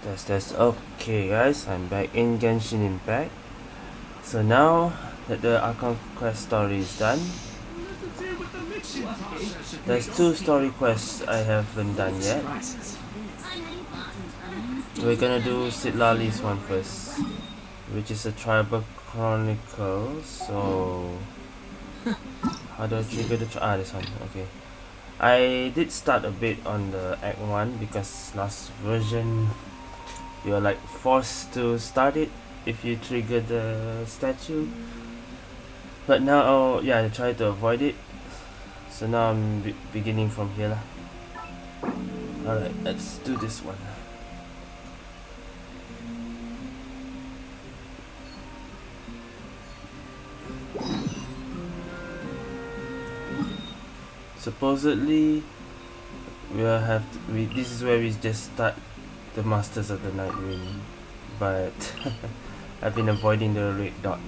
That's okay, guys. I'm back in Genshin Impact. So now that the Archon quest story is done, there's two story quests I haven't done yet. We're gonna do Citlali's one first, which is a Tribal Chronicles. So how do I trigger the this one? Okay. I did start a bit on the Act 1 because last version you're like forced to start it if you trigger the statue, but now yeah, I try to avoid it, so now I'm beginning from here lah. Alright, let's do this one. Supposedly we'll have this is where we just start the Masters of the Night Wind, but I've been avoiding the red dot.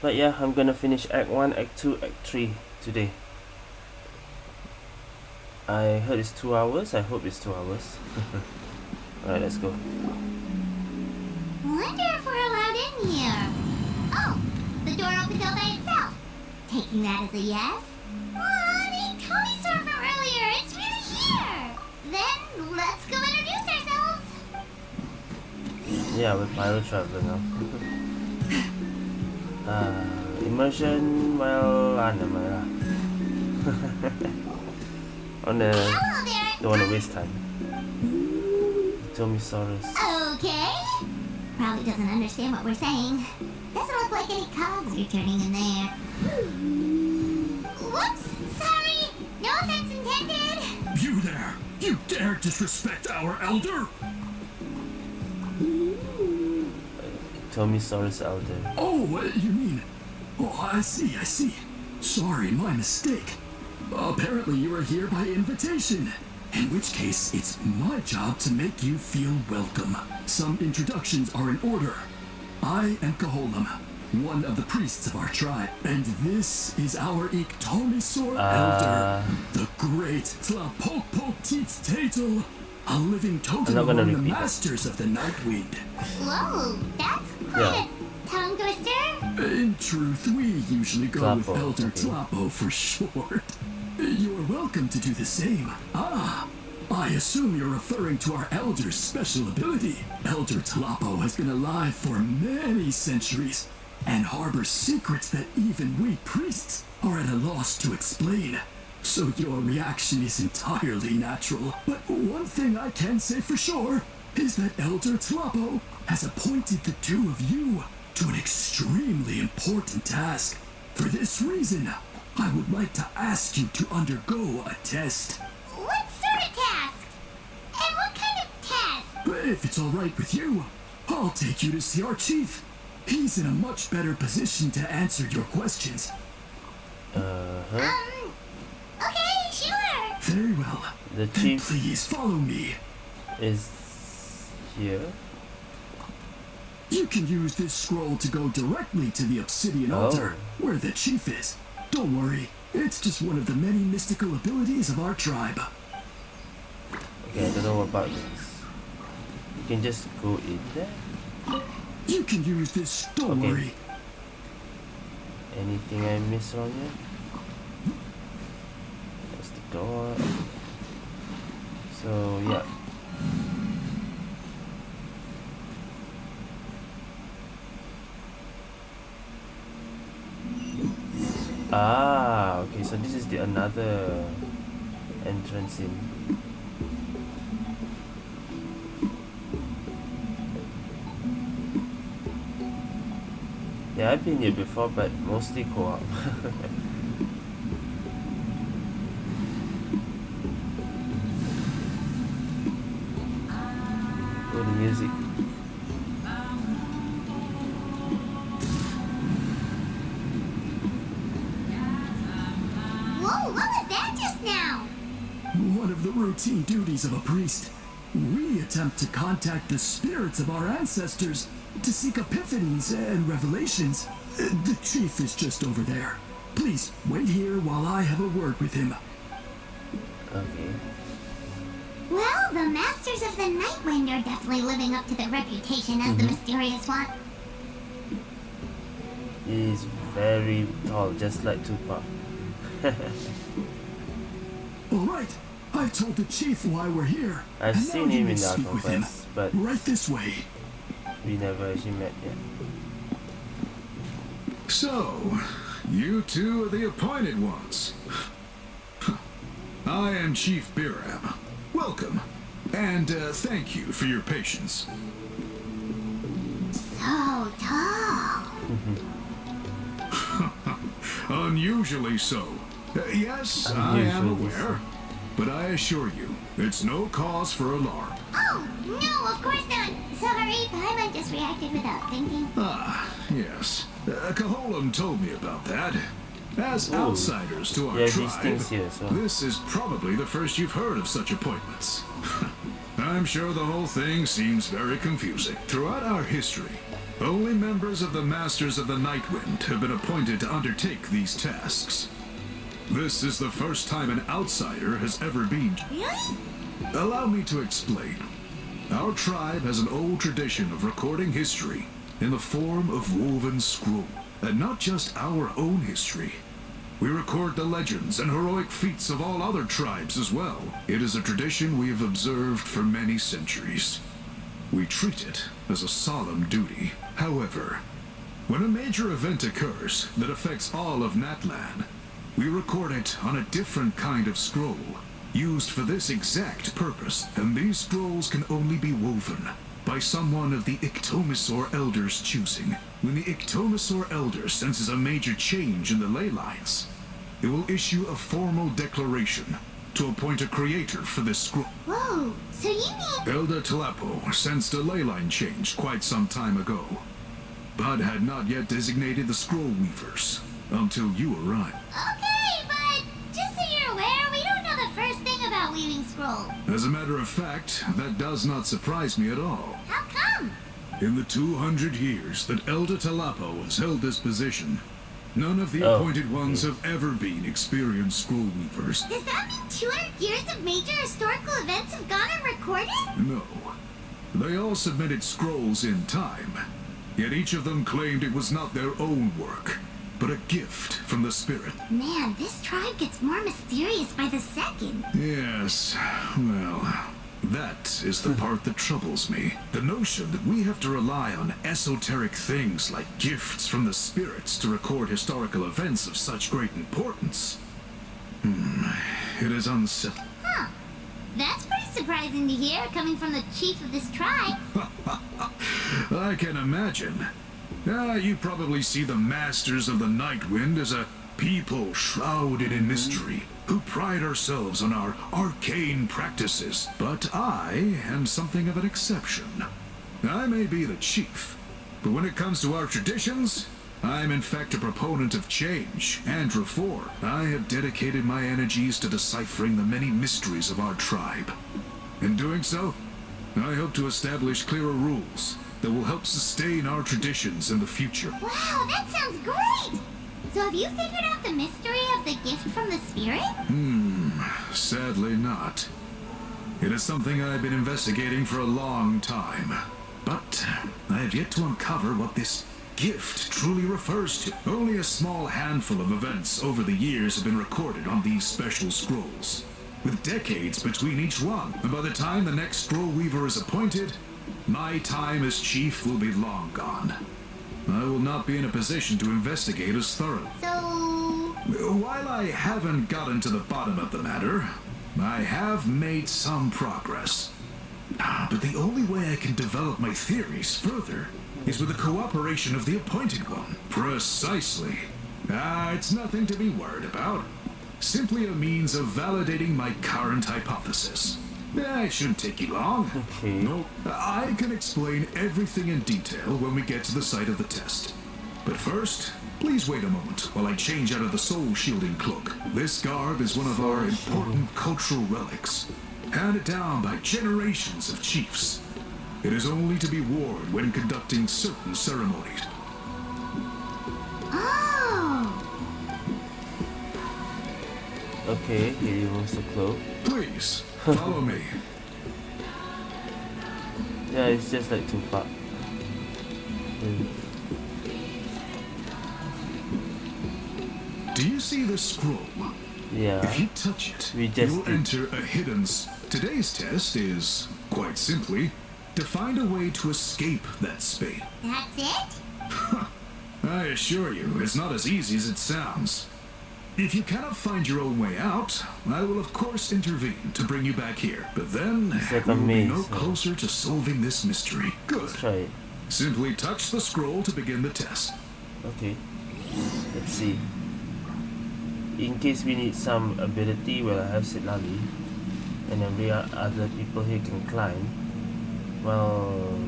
But yeah, I'm gonna finish Act 1, Act 2, Act 3 today. I heard it's 2 hours, I hope it's 2 hours. Alright, let's go. Wonder if we're allowed in here. Oh, the door opens all by itself. Taking that as a yes? The Tommy saw from earlier. It's really here. Then let's go introduce ourselves. Yeah, we're Pyro Traveler now. Immersion, well, never mind. Hello there. Don't wanna waste time. Tomisaurus. Okay. Probably doesn't understand what we're saying. Doesn't look like any cogs are turning in there. Whoops, sorry. No offense intended. You there! You dare disrespect our elder? Tomisaurus Elder. Oh, you mean... Oh, I see. Sorry, my mistake. Apparently you are here by invitation. In which case, it's my job to make you feel welcome. Some introductions are in order. I am Kaholam, one of the priests of our tribe, and this is our Iktomisor Elder, the great Tlapokpok Tatel, a living totem among the masters of the Nightwind. Whoa, that's quite a tongue twister. In truth, we usually go with Elder Tlapo for short. You're welcome to do the same. I assume you're referring to our Elder's special ability. Elder Tlapo has been alive for many centuries and harbors secrets that even we priests are at a loss to explain. So your reaction is entirely natural. But one thing I can say for sure is that Elder Tlapo has appointed the two of you to an extremely important task. For this reason, I would like to ask you to undergo a test. What sort of task? And what kind of test? If it's all right with you, I'll take you to see our chief. He's in a much better position to answer your questions. Okay, sure. Very well. The then chief please follow me. Is here. You can use this scroll to go directly to the obsidian altar, where the chief is. Don't worry, it's just one of the many mystical abilities of our tribe. Okay, I don't know about this. You can just go in there? You can use this, don't worry. Anything I miss on here? That's the door. So, yeah. Okay, so this is the another entrance in. Yeah, I've been here before, but mostly co-op. Oh, the music. Whoa, what was that just now? One of the routine duties of a priest. We attempt to contact the spirits of our ancestors to seek epiphanies and revelations. The chief is just over there. Please, wait here while I have a word with him. Okay. Well, the Masters of the Nightwind are definitely living up to their reputation as the mysterious one. He's very tall, just like Tupac. Alright, I've told the chief why we're here. I've and now seen you him may in the speak with him. Quest, but Right this way. we never actually met yet. So, you two are the appointed ones. I am Chief Biram. Welcome. And thank you for your patience. So tall. Unusually so. Yes, I am Unusually so. aware. But I assure you, it's no cause for alarm. Oh, no, of course not. Sorry, Paimon just reacted without thinking. Ah, yes. Caholam told me about that. As Ooh. outsiders to our Yeah, these tribe, things here, so. this is probably the first you've heard of such appointments. I'm sure the whole thing seems very confusing. Throughout our history, only members of the Masters of the Nightwind have been appointed to undertake these tasks. This is the first time an outsider has ever been. Really? Allow me to explain. Our tribe has an old tradition of recording history in the form of woven scroll, and not just our own history. We record the legends and heroic feats of all other tribes as well. It is a tradition we have observed for many centuries. We treat it as a solemn duty. However, when a major event occurs that affects all of Natlan, we record it on a different kind of scroll, used for this exact purpose, and these scrolls can only be woven by someone of the Ictomisaur Elder's choosing. When the Ictomisaur Elder senses a major change in the ley lines, it will issue a formal declaration to appoint a creator for this scroll. Whoa, so you mean... Elder Talapo sensed a ley line change quite some time ago, but had not yet designated the scroll weavers until you arrived. Okay, but just so you're aware, we don't know the first thing about weaving scroll. As a matter of fact, that does not surprise me at all. How come? In the 200 years that Elder Talapo has held this position, none of the Oh, appointed ones have ever been experienced scroll weavers. Does that mean 200 years of major historical events have gone unrecorded? No. They all submitted scrolls in time, yet each of them claimed it was not their own work, but a gift from the spirit. Man, this tribe gets more mysterious by the second. Yes, well, that is the part that troubles me. The notion that we have to rely on esoteric things like gifts from the spirits to record historical events of such great importance. It is unsettling. Huh. That's pretty surprising to hear, coming from the chief of this tribe. I can imagine. You probably see the Masters of the Nightwind as a people shrouded in mystery, who pride ourselves on our arcane practices. But I am something of an exception. I may be the chief, but when it comes to our traditions, I'm in fact a proponent of change and reform. I have dedicated my energies to deciphering the many mysteries of our tribe. In doing so, I hope to establish clearer rules that will help sustain our traditions in the future. Wow, that sounds great! So have you figured out the mystery of the gift from the spirit? Sadly not. It is something I've been investigating for a long time, but I have yet to uncover what this gift truly refers to. Only a small handful of events over the years have been recorded on these special scrolls, with decades between each one. And by the time the next scroll weaver is appointed, my time as chief will be long gone. I will not be in a position to investigate as thoroughly. So... While I haven't gotten to the bottom of the matter, I have made some progress. But the only way I can develop my theories further is with the cooperation of the appointed one. Precisely. It's nothing to be worried about. Simply a means of validating my current hypothesis. It shouldn't take you long. Okay. No, I can explain everything in detail when we get to the site of the test. But first, please wait a moment while I change out of the soul shielding cloak. This garb is one of our important cultural relics, handed down by generations of chiefs. It is only to be worn when conducting certain ceremonies. Oh! Okay, he removes the cloak. Please, follow me. Yeah, it's just like Tupac. Do you see this scroll? Yeah. If you touch it, We just you'll did. enter a hidden... Today's test is, quite simply, to find a way to escape that space. That's it? I assure you, it's not as easy as it sounds. If you cannot find your own way out, I will of course intervene to bring you back here. But then, It's like we a will be no maze, huh? closer to solving this mystery. Good. Let's try it. Simply touch the scroll to begin the test. Okay. Let's see. In case we need some ability, well, I have Citlali. And every other people here can climb. Well,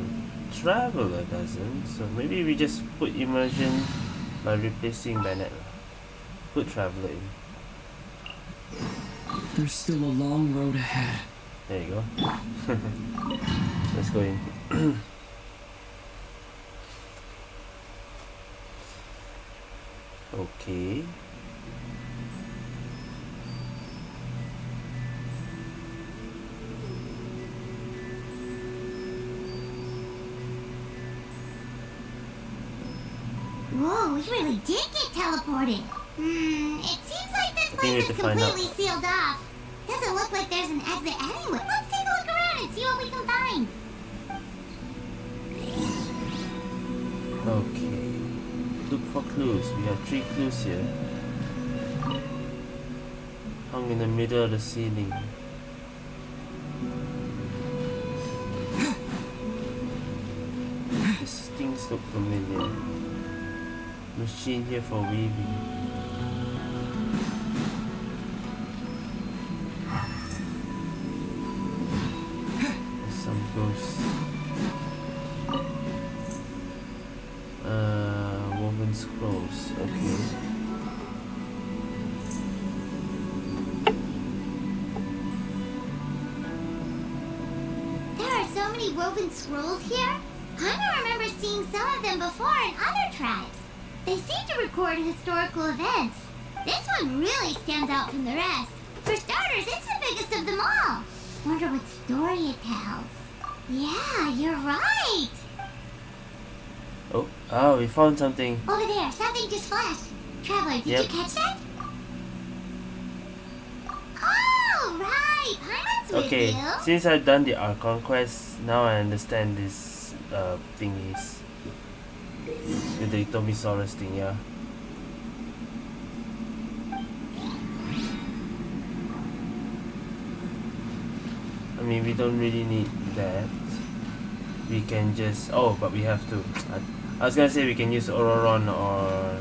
Traveler doesn't. So maybe we just put Immersion by replacing Bennett. Put Traveler in. There's still a long road ahead. There you go. Let's go in. Okay. Whoa, we really did get teleported. It seems like this I think we place have is to find out. completely sealed off. Doesn't look like there's an exit anywhere. Let's take a look around and see what we can find. Okay. Look for clues. We have 3 clues here. Hung in the middle of the ceiling. These things look familiar. Machine here for weaving. There's some ghosts. Woven scrolls. Okay. There are so many woven scrolls here. I don't remember seeing some of them before in other tribes. They seem to record historical events. This one really stands out from the rest. For starters, it's the biggest of them all. Wonder what story it tells. Yeah, you're right. Oh, we found something. Over there, something just flashed. Traveler, did Yep. you catch that? Oh, right. Paimon's with Okay, you. since I've done the Archon quest, now I understand this thingies. With the Tomisaurus thing, yeah. I mean, we don't really need that. We can just... Oh, but we have to... I was gonna say we can use Auroron or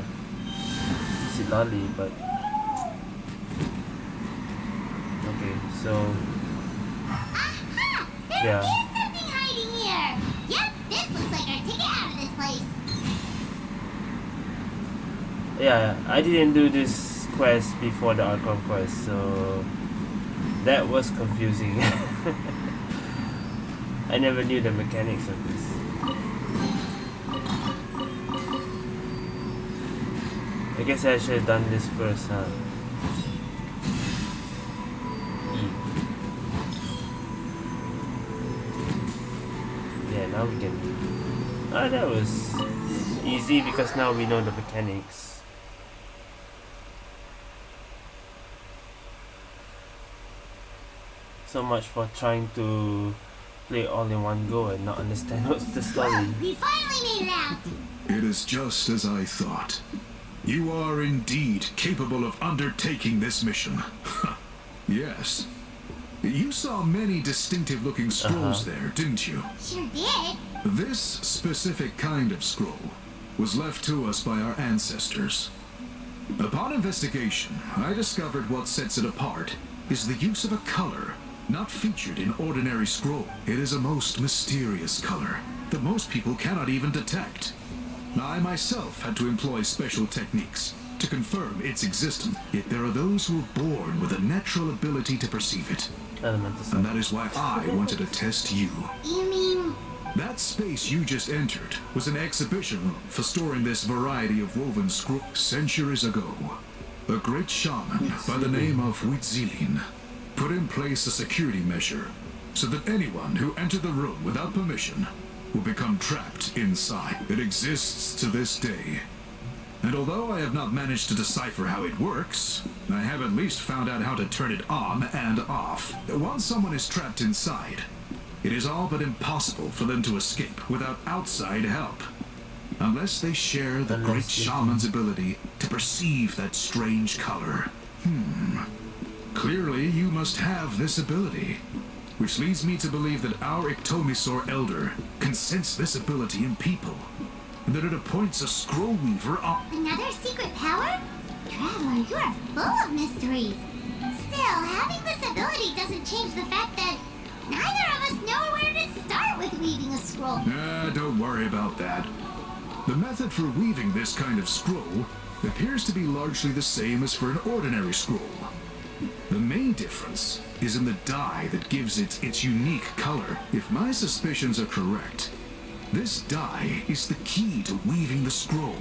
Citlali, but... Okay, so... Aha! There Yeah. is something hiding here. Yep, this looks like our ticket out of this place. Yeah, I didn't do this quest before the Archon quest, so... That was confusing. I never knew the mechanics of this. I guess I should have done this first, huh? Yeah, now we can... Ah, that was easy because now we know the mechanics. So much for trying to play all in one go and not understand what's the story. We finally made it out. It is just as I thought. You are indeed capable of undertaking this mission. Yes. You saw many distinctive-looking scrolls there, didn't you? Sure did. This specific kind of scroll was left to us by our ancestors. Upon investigation, I discovered what sets it apart is the use of a color not featured in ordinary scroll. It is a most mysterious color that most people cannot even detect. I myself had to employ special techniques to confirm its existence, yet there are those who are born with a natural ability to perceive it. Elemental And that is why I wanted to test you. You mean... That space you just entered was an exhibition room for storing this variety of woven scrolls centuries ago. a great shaman by the name of Huitzilin put in place a security measure so that anyone who entered the room without permission will become trapped inside. It exists to this day. And although I have not managed to decipher how it works, I have at least found out how to turn it on and off. Once someone is trapped inside, it is all but impossible for them to escape without outside help. Unless they share the great shaman's ability to perceive that strange color. Clearly, you must have this ability. Which leads me to believe that our Ictomisor Elder can sense this ability in people. And that it appoints a scroll weaver on... Another secret power? Traveler, you are full of mysteries. Still, having this ability doesn't change the fact that neither of us know where to start with weaving a scroll. Don't worry about that. The method for weaving this kind of scroll appears to be largely the same as for an ordinary scroll. The main difference is in the dye that gives it its unique color. If my suspicions are correct, this dye is the key to weaving the scroll.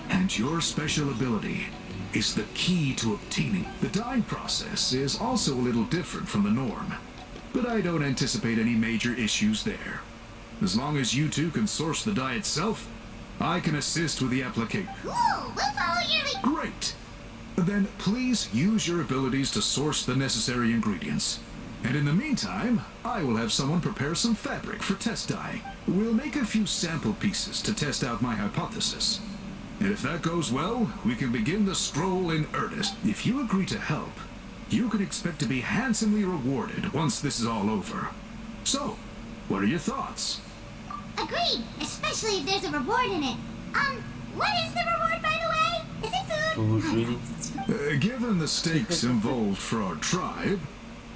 And your special ability is the key to obtaining. The dyeing process is also a little different from the norm, but I don't anticipate any major issues there. As long as you two can source the dye itself, I can assist with the application. Cool, we'll follow your lead. Great! Then please use your abilities to source the necessary ingredients. And in the meantime, I will have someone prepare some fabric for test dyeing. We'll make a few sample pieces to test out my hypothesis. And if that goes well, we can begin the scroll in earnest. If you agree to help, you can expect to be handsomely rewarded once this is all over. So, what are your thoughts? Agreed, especially if there's a reward in it. What is the reward, by the way? Is it food? Food, really? Given the stakes involved for our tribe,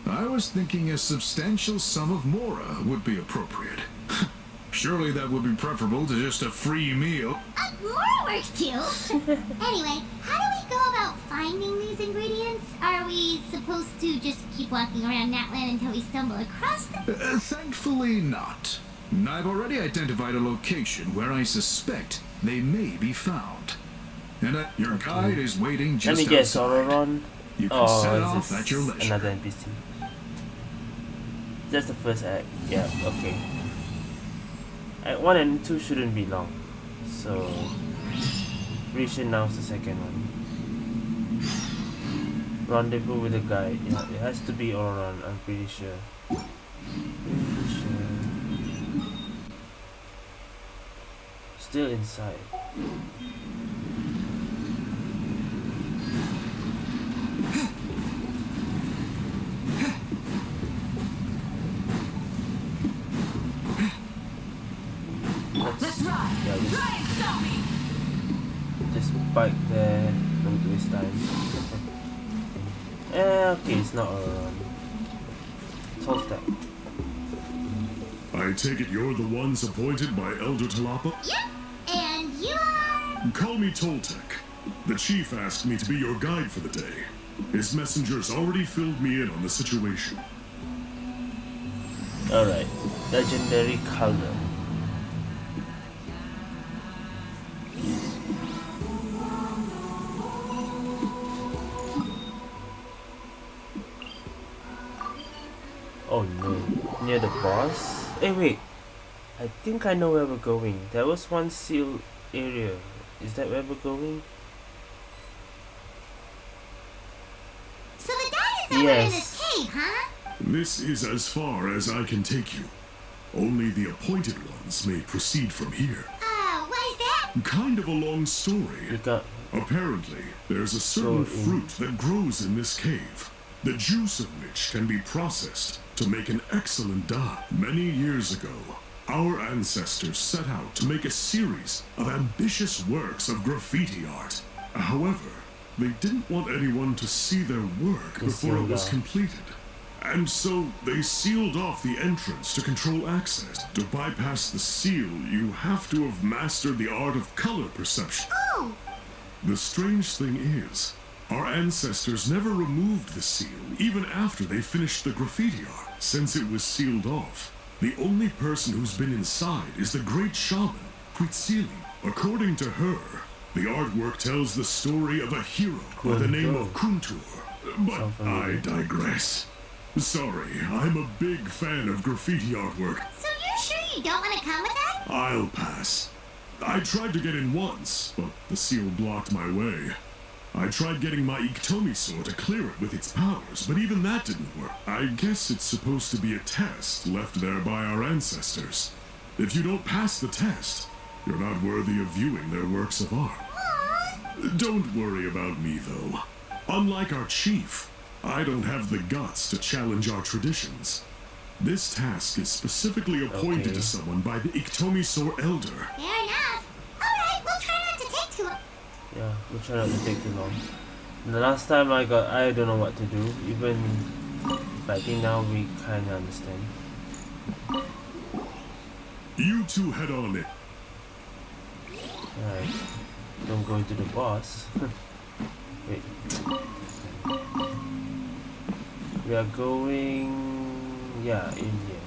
I was thinking a substantial sum of mora would be appropriate. Surely that would be preferable to just a free meal. More works too. Anyway, how do we go about finding these ingredients? Are we supposed to just keep walking around Natland until we stumble across them? Thankfully not. I've already identified a location where I suspect they may be found. And your guide is waiting just Let me guess, outside. Auroron. You can set is off this at your leisure. another NPC? That's the first act. Yeah, okay. Act 1 and 2 shouldn't be long. So, pretty sure now's the second one. Rendezvous with a guide. Yeah, it has to be Auroron, I'm pretty sure. Still inside. Let's ride. Yeah, Drive, just bike there, don't waste time. Okay, it's not Toltec. I take it you're the ones appointed by Elder Talapa? Yep, and you are... Call me Toltec. The chief asked me to be your guide for the day. His messengers already filled me in on the situation. Alright, legendary color. Oh no, near the boss? Hey wait, I think I know where we're going. There was one sealed area. Is that where we're going? So the guy is somewhere in Yes. this cave, huh? This is as far as I can take you. Only the appointed ones may proceed from here. What is that? Kind of a long story. We got Apparently, there's a certain Go in. fruit that grows in this cave, the juice of which can be processed to make an excellent dye. Many years ago, our ancestors set out to make a series of ambitious works of graffiti art. However, they didn't want anyone to see their work before it was completed. And so they sealed off the entrance to control access. To bypass the seal, you have to have mastered the art of color perception. Oh, The strange thing is, our ancestors never removed the seal, even after they finished the graffiti art. Since it was sealed off, the only person who's been inside is the great shaman, Huitzilin. According to her, The artwork tells the story of a hero by the name of Kuntur. But I digress. Sorry, I'm a big fan of graffiti artwork. So you're sure you don't want to come with us? I'll pass. I tried to get in once, but the seal blocked my way. I tried getting my Iktomi sword to clear it with its powers, but even that didn't work. I guess it's supposed to be a test left there by our ancestors. If you don't pass the test, you're not worthy of viewing their works of art. Don't worry about me, though. Unlike our chief, I don't have the guts to challenge our traditions. This task is specifically appointed to someone by the Iktomi Sor Elder. Fair enough. Alright, we'll try not to take too long. Yeah, we'll try not to take too long. The last time I don't know what to do. Even, but I think now we kinda understand. You two head on it. Alright. Don't go into the boss. Wait. We are going... yeah, in here.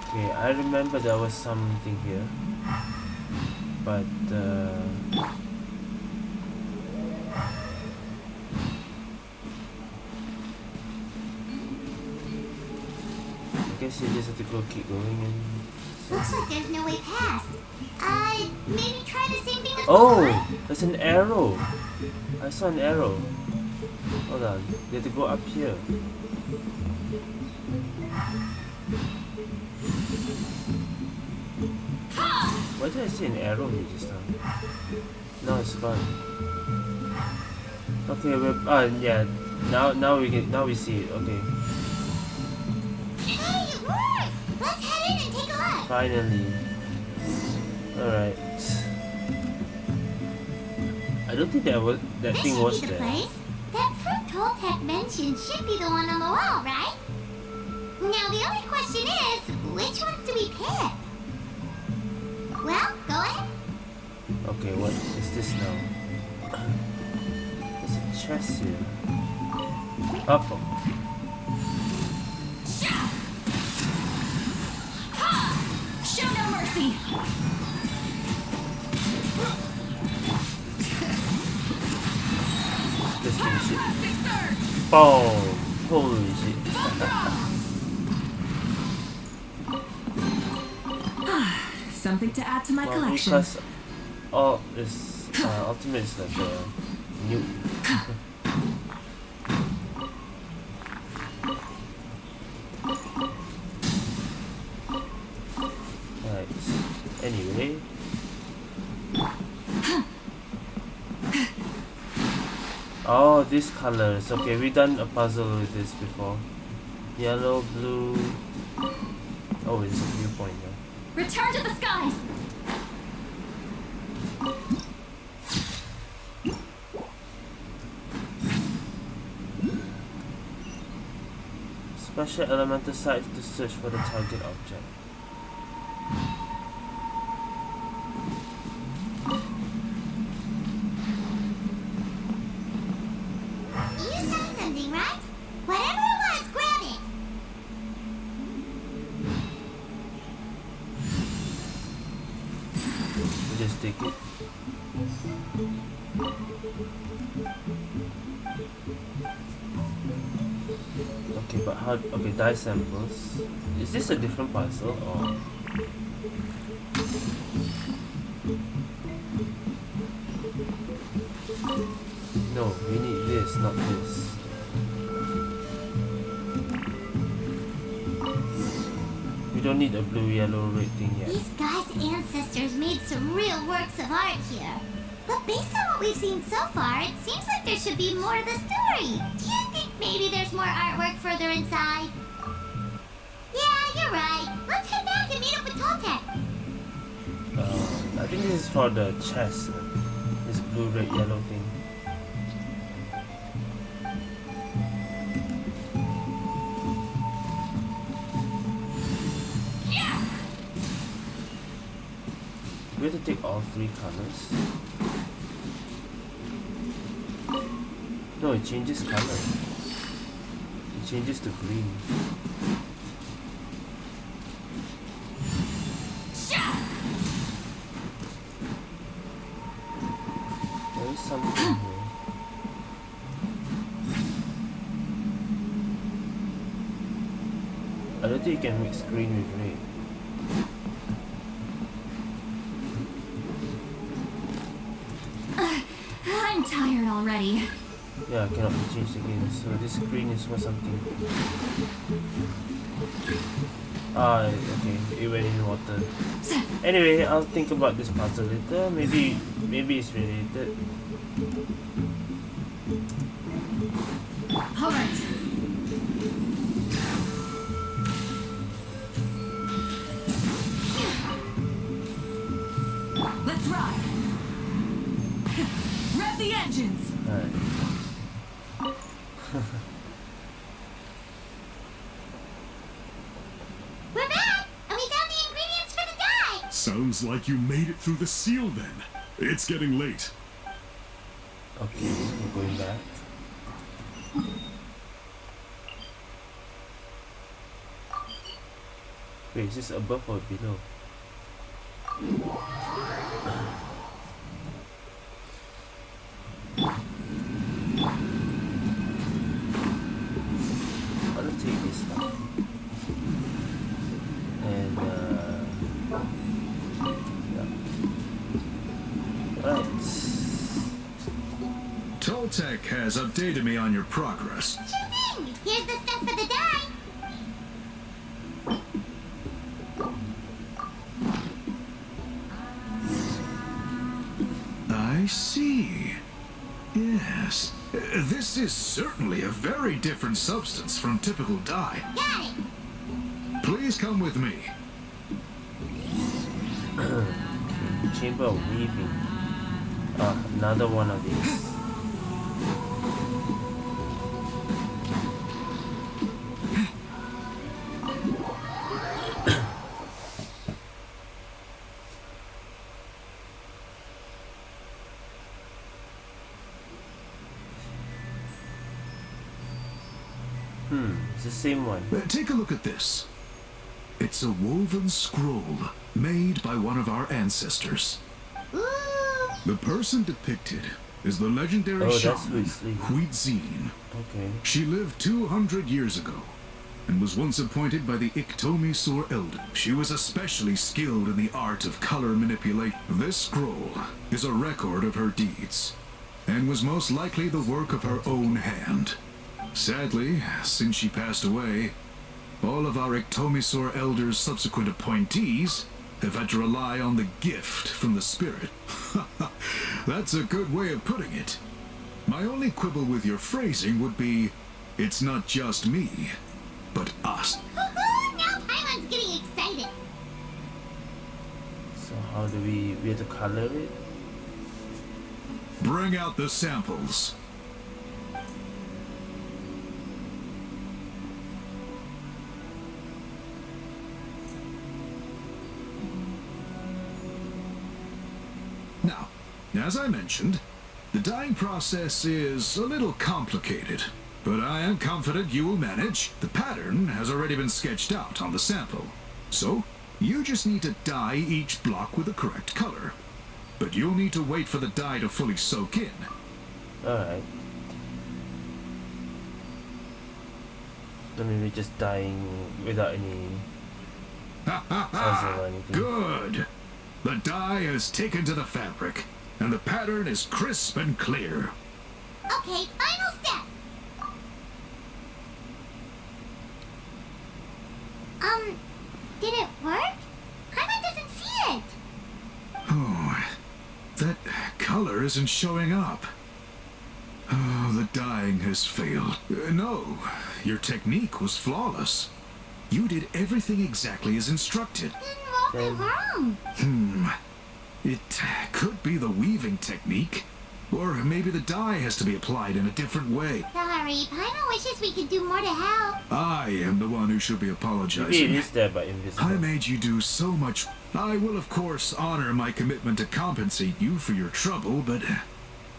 Okay, I remember there was something here. But, I guess you just have to keep going and... Looks like there's no way past. Maybe try the same thing as Oh! before? There's an arrow! I saw an arrow. Hold on. You have to go up here. Why did I see an arrow here just now? No, it's gone. Okay, yeah. Now we see it. Okay. Hey, it worked! Let's head in and take a look. Finally. Alright. I don't think that This thing should was be the there. place. That fruit Toltec mentioned should be the one on the wall, right? Now the only question is, which ones do we pick? Well, go ahead. Okay, what is this now? There's a chest here. Up. Show no mercy. Let's finish it. Big surge. Boom! Holy shit. Something to add to my Well, collection. because all is ultimate is like a new. Right. Anyway. Oh, these colors. Okay, we done a puzzle with this before. Yellow, blue. Oh, it's a viewpoint now. Return to the skies. Special elemental sites to search for the target object. You saw something, right? Whatever it was, grab it. We just take it. Okay, but how? Okay, dye samples. Is this a different puzzle or? No, we need this, not this. We don't need a blue, yellow, red thing yet. These guys' ancestors made some real works of art here. But based on what we've seen so far, it seems like there should be more to the story. Do you think maybe there's more artwork further inside? Yeah, you're right. Let's head back and meet up with Toltec. I think this is for the chest. This blue, red, yellow thing. We have to take all three colors. No, it changes color. It changes to green. There is something here. I don't think you can mix green with red. I'm tired already. Yeah, I cannot be changed again. So this green is for something. Ah, okay. It went in water. Anyway, I'll think about this puzzle later. Maybe it's related. All right. Let's ride. Rev the engines. Alright. We're back, and we found the ingredients for the dye. Sounds like you made it through the seal then. It's getting late. Okay, we're going back. Wait, is this above or below? I'll take this now. And yeah. Alright. Toltec has updated me on your progress. Sure thing. Here's the stuff for the dye. I see. Yes. This is certainly a very different substance from typical dye. Got it. Please come with me. Chamber of weaving. Another one of these. It's the same one. Take a look at this. It's a woven scroll made by one of our ancestors. Ooh. The person depicted is the legendary Oh, that's shaman Huitzin. Huitzin. Okay. She lived 200 years ago and was once appointed by the Iktomi Elder. She was especially skilled in the art of color manipulation. This scroll is a record of her deeds and was most likely the work of her own hand. Sadly, since she passed away, all of our Iktomi Elder's subsequent appointees have had to rely on the gift from the spirit. That's a good way of putting it. My only quibble with your phrasing would be, it's not just me, but us. Now Paimon's getting excited. So how do we have to color it? Bring out the samples. Now, as I mentioned, the dyeing process is a little complicated, but I am confident you will manage. The pattern has already been sketched out on the sample, so you just need to dye each block with the correct color. But you'll need to wait for the dye to fully soak in. Alright. So maybe just dyeing without any puzzle or anything. Good. The dye is taken to the fabric, and the pattern is crisp and clear. Okay, final step. Did it work? Paimon doesn't see it. Oh, that color isn't showing up. Oh, the dyeing has failed. No, your technique was flawless. You did everything exactly as instructed. Then what went wrong? It could be the weaving technique, or maybe the dye has to be applied in a different way. Sorry, Paimon wishes we could do more to help. I am the one who should be Maybe it apologizing. is there but invisible. I made you do so much. I will, of course, honor my commitment to compensate you for your trouble, but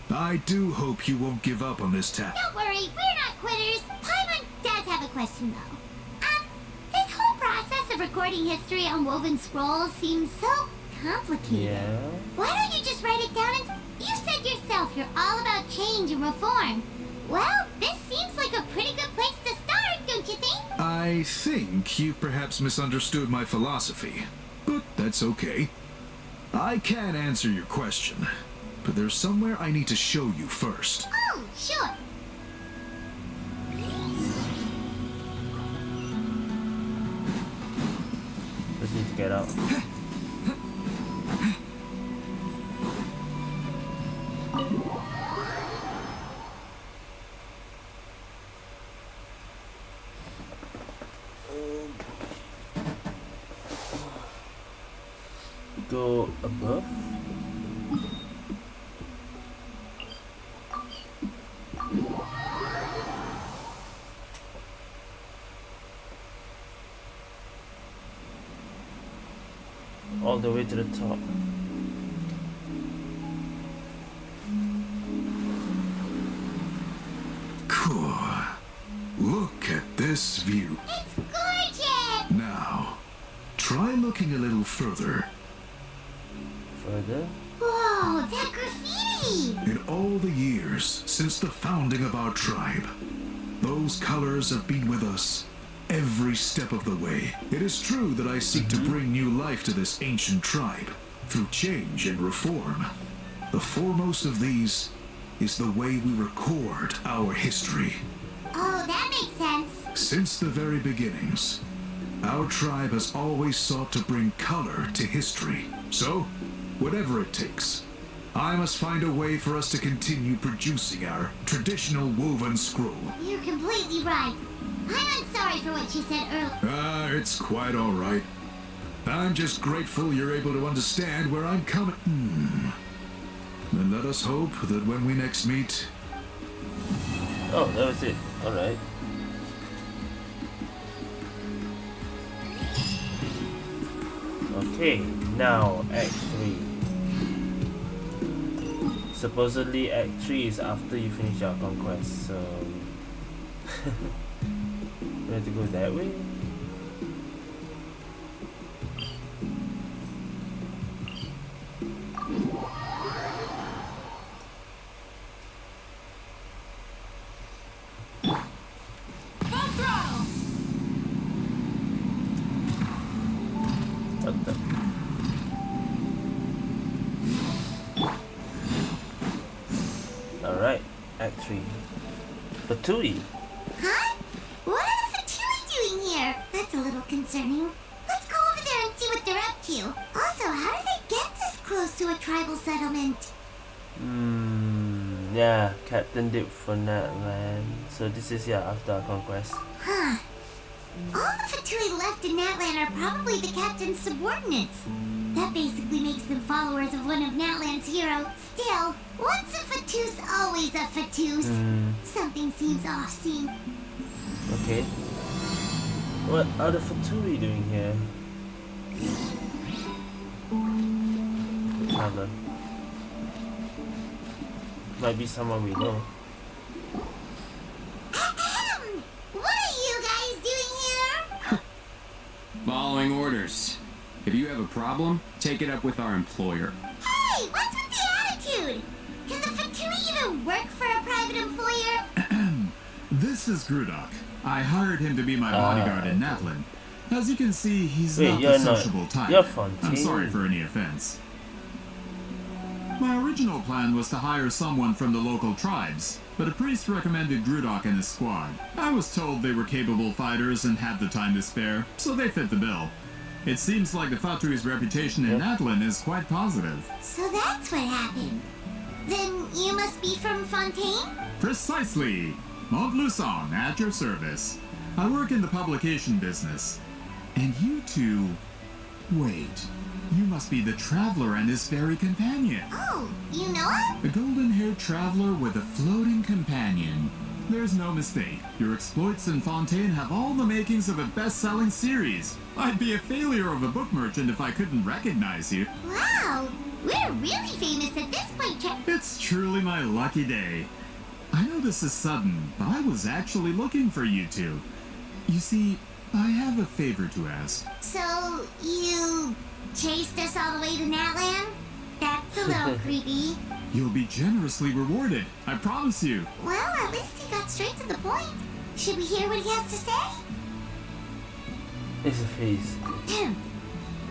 I do hope you won't give up on this task. Don't worry, we're not quitters. Paimon does have a question, though. This whole process of recording history on woven scrolls seems so complicated. Yeah. Why don't you just write it down and... You said yourself you're all about change and reform. Well, this seems like a pretty good place to start, don't you think? I think you perhaps misunderstood my philosophy, but that's okay. I can answer your question, but there's somewhere I need to show you first. Oh, sure. Just need to get out. Go above. All the way to the top. Cool. Look at this view. It's gorgeous! Now, try looking a little further. Further. Whoa, that graffiti! In all the years since the founding of our tribe, those colors have been with us every step of the way. It is true that I seek to bring new life to this ancient tribe through change and reform. The foremost of these is the way we record our history. Oh, that makes sense. Since the very beginnings, our tribe has always sought to bring color to history. So, whatever it takes, I must find a way for us to continue producing our traditional woven scroll. You're completely right. I'm sorry for what you said earlier. It's quite all right. I'm just grateful you're able to understand where I'm coming. Then let us hope that when we next meet... Oh, that was it. Alright. Okay, now Act 3. Supposedly Act 3 is after you finish your conquest, so... we have to go that way? Full throttle! What the? Alright, Act 3. Fatui. Huh? What are the Fatui doing here? That's a little concerning. Let's go over there and see what they're up to. Also, how did they get this close to a tribal settlement? Yeah, Captain Dip for Natland. So this is, yeah, after our conquest. Huh. All the Fatui left in Natland are probably the captain's subordinates. That basically makes them followers of one of Natland's heroes. Still, once a Fatus, always a Fatus. Something seems off-scene. Okay. What are the Fatui doing here? Traveler. Might be someone we know. Ahem! What are you guys doing here? Following orders. If you have a problem, take it up with our employer. Hey, what's with the attitude? Can the Fatui even work for a private employer? This is Grudok. I hired him to be my bodyguard in Natlan. As you can see, he's Wait, not you're the not- sociable type. you're Fontaine. I'm sorry for any offense. My original plan was to hire someone from the local tribes, but a priest recommended Grudok and his squad. I was told they were capable fighters and had the time to spare, so they fit the bill. It seems like the Fatui's reputation in Natlan is quite positive. So that's what happened. Then you must be from Fontaine? Precisely! Montluçon, at your service. I work in the publication business. And you two... Wait, you must be the traveler and his fairy companion. Oh, you know him? A golden-haired traveler with a floating companion. There's no mistake. Your exploits in Fontaine have all the makings of a best-selling series. I'd be a failure of a book merchant if I couldn't recognize you. Wow, we're really famous at this point, It's truly my lucky day. I know this is sudden, but I was actually looking for you two. You see, I have a favor to ask. So, you chased us all the way to Natland? That's a little creepy. You'll be generously rewarded, I promise you. Well, at least he got straight to the point. Should we hear what he has to say? It's a face.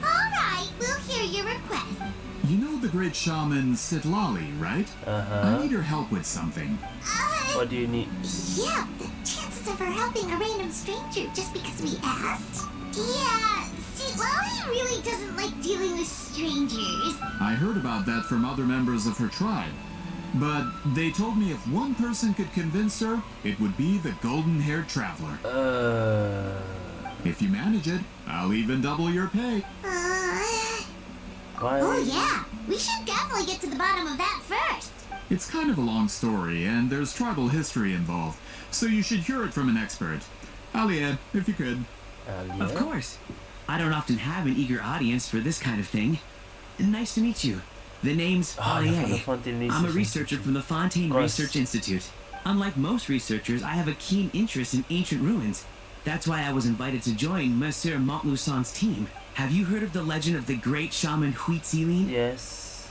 Alright, we'll hear your request. You know the great shaman Citlali, right? I need her help with something. What do you need? Yeah, the chances of her helping a random stranger just because we asked? Yeah, Citlali really doesn't like dealing with strangers. I heard about that from other members of her tribe. But they told me if one person could convince her, it would be the golden-haired traveler. If you manage it, I'll even double your pay. Why? Oh yeah, we should definitely get to the bottom of that first. It's kind of a long story, and there's tribal history involved, so you should hear it from an expert. Aliad, if you could. Of course. I don't often have an eager audience for this kind of thing. Nice to meet you. The name's Aliad. I'm a researcher from the Fontaine Research Institute. Unlike most researchers, I have a keen interest in ancient ruins. That's why I was invited to join Monsieur Montluçon's team. Have you heard of the legend of the great shaman Citlali? Yes.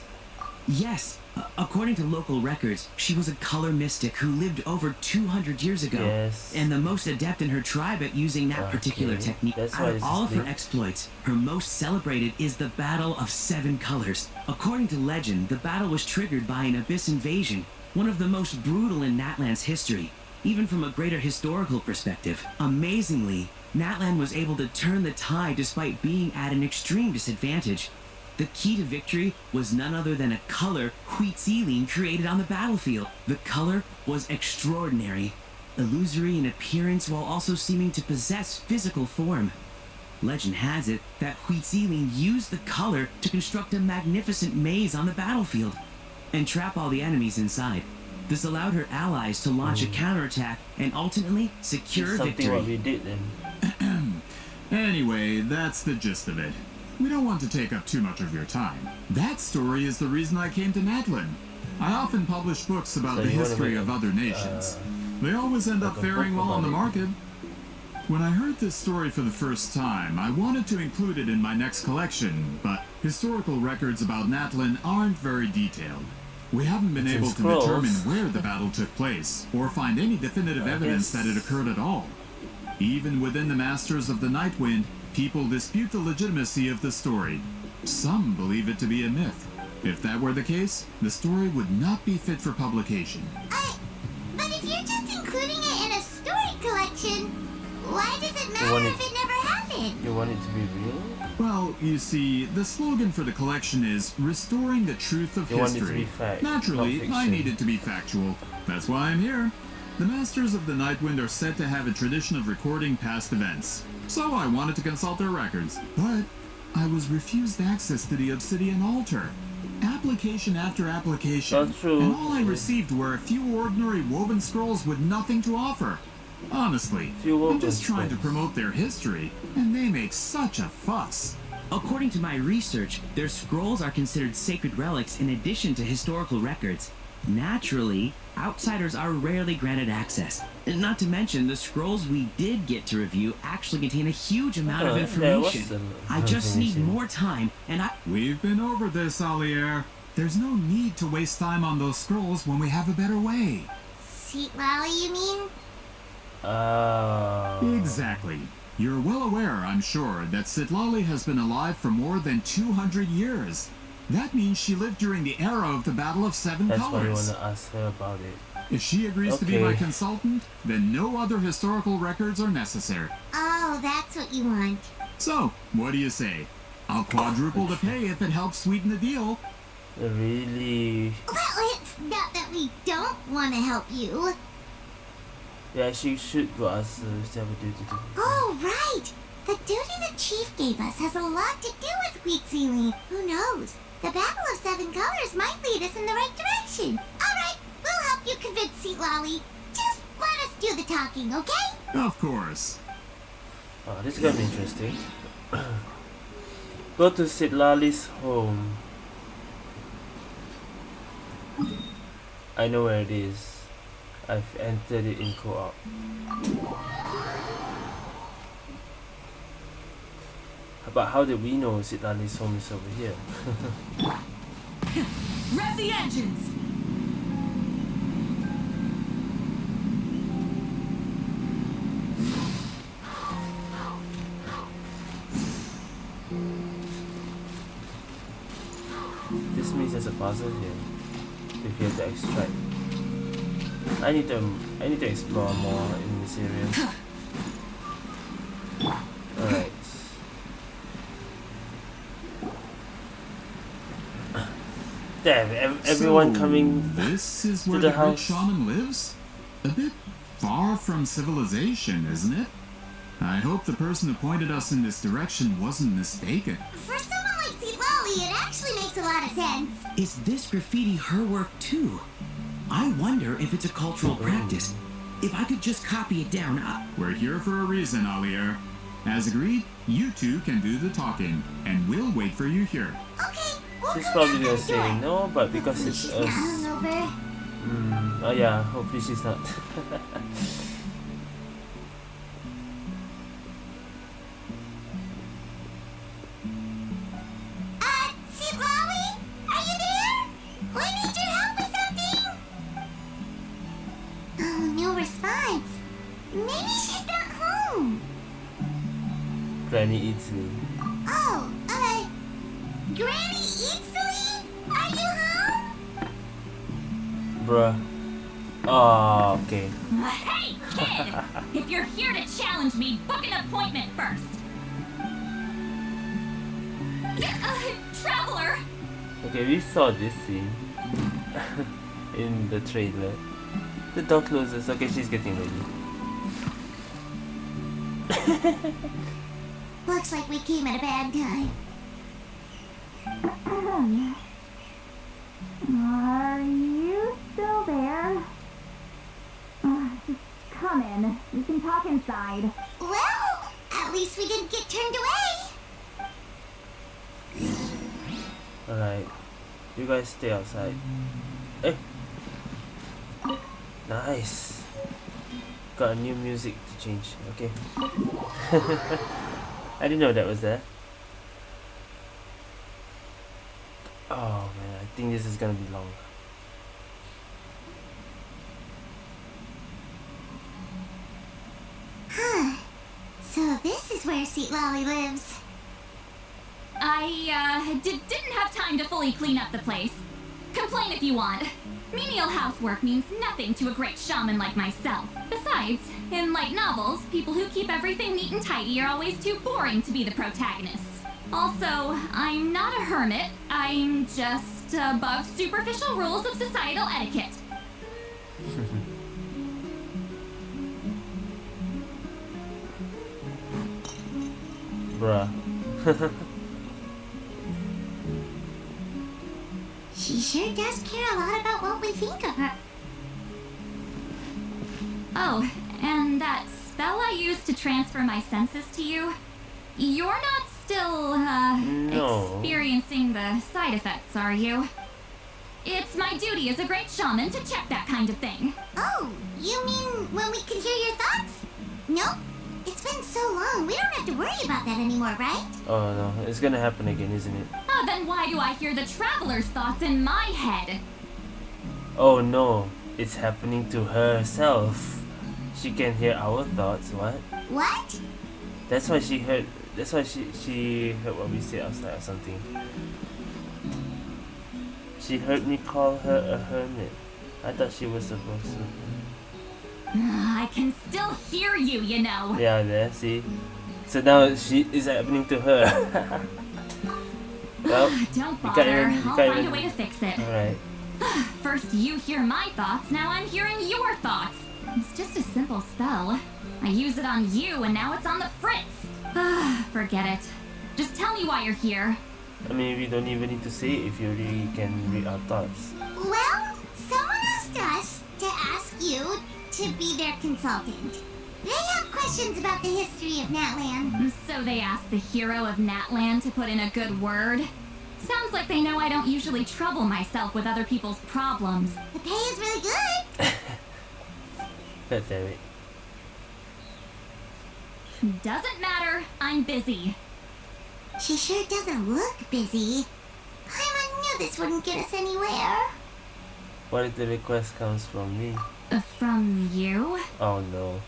Yes. According to local records, she was a color mystic who lived over 200 years ago. Yes. And the most adept in her tribe at using that particular technique. That's why Out of this all is of her big. exploits, her most celebrated is the Battle of Seven Colors. According to legend, the battle was triggered by an abyss invasion, one of the most brutal in Natland's history. Even from a greater historical perspective, amazingly, Natland was able to turn the tide despite being at an extreme disadvantage. The key to victory was none other than a color Citlali created on the battlefield. The color was extraordinary, illusory in appearance while also seeming to possess physical form. Legend has it that Citlali used the color to construct a magnificent maze on the battlefield and trap all the enemies inside. This allowed her allies to launch a counterattack and ultimately secure Something victory. what we did then. Anyway, that's the gist of it. We don't want to take up too much of your time. That story is the reason I came to Natlan. I often publish books about So the you wanna history make of a- other nations. They always end up like a faring book well on the about it. market. When I heard this story for the first time, I wanted to include it in my next collection, but historical records about Natlan aren't very detailed. We haven't been It's in able to scrolls. determine where the battle took place, or find any definitive I evidence guess- that it occurred at all. Even within the Masters of the Nightwind, people dispute the legitimacy of the story. Some believe it to be a myth. If that were the case, the story would not be fit for publication. But if you're just including it in a story collection, why does it matter want if it- it never happened? You want it to be real? Well, you see, the slogan for the collection is restoring the truth of You want it to history. be fact, Naturally, not I fiction. need it to be factual. That's why I'm here. The Masters of the Nightwind are said to have a tradition of recording past events, so I wanted to consult their records. But I was refused access to the Obsidian Altar. Application after application. That's true. And all I received were a few ordinary woven scrolls with nothing to offer. Honestly, Few I'm woven just trying to scrolls. promote their history, and they make such a fuss. According to my research, their scrolls are considered sacred relics in addition to historical records. Naturally, outsiders are rarely granted access. And not to mention, the scrolls we did get to review actually contain a huge amount of There was information. some I just need information. more time, and We've been over this, Alier. There's no need to waste time on those scrolls when we have a better way. Citlali, you mean? Exactly. You're well aware, I'm sure, that Citlali has been alive for more than 200 years. That means she lived during the era of the Battle of Seven That's why you Colors. want to ask her about it. If she agrees to be my Okay. consultant, then no other historical records are necessary. Oh, that's what you want. So, what do you say? I'll quadruple the pay if it helps sweeten the deal. Really? Well, it's not that we don't want to help you. Yeah, she should go ask her if they have a duty to. Oh, right. The duty the chief gave us has a lot to do with Citlali. Who knows? The Battle of Seven Colors might lead us in the right direction. All right, we'll help you convince Citlali. Just let us do the talking, okay? Of course. Oh, this is gonna be interesting. Go to Citlali's home. I know where it is. I've entered it in co-op. But how did we know Citlali's home is over here? Rev the engines! This means there's a puzzle here. If you have to extract. I need to explore more in this area. Alright. Damn, everyone So, coming This is to where the the great house. shaman lives? A bit far from civilization, isn't it? I hope the person who pointed us in this direction wasn't mistaken. For someone like Citlali, it actually makes a lot of sense. Is this graffiti her work too? I wonder if it's a cultural practice. If I could just copy it down, We're here for a reason, Alier. As agreed, you two can do the talking, and we'll wait for you here. Okay, we'll She's come probably knock gonna on the say door. no, but because Hopefully it's she's us. not hungover. Oh yeah, hopefully she's not. Citlali? Are you there? We need your help with something. Oh, no response. Maybe she's not home. Granny eats me. Oh, Granny Citlali? Are you home? Bruh. Oh, okay. Hey, kid! If you're here to challenge me, book an appointment first. Traveler! Okay, we saw this scene in the trailer. The door closes. Okay, she's getting ready. Looks like we came at a bad time. Are you still there? Just come in. We can talk inside. Well, at least we didn't get turned away. Alright. You guys stay outside. Hey! Nice! Got a new music to change. Okay. I didn't know that was there. Oh man, I think this is gonna be long. So this is where Citlali lives. I didn't have time to fully clean up the place. Complain if you want. Menial housework means nothing to a great shaman like myself. Besides, in light novels, people who keep everything neat and tidy are always too boring to be the protagonists. Also, I'm not a hermit. I'm just above superficial rules of societal etiquette. Bruh. She sure does care a lot about what we think of her. Oh, and that spell I used to transfer my senses to you? You're not still, No. experiencing the side effects, are you? It's my duty as a great shaman to check that kind of thing. Oh, you mean when we can hear your thoughts? Nope. It's been so long, we don't have to worry about that anymore, right? Oh no, it's gonna happen again, isn't it? Oh, then why do I hear the traveler's thoughts in my head? Oh no, it's happening to herself. She can hear our thoughts. What? What? That's why she heard. That's why she heard what we said outside or something. She heard me call her a hermit. I thought she was supposed to. I can still hear you, you know. Yeah, there. See. So now it's happening to her. Well, Don't bother. you I'll can't find a even- way to fix it. all right. First you hear my thoughts, now I'm hearing your thoughts. It's just a simple spell. I use it on you and now it's on the fritz. Forget it. Just tell me why you're here. I mean, we don't even need to say it if you really can read our thoughts. Well, someone asked us to ask you to be their consultant. They have questions about the history of Natland. So they asked the hero of Natland to put in a good word. Sounds like they know I don't usually trouble myself with other people's problems. The pay is really good. God damn it. Doesn't matter, I'm busy. She sure doesn't look busy. Paimon knew this wouldn't get us anywhere. What if the request comes from me? From you? Oh no.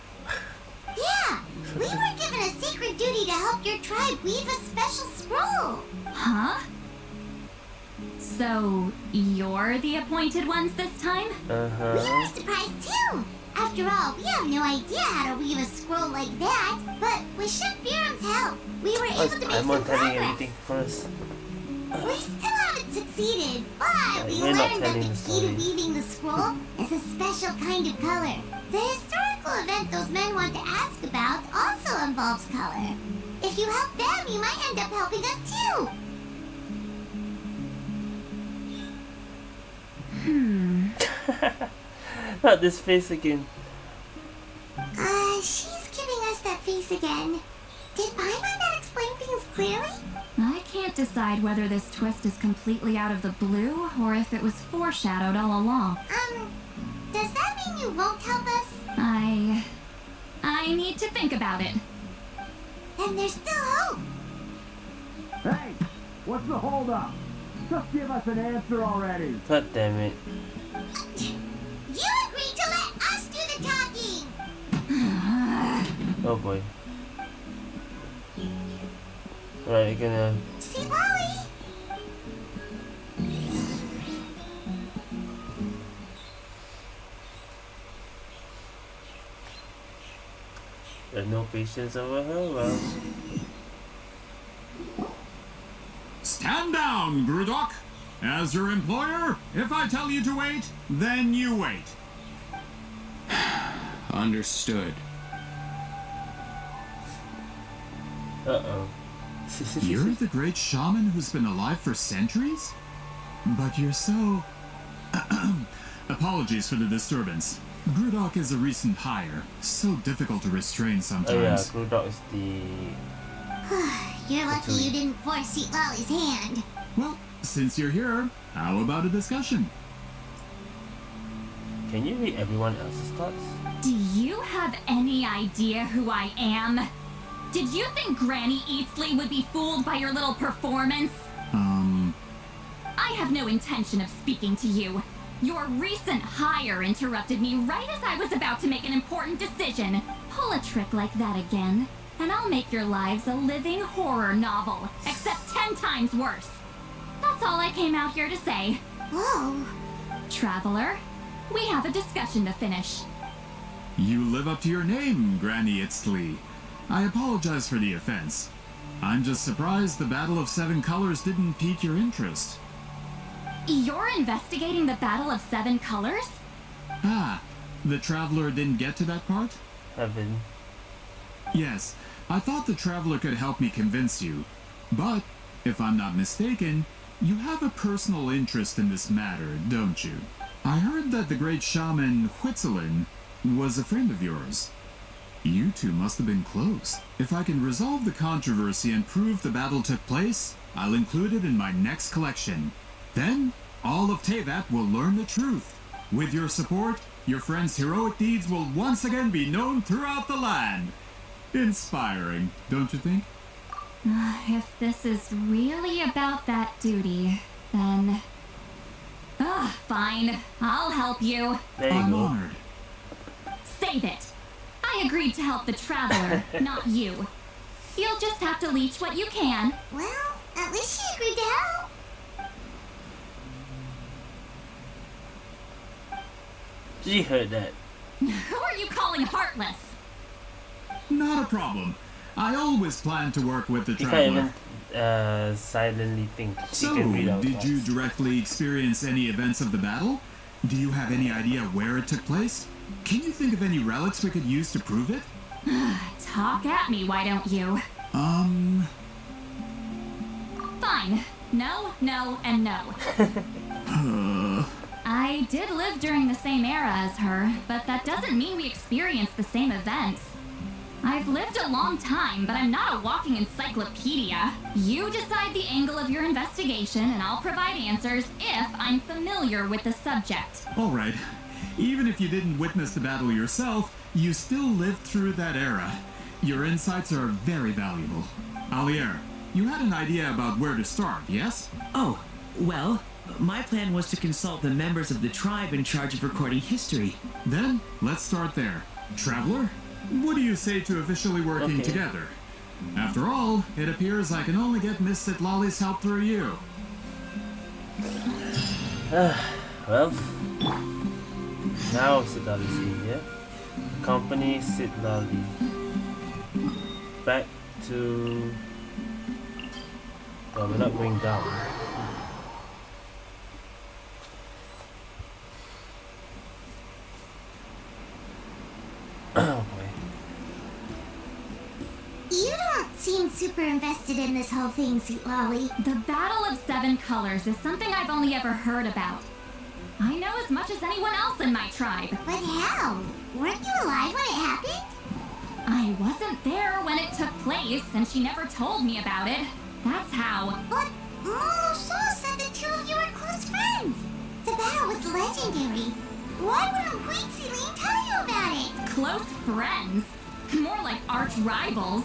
Yeah, we were given a sacred duty to help your tribe weave a special scroll. Huh? So, you're the appointed ones this time? We were surprised too. After all, we have no idea how to weave a scroll like that. But with Chef Biram's help, we were able to make I'm some not telling progress. anything first. We still haven't succeeded, but we we're not learned that telling the the key to story. weaving the scroll is a special kind of color. The historical event those men want to ask about also involves color. If you help them, you might end up helping us too. Not this face again. She's giving us that face again. Did Paimon not explain things clearly? I can't decide whether this twist is completely out of the blue or if it was foreshadowed all along. Does that mean you won't help us? I need to think about it. Then there's still hope. Hey, what's the holdup? Just give us an answer already. God damn it. You agreed to let us do the talking. Oh boy. Right, you're gonna... Citlali! There's no patience over her, well... Stand down, Grudok! As your employer, if I tell you to wait, then you wait. Understood. Uh-oh. You're the great shaman who's been alive for centuries? But you're so... Apologies for the disturbance. Grudok is a recent hire, so difficult to restrain sometimes. Oh yeah, Grudok is the... You're lucky you didn't force Citlali's hand. Well, since you're here, how about a discussion? Can you read everyone else's thoughts? Do you have any idea who I am? Did you think Granny Eatsley would be fooled by your little performance? I have no intention of speaking to you. Your recent hire interrupted me right as I was about to make an important decision. Pull a trick like that again, and I'll make your lives a living horror novel, except 10 times worse. That's all I came out here to say. Whoa. Traveler, we have a discussion to finish. You live up to your name, Granny Itztli. I apologize for the offense. I'm just surprised the Battle of Seven Colors didn't pique your interest. You're investigating the Battle of Seven Colors? Ah, the Traveler didn't get to that part? Heaven. Yes, I thought the Traveler could help me convince you. But, if I'm not mistaken, you have a personal interest in this matter, don't you? I heard that the great shaman Huitzilin was a friend of yours. You two must have been close. If I can resolve the controversy and prove the battle took place, I'll include it in my next collection. Then, all of Teyvat will learn the truth. With your support, your friend's heroic deeds will once again be known throughout the land. Inspiring, don't you think? If this is really about that duty, then... fine. I'll help you. There you I'm go. honored. Save it. I agreed to help the Traveler, not you. You'll just have to leech what you can. Well, at least she agreed to help. She heard that. Who are you calling heartless? Not a problem. I always plan to work with the She can't Traveler. even silently think. She So, can read our did you thoughts. directly experience any events of the battle? Do you have any idea where it took place? Can you think of any relics we could use to prove it? Talk at me, why don't you? Fine. No, no, and no. I did live during the same era as her, but that doesn't mean we experienced the same events. I've lived a long time, but I'm not a walking encyclopedia. You decide the angle of your investigation, and I'll provide answers if I'm familiar with the subject. All right. Even if you didn't witness the battle yourself, you still lived through that era. Your insights are very valuable. Alier, You had an idea about where to start, yes? Oh, well, my plan was to consult the members of the tribe in charge of recording history. Then, let's start there. Traveler, what do you say to officially working Okay. together? After all, it appears I can only get Miss Citlali's help through you. Well, now Citlali's here. Company Citlali. Back to... Well, we're not going down. Oh boy. You don't seem super invested in this whole thing, Citlali. The Battle of Seven Colors is something I've only ever heard about. I know as much as anyone else in my tribe. But how? Weren't you alive when it happened? I wasn't there when it took place, and she never told me about it. That's how. But Momo Soul said the two of you were close friends. The battle was legendary. Why wouldn't Wheat Celine tell you about it? Close friends? More like arch rivals.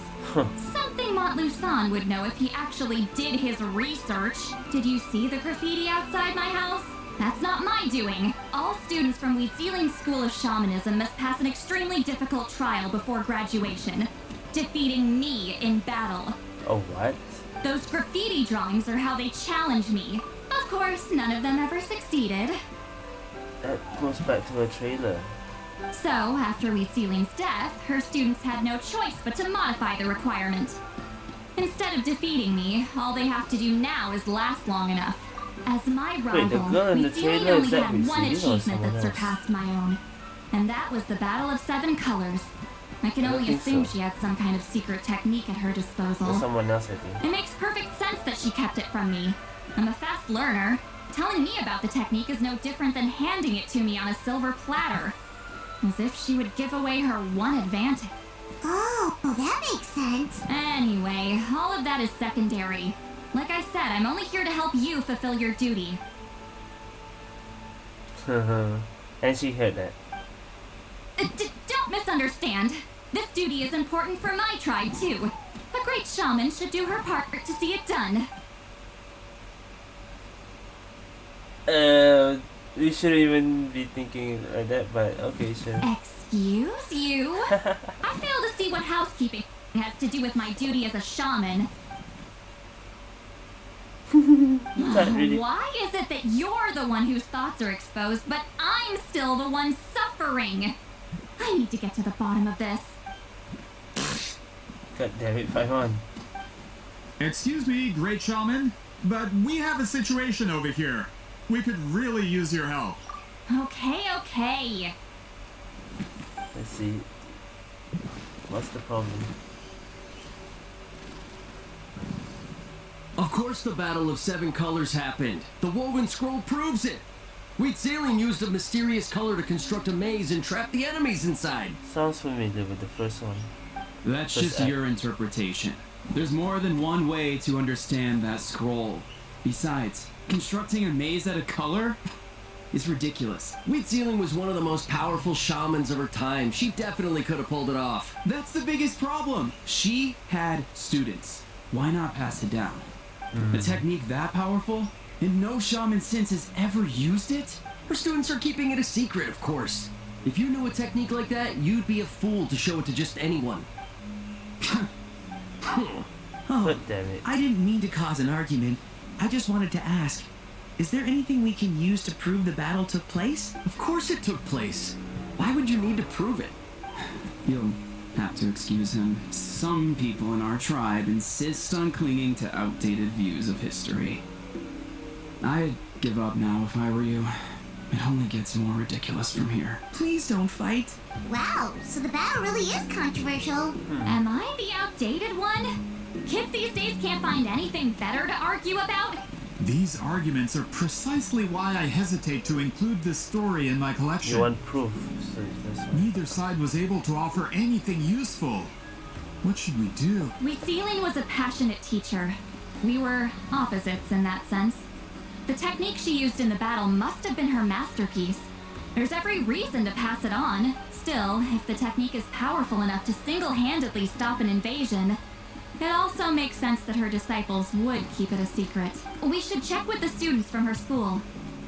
Something Montluçon would know if he actually did his research. Did you see the graffiti outside my house? That's not my doing. All students from Wheatsealing's School of Shamanism must pass an extremely difficult trial before graduation, defeating me in battle. Oh, what? Those graffiti drawings are how they challenge me. Of course, none of them ever succeeded. That goes back to a trailer. So, after Wheatsealing's death, her students had no choice but to modify the requirement. Instead of defeating me, all they have to do now is last long enough. As my Wait, the rival, girl in the Wheatsealing trailer, only is that had one Wheatsealing or achievement someone that else? surpassed my own. And that was the Battle of Seven Colors. I can I don't only think assume so. she had some kind of secret technique at her disposal. There's someone else, I think. It makes perfect sense that she kept it from me. I'm a fast learner. Telling me about the technique is no different than handing it to me on a silver platter. As if she would give away her one advantage. Oh, that makes sense. Anyway, all of that is secondary. Like I said, I'm only here to help you fulfill your duty. And she heard that. Don't misunderstand. This duty is important for my tribe, too. A great shaman should do her part to see it done. We shouldn't even be thinking like that, but okay, sure. Excuse you? I fail to see what housekeeping has to do with my duty as a shaman. Really... Why is it that you're the one whose thoughts are exposed, but I'm still the one suffering? I need to get to the bottom of this. God damn it, Paimon. Excuse me, great shaman, but we have a situation over here. We could really use your help. Okay. Let's see. What's the problem? Of course the Battle of Seven Colors happened. The woven scroll proves it. Wheatsealing used a mysterious color to construct a maze and trap the enemies inside. Sounds familiar with the first one. That's First just act. your interpretation. There's more than one way to understand that scroll. Besides, constructing a maze out of color is ridiculous. Wheatsealing was one of the most powerful shamans of her time. She definitely could have pulled it off. That's the biggest problem. She had students. Why not pass it down? A technique that powerful? And no shaman since has ever used it? Her students are keeping it a secret, of course. If you knew a technique like that, you'd be a fool to show it to just anyone. Oh, God damn it. I didn't mean to cause an argument. I just wanted to ask, is there anything we can use to prove the battle took place? Of course it took place. Why would you need to prove it? You'll have to excuse him. Some people in our tribe insist on clinging to outdated views of history. I'd give up now if I were you. It only gets more ridiculous from here. Please don't fight. Wow, so the battle really is controversial. Am I the outdated one? Kids these days can't find anything better to argue about? These arguments are precisely why I hesitate to include this story in my collection. You want proof? So this one. Neither side was able to offer anything useful. What should we do? Wheatsealing was a passionate teacher. We were opposites in that sense. The technique she used in the battle must have been her masterpiece. There's every reason to pass it on. Still, if the technique is powerful enough to single-handedly stop an invasion, It also makes sense that her disciples would keep it a secret. We should check with the students from her school.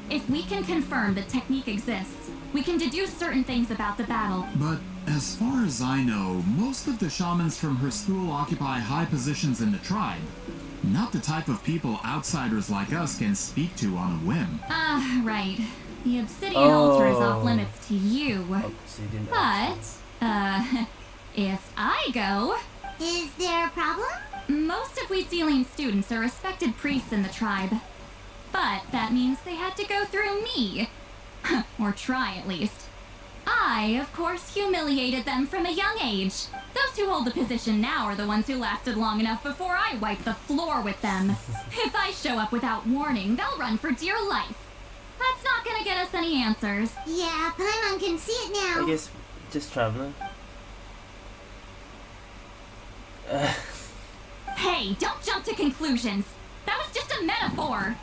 If we can confirm the technique exists, we can deduce certain things about the battle. But as far as I know, most of the shamans from her school occupy high positions in the tribe. Not the type of people outsiders like us can speak to on a whim. Right. The obsidian altar is off limits to you. Obsidian But, if I go... Is there a problem? Most of Wheatsealing students are respected priests in the tribe. But that means they had to go through me. Or try, at least. I, of course, humiliated them from a young age. Those who hold the position now are the ones who lasted long enough before I wiped the floor with them. If I show up without warning, they'll run for dear life. That's not gonna get us any answers. Yeah, Paimon can see it now. I guess just traveling. Hey, don't jump to conclusions. That was just a metaphor.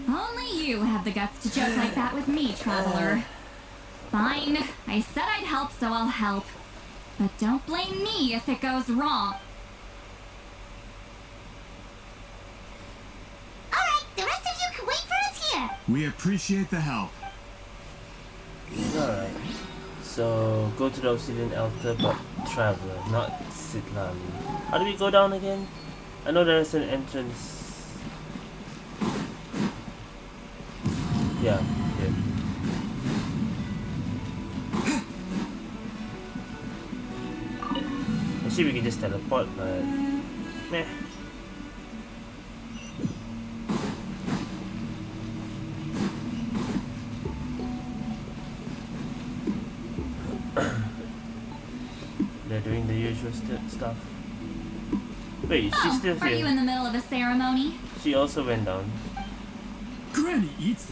Only you have the guts to joke like that with me, Traveler. Fine, I said I'd help, so I'll help. But don't blame me if it goes wrong. Alright, the rest of you can wait for us here. We appreciate the help. Alright. So go to the obsidian altar, but traveler, not Citlali. How do we go down again? I know there is an entrance. Yeah. Actually, we can just teleport, but meh. They're doing the usual stuff. Wait, she's still Are here. you in the middle of a ceremony? She also went down. Granny eats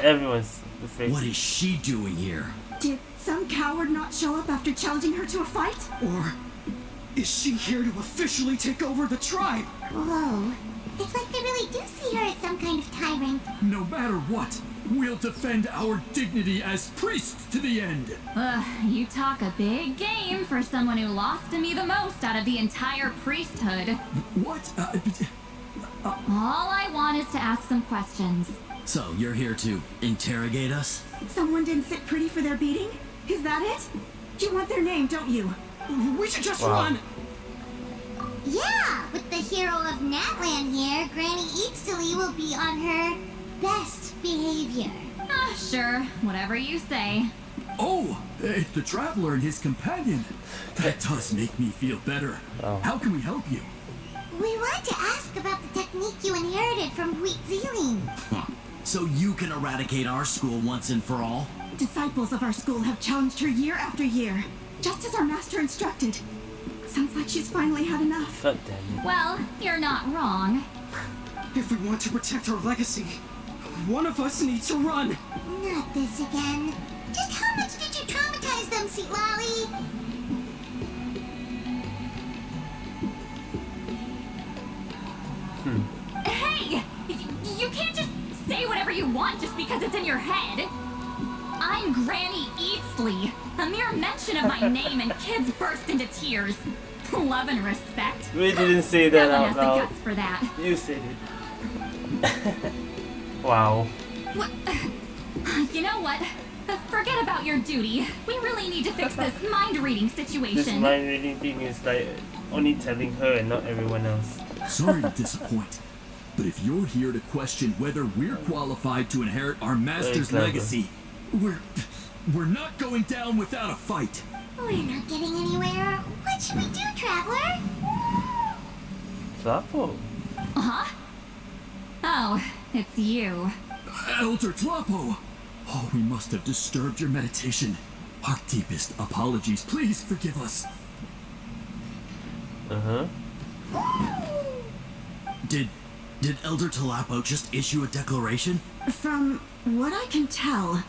Everyone's face. What is she doing here? Did some coward not show up after challenging her to a fight? Or is she here to officially take over the tribe? Whoa. It's like they really do see her as some kind of tyrant. No matter what, we'll defend our dignity as priests to the end. You talk a big game for someone who lost to me the most out of the entire priesthood. What? All I want is to ask some questions. So, you're here to interrogate us? Someone didn't sit pretty for their beating? Is that it? You want their name, don't you? We should just run! Yeah, with the hero of Natland here, Granny Citlali will be on her best behavior. Sure, whatever you say. Oh, it's the traveler and his companion. That does make me feel better. Oh. How can we help you? We want to ask about the technique you inherited from Wheatsealing. So you can eradicate our school once and for all? Disciples of our school have challenged her year after year, just as our master instructed. Sounds like she's finally had enough. God damn it. Well, you're not wrong. If we want to protect our legacy, one of us needs to run. Not this again. Just how much did you traumatize them, Citlali? Hey! You can't just say whatever you want just because it's in your head. I'm Granny Citlali. A mere mention of my name and kids burst into tears. Love and respect. We didn't say that No one out has the loud. guts for that. You said it. Wow. What? You know what? Forget about your duty. We really need to fix this mind-reading situation. This mind reading thing is like only telling her and not everyone else. Sorry to disappoint, but if you're here to question whether we're qualified to inherit our master's clever. legacy, we're not going down without a fight. We're not getting anywhere. What should we do, Traveler? Flapo. Huh? Oh, it's you. Elder Tlapo! Oh, we must have disturbed your meditation. Our deepest apologies. Please forgive us. Uh-huh. Did Elder Tlapo just issue a declaration? From what I can tell,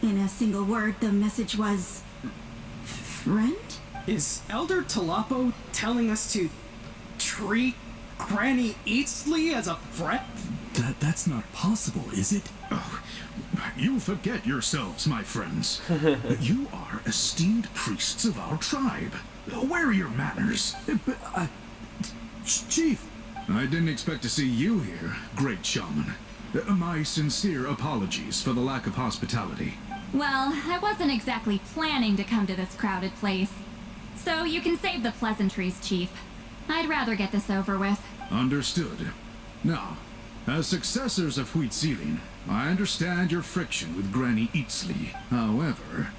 in a single word, the message was... friend? Is Elder Tlapo telling us to treat Granny Citlali as a friend? That's not possible, is it? Oh, you forget yourselves, my friends. You are esteemed priests of our tribe. Where are your manners? But Chief! I didn't expect to see you here, great shaman. My sincere apologies for the lack of hospitality. Well, I wasn't exactly planning to come to this crowded place. So you can save the pleasantries, Chief. I'd rather get this over with. Understood. Now, as successors of Huitzilin, I understand your friction with Granny Itzli. However,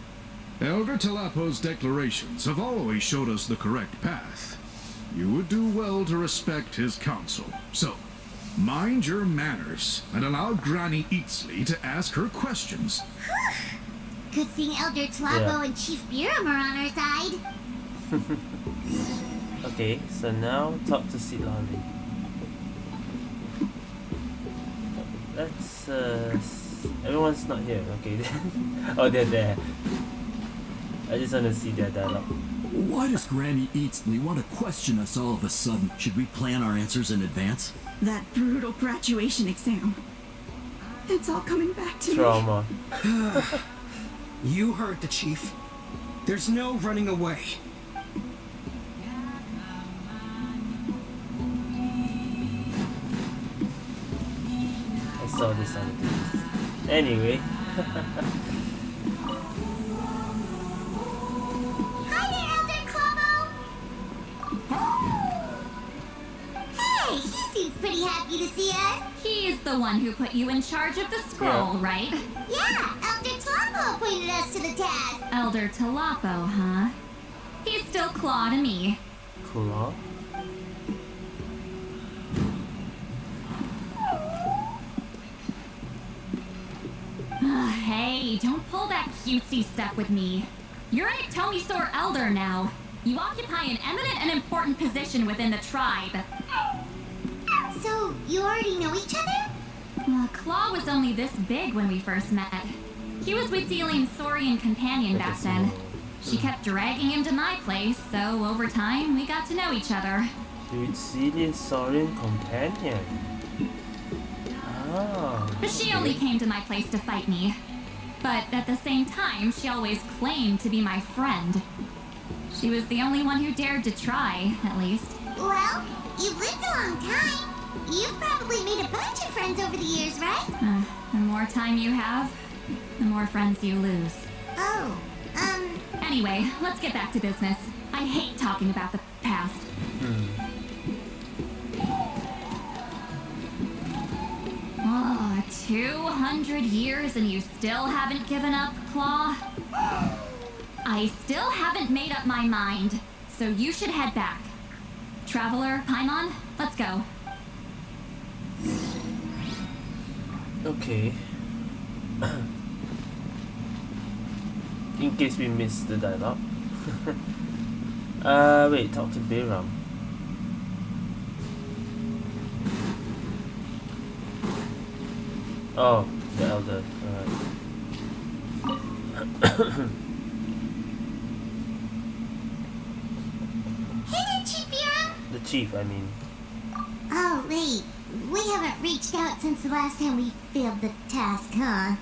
Elder Talapo's declarations have always showed us the correct path. You would do well to respect his counsel. So, mind your manners and allow Granny Itzli to ask her questions. Good thing Elder Tlapo and Chief Biram are on our side. Okay, so now talk to Citlali. Let's everyone's not here. Okay. Oh, they're there. I just want to see their dialogue. Why does Granny Eatsley want to question us all of a sudden? Should we plan our answers in advance? That brutal graduation exam. It's all coming back to Trauma. You heard the chief. There's no running away. I saw this on the TV. Anyway. Hi there, Elder Clomo! Hey, he seems pretty happy to see us. He's the one who put you in charge of the scroll, right? Yeah, Elder Tlapo appointed us to the task. Elder Talapo, huh? He's still Claw to me. Claw? Hey, don't pull that cutesy stuff with me. You're an Iktomi-Sor Elder now. You occupy an eminent and important position within the tribe. So, you already know each other? Claw was only this big when we first met. He was with Deline's Saurian companion back then. She kept dragging him to my place, so over time, we got to know each other. With Deline's Saurian companion. But she only came to my place to fight me. But at the same time, she always claimed to be my friend. She was the only one who dared to try, at least. Well, you've lived a long time. You've probably made a bunch of friends over the years, right? The more time you have, the more friends you lose. Oh, Anyway, let's get back to business. I hate talking about the past. 200 years and you still haven't given up, Claw? I still haven't made up my mind, so you should head back. Traveler, Paimon, let's go. Okay. In case we missed the dialogue. Wait, talk to Biram. Oh, the elder. hey there, Chief Biram. The chief, I mean. Oh, wait. We haven't reached out since the last time we failed the task, huh?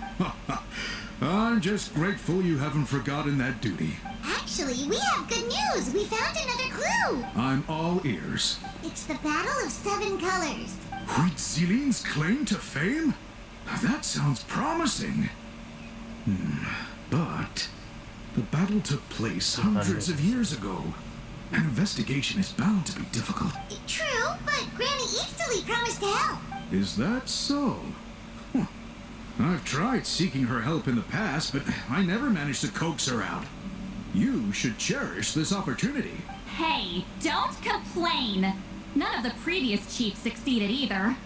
I'm just grateful you haven't forgotten that duty. Actually, we have good news. We found another clue. I'm all ears. It's the Battle of 7 Colors. Huitzilin's claim to fame? That sounds promising. But the battle took place hundreds of years ago. An investigation is bound to be difficult. True, but Granny Easterly promised to help. Is that so? I've tried seeking her help in the past, but I never managed to coax her out. You should cherish this opportunity. Hey, don't complain. None of the previous chiefs succeeded either.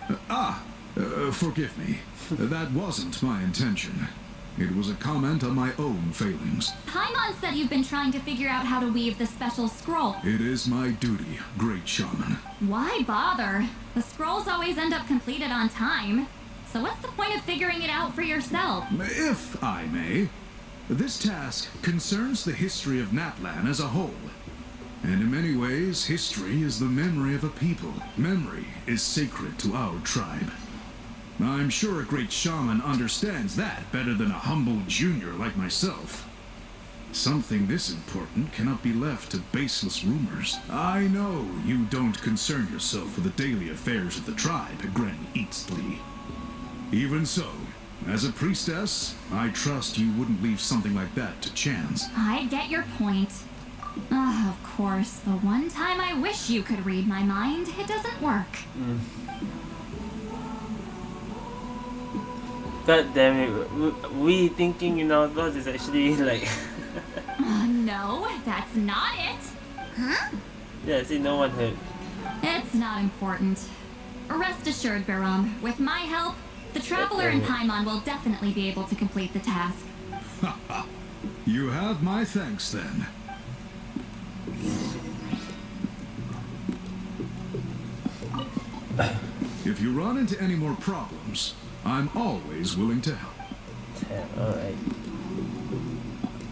Forgive me. That wasn't my intention. It was a comment on my own failings. Paimon said you've been trying to figure out how to weave the special scroll. It is my duty, great shaman. Why bother? The scrolls always end up completed on time. So what's the point of figuring it out for yourself? If I may, this task concerns the history of Natlan as a whole. And in many ways, history is the memory of a people. Memory is sacred to our tribe. I'm sure a great shaman understands that better than a humble junior like myself. Something this important cannot be left to baseless rumors. I know you don't concern yourself with the daily affairs of the tribe, Granny Citlali. Even so, as a priestess, I trust you wouldn't leave something like that to chance. I get your point. Of course, the one time I wish you could read my mind, it doesn't work. God damn it, we thinking in our thoughts is actually like... No, that's not it. Huh? Yeah, see, no one heard. It's not important. Rest assured, Baram, with my help, the Traveler and Paimon will definitely be able to complete the task. You have my thanks then. If you run into any more problems, I'm always willing to help. Alright.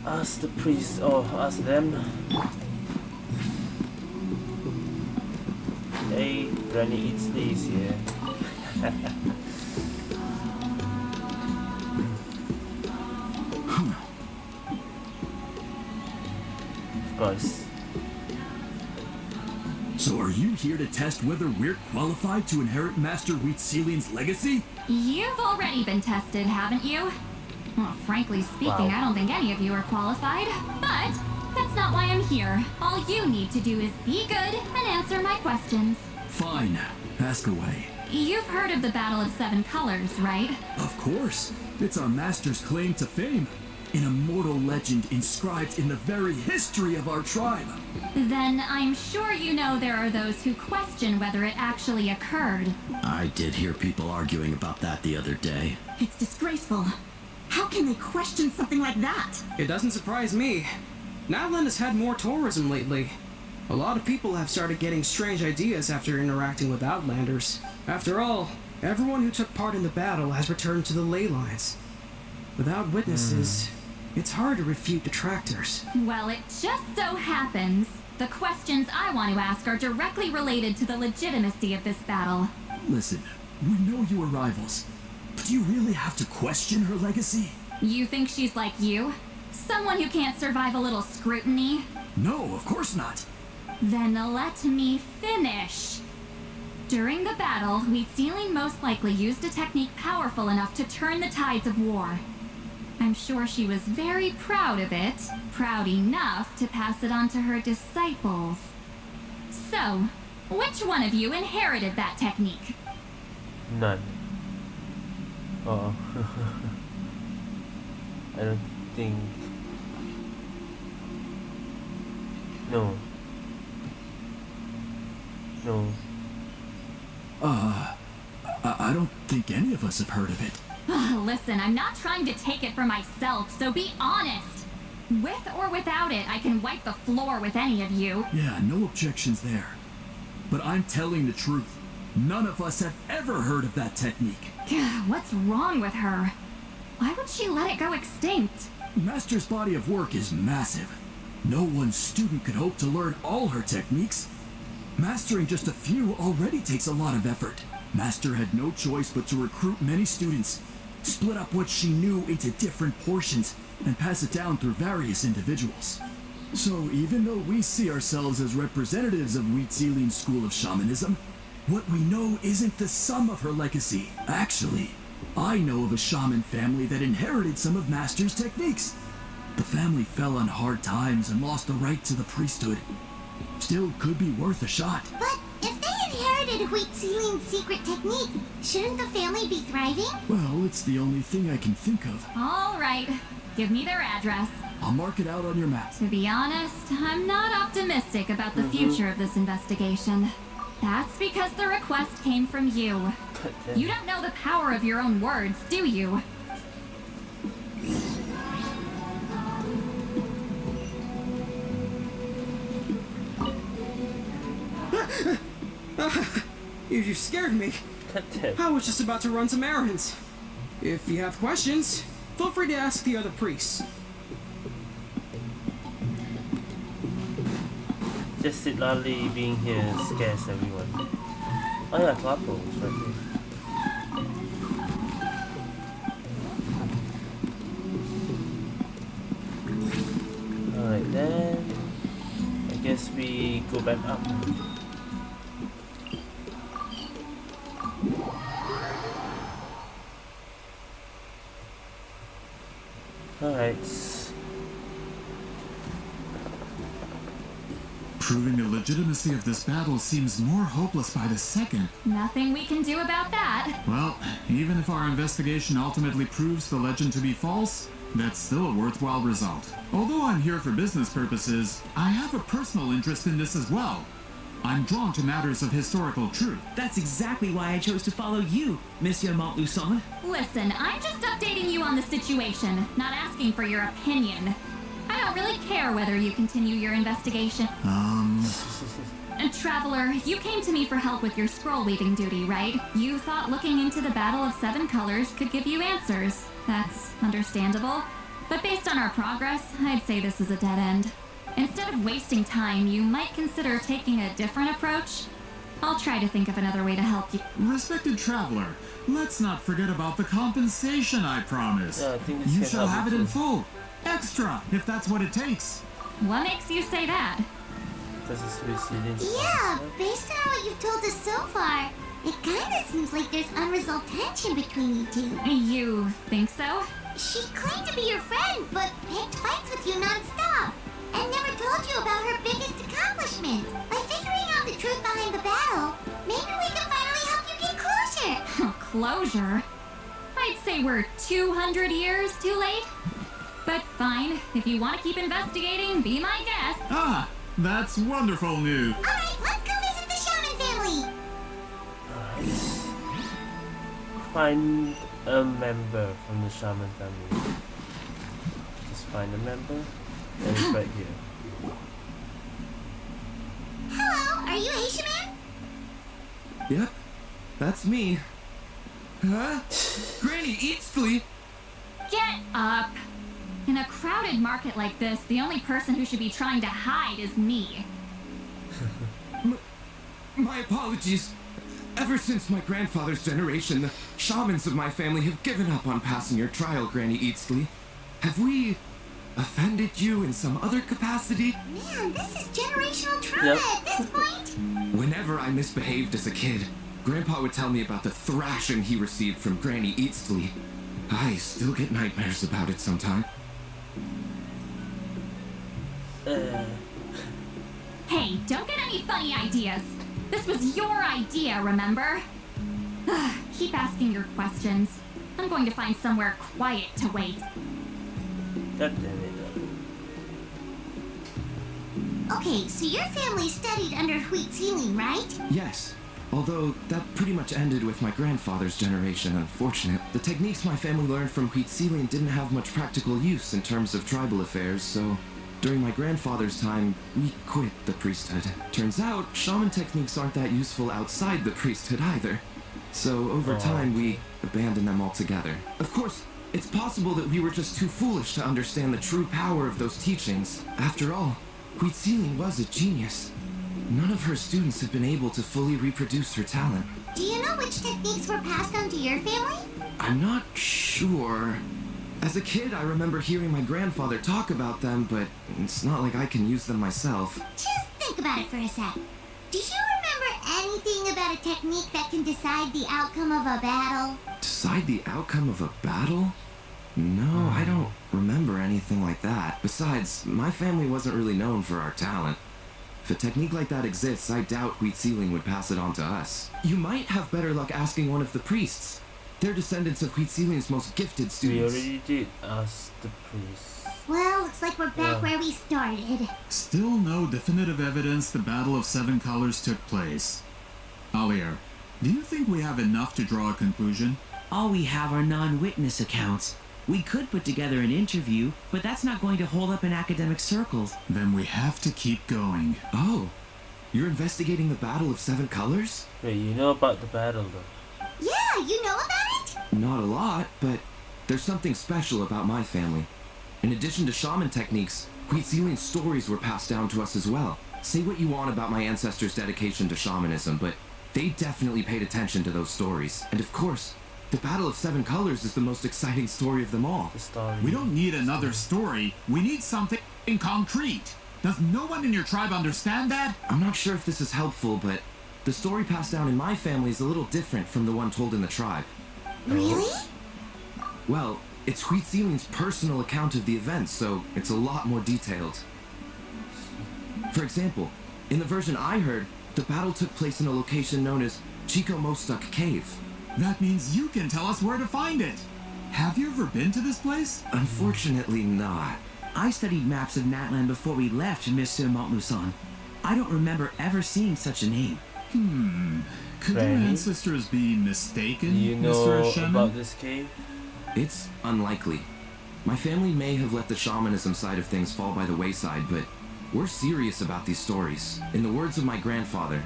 Ask the priest, or ask them. Hey, Granny Citlali is here. Of course. So are you here to test whether we're qualified to inherit Master Citlali's legacy? You've already been tested, haven't you? Well, frankly speaking, Wow. I don't think any of you are qualified. But that's not why I'm here. All you need to do is be good and answer my questions. Fine. Ask away. You've heard of the Battle of Seven Colors, right? Of course. It's our master's claim to fame. An immortal legend inscribed in the very history of our tribe. Then I'm sure you know there are those who question whether it actually occurred. I did hear people arguing about that the other day. It's disgraceful. How can they question something like that? It doesn't surprise me. Natlan has had more tourism lately. A lot of people have started getting strange ideas after interacting with Outlanders. After all, everyone who took part in the battle has returned to the ley lines. Without witnesses, it's hard to refute detractors. Well, it just so happens the questions I want to ask are directly related to the legitimacy of this battle. Listen, we know you are rivals. But do you really have to question her legacy? You think she's like you? Someone who can't survive a little scrutiny? No, of course not. Then let me finish. During the battle, Citlali most likely used a technique powerful enough to turn the tides of war. I'm sure she was very proud of it, proud enough to pass it on to her disciples. So, which one of you inherited that technique? None. Oh. I don't think. No. No. I don't think any of us have heard of it. Listen, I'm not trying to take it for myself, so be honest. With or without it, I can wipe the floor with any of you. Yeah, no objections there. But I'm telling the truth. None of us have ever heard of that technique. What's wrong with her? Why would she let it go extinct? Master's body of work is massive. No one student could hope to learn all her techniques. Mastering just a few already takes a lot of effort. Master had no choice but to recruit many students, split up what she knew into different portions, and pass it down through various individuals. So even though we see ourselves as representatives of Citlali's school of shamanism, what we know isn't the sum of her legacy. Actually, I know of a shaman family that inherited some of Master's techniques. The family fell on hard times and lost the right to the priesthood. Still could be worth a shot. But if they inherited Citlali's secret technique, shouldn't the family be thriving? Well, it's the only thing I can think of. All right, give me their address. I'll mark it out on your map. To be honest, I'm not optimistic about the future of this investigation. That's because the request came from you. You don't know the power of your own words, do you? You scared me. I was just about to run some errands. If you have questions, feel free to ask the other priests. Just Citlali being here scares everyone. Oh yeah, Clapple is right here. Then I guess we go back up. Alright. Proving the legitimacy of this battle seems more hopeless by the second. Nothing we can do about that. Well, even if our investigation ultimately proves the legend to be false, that's still a worthwhile result. Although I'm here for business purposes, I have a personal interest in this as well. I'm drawn to matters of historical truth. That's exactly why I chose to follow you, Monsieur Montluçon. Listen, I'm just updating you on the situation, not asking for your opinion. I don't really care whether you continue your investigation. And Traveler, you came to me for help with your scroll weaving duty, right? You thought looking into the Battle of Seven Colors could give you answers. That's understandable. But based on our progress, I'd say this is a dead end. Instead of wasting time, you might consider taking a different approach. I'll try to think of another way to help you. Respected Traveler, let's not forget about the compensation I promised. Yeah, I think this You can shall help have me it in too. full. Extra, if that's what it takes. What makes you say that? This is resilient. Yeah, based on what you've told us so far, it kinda seems like there's unresolved tension between you two. You think so? She claimed to be your friend, but picked fights with you non-stop, and never told you about her biggest accomplishment. By figuring out the truth behind the battle, maybe we can finally help you get closure. Closure? I'd say we're 200 years too late. But fine, if you want to keep investigating, be my guest. Ah, that's wonderful news. Alright, let's go visit the shaman family. Alright. Find a member from the shaman family. Just find a member. And it's right here. Hello, are you a shaman? Yep, that's me. Huh? Granny Eatsley? Get up! In a crowded market like this, the only person who should be trying to hide is me. My apologies. Ever since my grandfather's generation, the shamans of my family have given up on passing your trial, Granny Eatsley. Have we offended you in some other capacity? Man, this is generational trauma at this point. Whenever I misbehaved as a kid, Grandpa would tell me about the thrashing he received from Granny Eatsley. I still get nightmares about it sometimes. Hey, don't get any funny ideas. This was your idea, remember? Keep asking your questions. I'm going to find somewhere quiet to wait. God damn it. Okay, so your family studied under Wheat Ceiling, right? Yes, although that pretty much ended with my grandfather's generation, unfortunate. The techniques my family learned from Wheat Ceiling didn't have much practical use in terms of tribal affairs, so during my grandfather's time, we quit the priesthood. Turns out, shaman techniques aren't that useful outside the priesthood either. So over time, we abandoned them altogether. Of course, it's possible that we were just too foolish to understand the true power of those teachings. After all, Wheat Ceiling was a genius. None of her students have been able to fully reproduce her talent. Do you know which techniques were passed on to your family? I'm not sure. As a kid, I remember hearing my grandfather talk about them, but it's not like I can use them myself. Just think about it for a sec. Do you remember anything about a technique that can decide the outcome of a battle? Decide the outcome of a battle? No, I don't remember anything like that. Besides, my family wasn't really known for our talent. If a technique like that exists, I doubt Wheat Ceiling would pass it on to us. You might have better luck asking one of the priests. They're descendants of Wheat Ceiling's most gifted students. We already did ask the priest. Well, looks like we're back where we started. Still no definitive evidence the Battle of Seven Colors took place. Alier, do you think we have enough to draw a conclusion? All we have are non-witness accounts. We could put together an interview, but that's not going to hold up in academic circles. Then we have to keep going. Oh, you're investigating the Battle of Seven Colors? Wait, you know about the battle though? Yeah, you know about it? Not a lot, but there's something special about my family. In addition to shaman techniques, Wheat Ceiling's stories were passed down to us as well. Say what you want about my ancestors' dedication to shamanism, but they definitely paid attention to those stories. And of course, The Battle of Seven Colors is the most exciting story of them all. The story. We don't need another story. We need something concrete. Does no one in your tribe understand that? I'm not sure if this is helpful, but the story passed down in my family is a little different from the one told in the tribe. Really? Well, it's Huitziling's personal account of the event, so it's a lot more detailed. For example, in the version I heard, the battle took place in a location known as Chico Mostuk Cave. That means you can tell us where to find it. Have you ever been to this place? Unfortunately not. I studied maps of Natland before we left, Monsieur Montluçon. I don't remember ever seeing such a name. Could your Franny? ancestors be mistaken, Do you know Mr. Shaman? about this cave? It's unlikely. My family may have let the shamanism side of things fall by the wayside, but we're serious about these stories. In the words of my grandfather,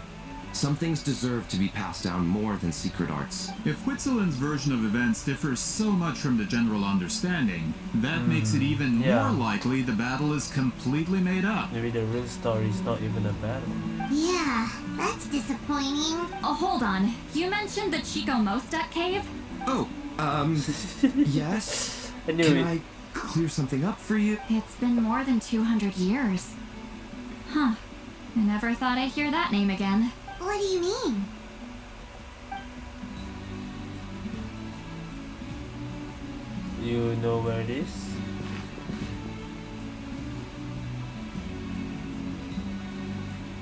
some things deserve to be passed down more than secret arts. If Huitzilin's version of events differs so much from the general understanding, that makes it even more likely the battle is completely made up. Maybe the real story is not even a battle. Yeah, that's disappointing. Oh, hold on. You mentioned the Chico Mostuk cave? Oh, yes? I knew Can it. I clear something up for you? It's been more than 200 years. Huh. I never thought I'd hear that name again. What do you mean? You know where it is?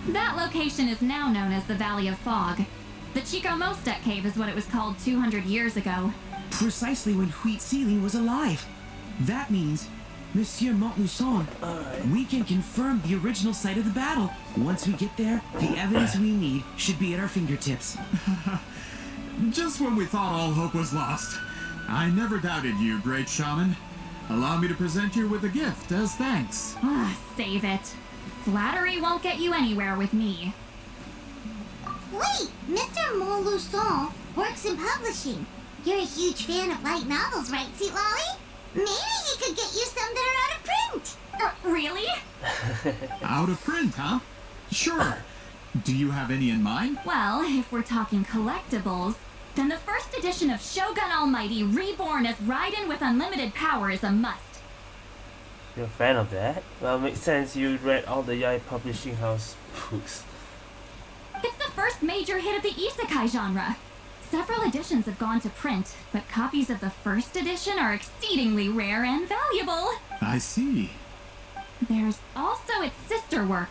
That location is now known as the Valley of Fog. The Chico Mostuk cave is what it was called 200 years ago. Precisely when Huitziling was alive. That means, Monsieur Montluçon, we can confirm the original site of the battle. Once we get there, the evidence we need should be at our fingertips. Just when we thought all hope was lost. I never doubted you, great shaman. Allow me to present you with a gift as thanks. Save it. Flattery won't get you anywhere with me. Wait, Mr. Montluçon works in publishing. You're a huge fan of light novels, right, Citlali? Maybe he could get you some that are out of print. Really? Out of print, huh? Sure. Do you have any in mind? Well, if we're talking collectibles, then the first edition of Shogun Almighty reborn as Raiden with unlimited power is a must. You're a fan of that? Well, makes sense. You read all the Yai Publishing House books. It's the first major hit of the isekai genre. Several editions have gone to print, but copies of the first edition are exceedingly rare and valuable. I see. There's also its sister work,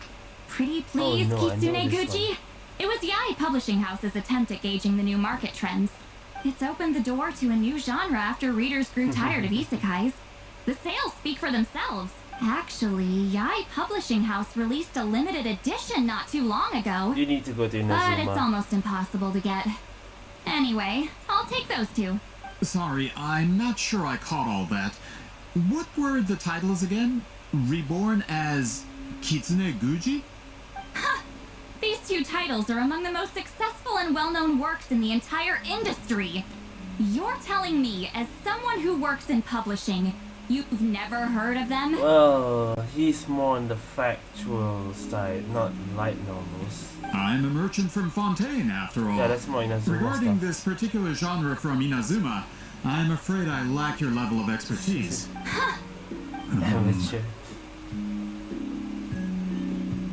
Pretty Please I know Kitsune this Gucci. one. It was Yai Publishing House's attempt at gauging the new market trends. It's opened the door to a new genre after readers grew tired of isekais. The sales speak for themselves. Actually, Yai Publishing House released a limited edition not too long ago. You need to go to But it's Inazuma. almost impossible to get. Anyway, I'll take those two. Sorry, I'm not sure I caught all that. What were the titles again? Reborn as Kitsune Guji? These two titles are among the most successful and well-known works in the entire industry. You're telling me, as someone who works in publishing, you've never heard of them? Well, he's more on the factual side, not light novels. I'm a merchant from Fontaine, after all. Yeah, that's more Inazuma Regarding stuff. this particular genre from Inazuma, I'm afraid I lack your level of expertise. Amateur.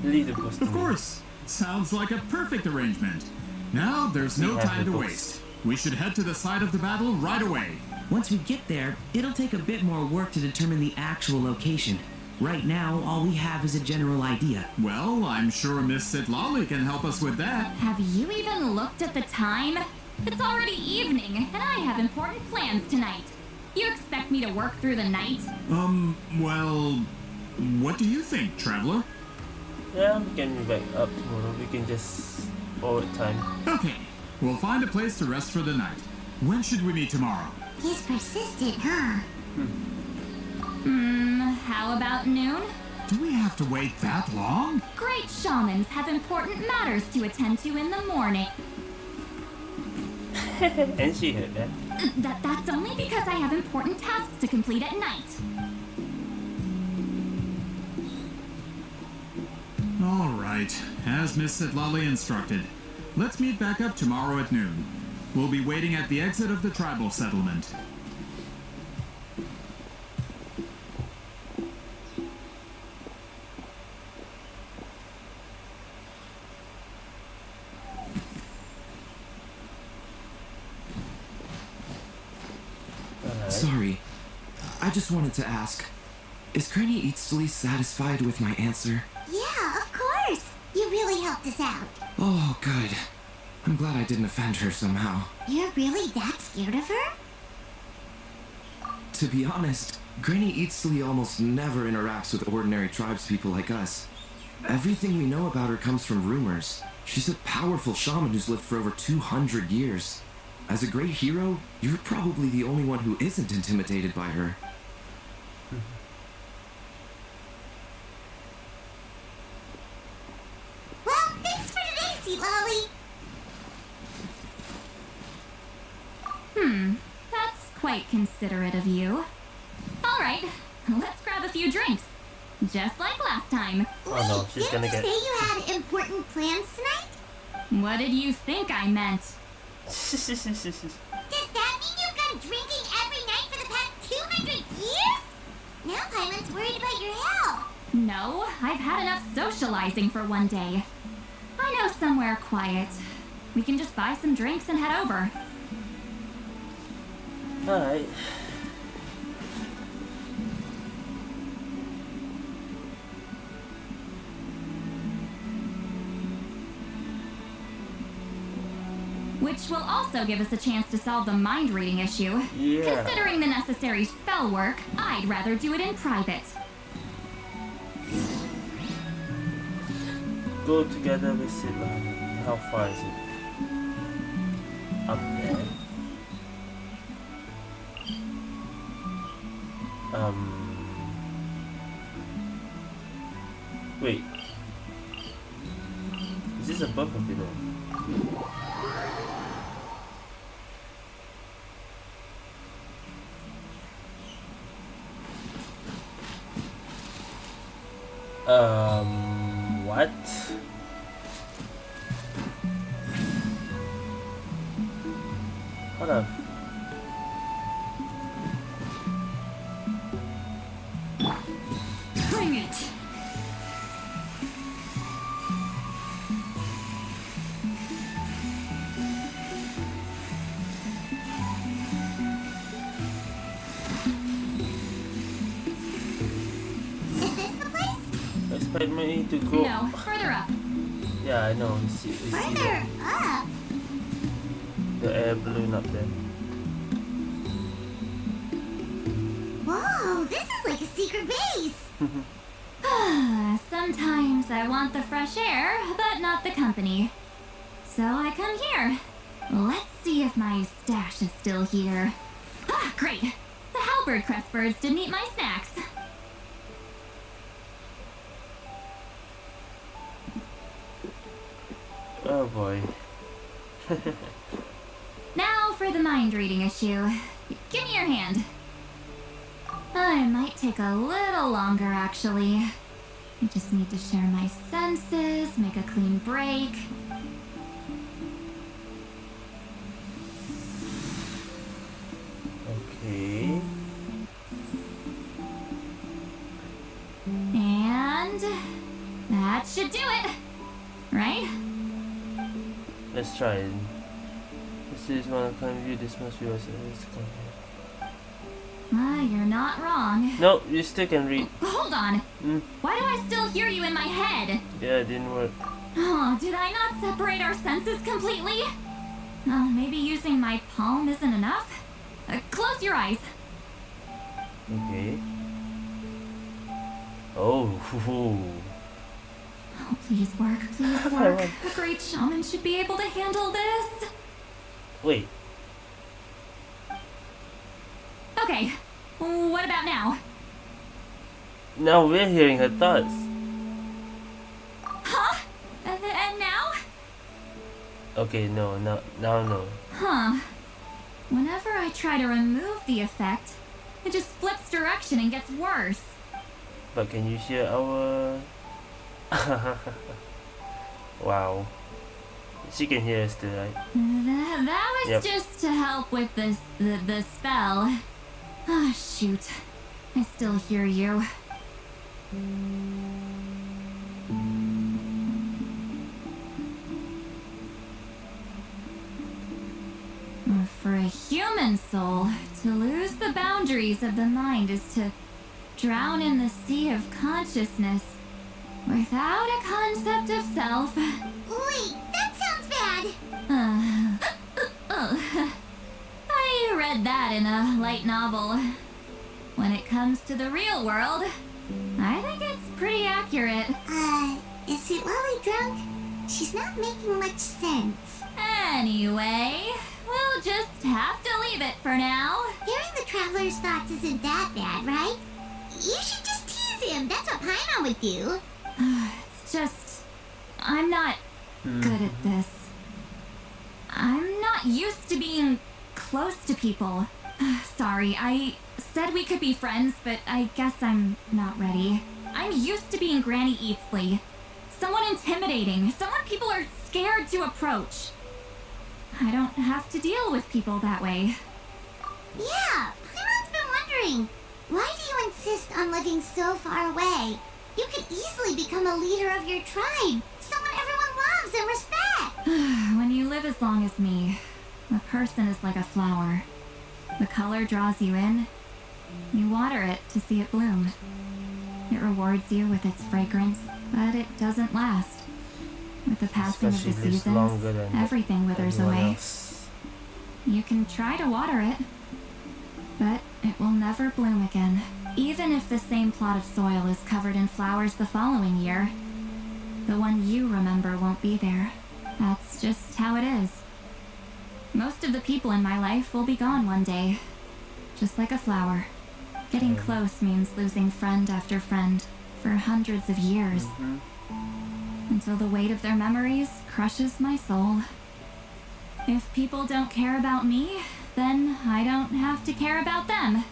Leave the books to Of me. course. Sounds like a perfect arrangement. Now, there's no We have time the to books. waste. We should head to the site of the battle right away. Once we get there, it'll take a bit more work to determine the actual location. Right now, all we have is a general idea. Well, I'm sure Miss Citlali can help us with that. Have you even looked at the time? It's already evening, and I have important plans tonight. You expect me to work through the night? Well, what do you think, traveler? Yeah, we can be back up tomorrow. We can just forward time. Okay, we'll find a place to rest for the night. When should we meet tomorrow? He's persistent, huh? How about noon? Do we have to wait that long? Great shamans have important matters to attend to in the morning. And she heard that. That's only because I have important tasks to complete at night. All right, as Miss Citlali instructed. Let's meet back up tomorrow at noon. We'll be waiting at the exit of the tribal settlement. Sorry. I just wanted to ask, is Granny Citlali satisfied with my answer? Yeah, of course. You really helped us out. Oh, good. I'm glad I didn't offend her somehow. You're really that scared of her? To be honest, Granny Citlali almost never interacts with ordinary tribespeople like us. Everything we know about her comes from rumors. She's a powerful shaman who's lived for over 200 years. As a great hero, you're probably the only one who isn't intimidated by her. Well, thanks for today, Citlali. That's quite considerate of you. Alright, let's grab a few drinks. Just like last time. Oh no, she's Didn't gonna you get. say you had important plans tonight? What did you think I meant? Does that mean you've gone drinking every night for the past 200 years? Now Paimon's worried about your health. No, I've had enough socializing for one day. I know somewhere quiet. We can just buy some drinks and head over. Alright. Which will also give us a chance to solve the mind reading issue. Yeah. Considering the necessary spell work, I'd rather do it in private. Go together with Citlali. How far is it? Up there. Wait. Is this above or below? What? Hold up. Bring it! Is this the place? Expect me to go. No, further up. Yeah, I know. We see Further up? the air balloon up there. Whoa, this is like a secret base. Sometimes I want the fresh air, but not the company. So I come here. Let's see if my stash is still here. Ah, great! The halberd crest birds didn't eat my snacks. Oh boy. Now for the mind reading issue. Give me your hand. I might take a little longer, actually. I just need to share my senses, make a clean break. Okay. And that should do it, right? Let's try it. This is one of kind view. This must be what's You're not wrong. No, you still can read. Hold on. Why do I still hear you in my head? Yeah, it didn't work. Oh, did I not separate our senses completely? Maybe using my palm isn't enough? Close your eyes. Okay. Oh. Oh, please work, please work. A great shaman should be able to handle this. Wait. Okay, what about now? Now we're hearing her thoughts. Huh? And now? Okay, no, now no. Huh. Whenever I try to remove the effect, it just flips direction and gets worse. But can you hear our... Wow. She can hear us too, right? That was Yep. just to help with the spell. Ah, shoot. I still hear you. For a human soul, to lose the boundaries of the mind is to drown in the sea of consciousness without a concept of self. Wait, that sounds bad. I read that in a light novel. When it comes to the real world, I think it's pretty accurate. Is Citlali drunk? She's not making much sense. Anyway, we'll just have to leave it for now. Hearing the traveler's thoughts isn't that bad, right? You should just tease him. That's what Paimon would do. It's just... I'm not good at this. I'm not used to being close to people. Sorry, I said we could be friends, but I guess I'm not ready. I'm used to being Granny Eatsley. Someone intimidating, someone people are scared to approach. I don't have to deal with people that way. Yeah, Paimon's been wondering. Why do you insist on living so far away? You could easily become a leader of your tribe. Someone everyone loves and respects. When you live as long as me, a person is like a flower. The color draws you in. You water it to see it bloom. It rewards you with its fragrance, but it doesn't last. With the passing of the seasons, everything withers away. You can try to water it, but it will never bloom again. Even if the same plot of soil is covered in flowers the following year, the one you remember won't be there. That's just how it is. Most of the people in my life will be gone one day, just like a flower. Getting close means losing friend after friend for hundreds of years, until the weight of their memories crushes my soul. If people don't care about me, then I don't have to care about them.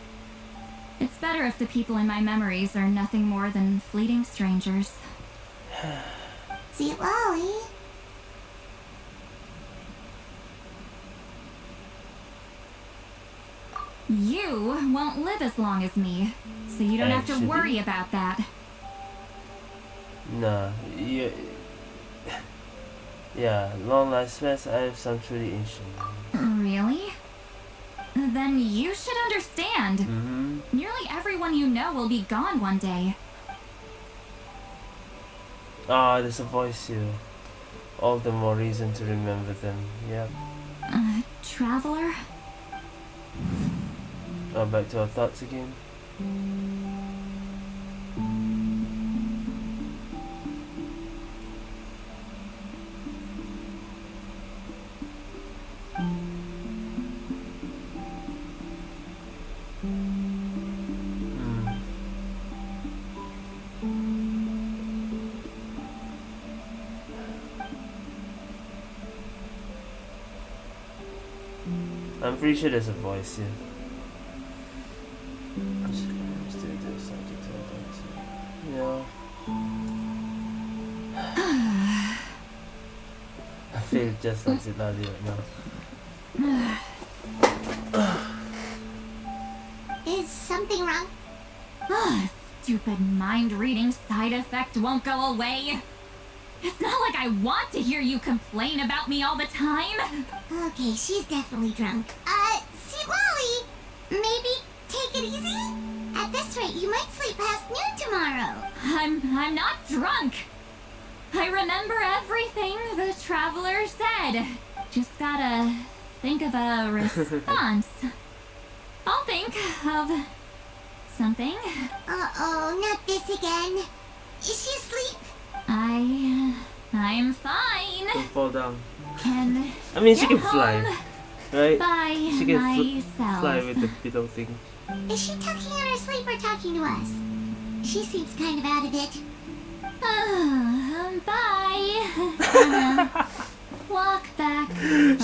It's better if the people in my memories are nothing more than fleeting strangers. Citlali. You won't live as long as me, so you don't have to worry about that. Nah, yeah, long lifespans. I have some truly ancient. Really? Then you should understand. Nearly everyone you know will be gone one day. Ah, there's a voice here. All the more reason to remember them. Yep. Traveler? Oh, back to our thoughts again. I'm pretty sure there's a voice here. Yeah. I feel just like Citlali right now. Is something wrong? Stupid mind-reading side effect won't go away. It's not like I want to hear you complain about me all the time. Okay, she's definitely drunk. Citlali, maybe take it easy? At this rate, you might sleep past noon tomorrow. I'm not drunk. I remember everything the traveler said. Just gotta think of a response. I'll think of something. Uh-oh, not this again. Is she asleep? I'm fine. Don't fall down. I mean, she can fly, right? By She can myself. fly with the pillow thing. Is she talking in her sleep or talking to us? She seems kind of out of it. Bye. Gonna walk back.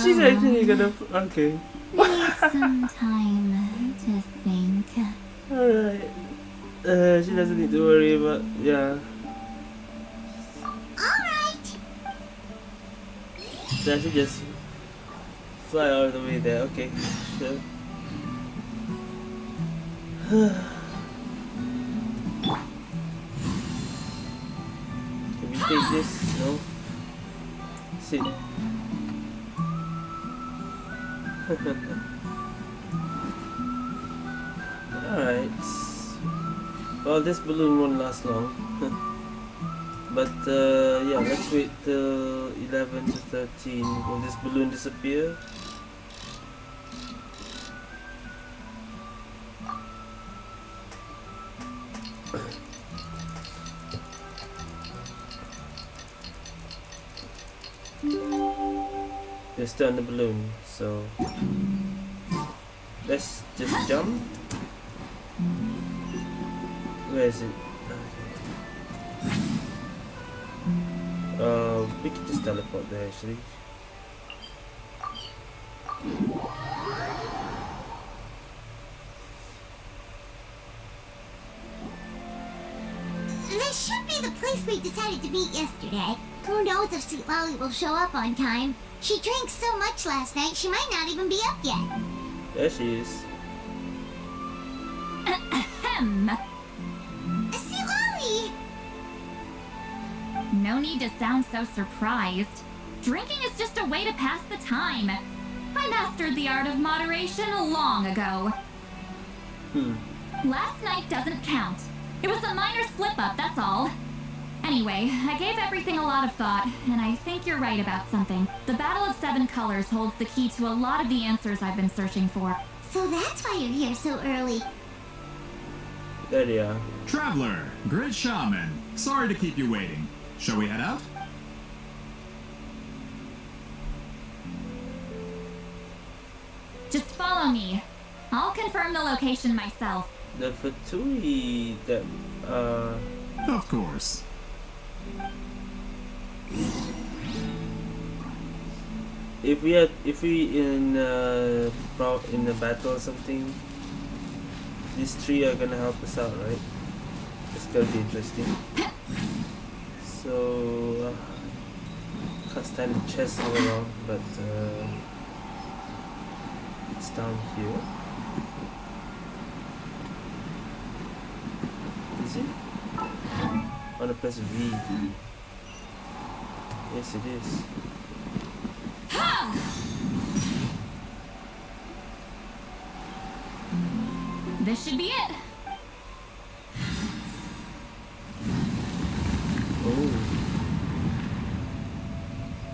She's actually gonna. Okay. Need some time to think. Alright. She doesn't need to worry about. Yeah. Alright. So I should just fly all the way there. Okay, sure. Can we take this? No? Sit. Alright. Well, this balloon won't last long. But yeah, let's wait till 11 to 13. Will this balloon disappear? We're still on the balloon, so let's just jump. Where is it? We can just teleport there actually. This should be the place we decided to meet yesterday. Who knows if Citlali will show up on time? She drank so much last night, she might not even be up yet. There she is. Ahem. Citlali! No need to sound so surprised. Drinking is just a way to pass the time. I mastered the art of moderation long ago. Last night doesn't count. It was a minor slip-up, that's all. Anyway, I gave everything a lot of thought, and I think you're right about something. The Battle of Seven Colors holds the key to a lot of the answers I've been searching for. So that's why you're here so early. There they are. Traveler, great shaman. Sorry to keep you waiting. Shall we head out? Just follow me. I'll confirm the location myself. The Fatui that Of course. if we in a battle or something, these three are gonna help us out, right? It's gonna be interesting. So can't stand the chest all around, but it's down here. Is it? I wanna press V. Yes, it is. This should be it.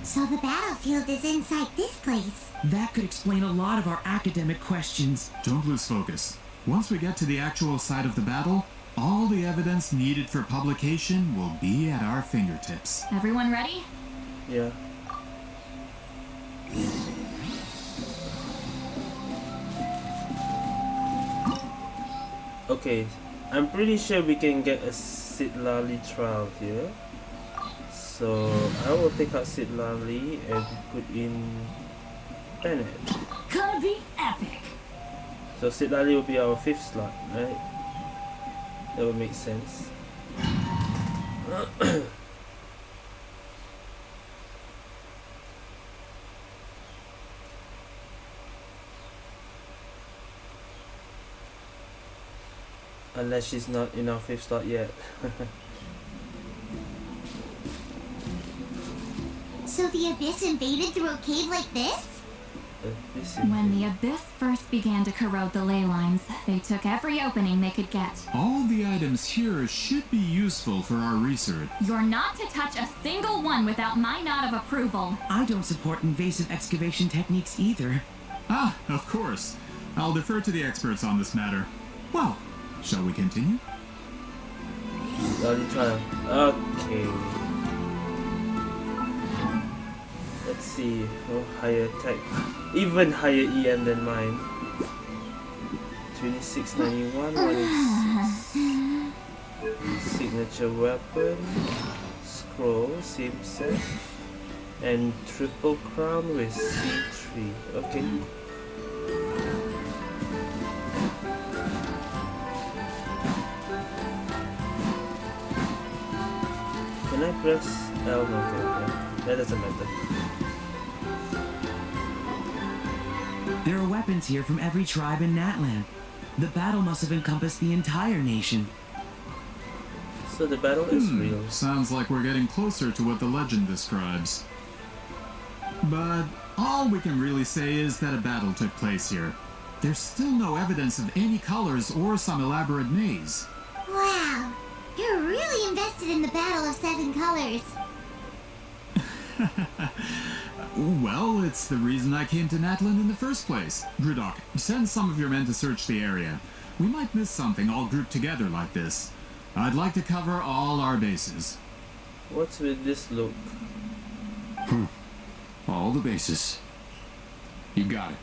So the battlefield is inside this place. That could explain a lot of our academic questions. Don't lose focus. Once we get to the actual site of the battle, all the evidence needed for publication will be at our fingertips. Everyone ready? Yeah. Okay, I'm pretty sure we can get a Citlali trial here. So I will take out Citlali and put in Bennett. Gonna be epic. So Citlali will be our 5th slot, right? That would make sense. Unless she's not in our 5th slot yet. So the Abyss invaded through a cave like this? When the Abyss first began to corrode the ley lines, they took every opening they could get. All the items here should be useful for our research. You're not to touch a single one without my nod of approval. I don't support invasive excavation techniques either. Ah, of course. I'll defer to the experts on this matter. Well, shall we continue? Citlali trial. Okay. Let's see. Oh, higher attack. Even higher EM than mine. 2691. 186. Signature weapon. Scroll. Same set. And triple crown with C3. Okay. Can I press L? No, okay. That doesn't matter. There are weapons here from every tribe in Natlan. The battle must have encompassed the entire nation. So the battle is real. Sounds like we're getting closer to what the legend describes. But all we can really say is that a battle took place here. There's still no evidence of any colors or some elaborate maze. Wow, you're really invested in the Battle of Seven Colors. Well, it's the reason I came to Natlan in the first place. Gridok, send some of your men to search the area. We might miss something all grouped together like this. I'd like to cover all our bases. What's with this look? All the bases. You got it.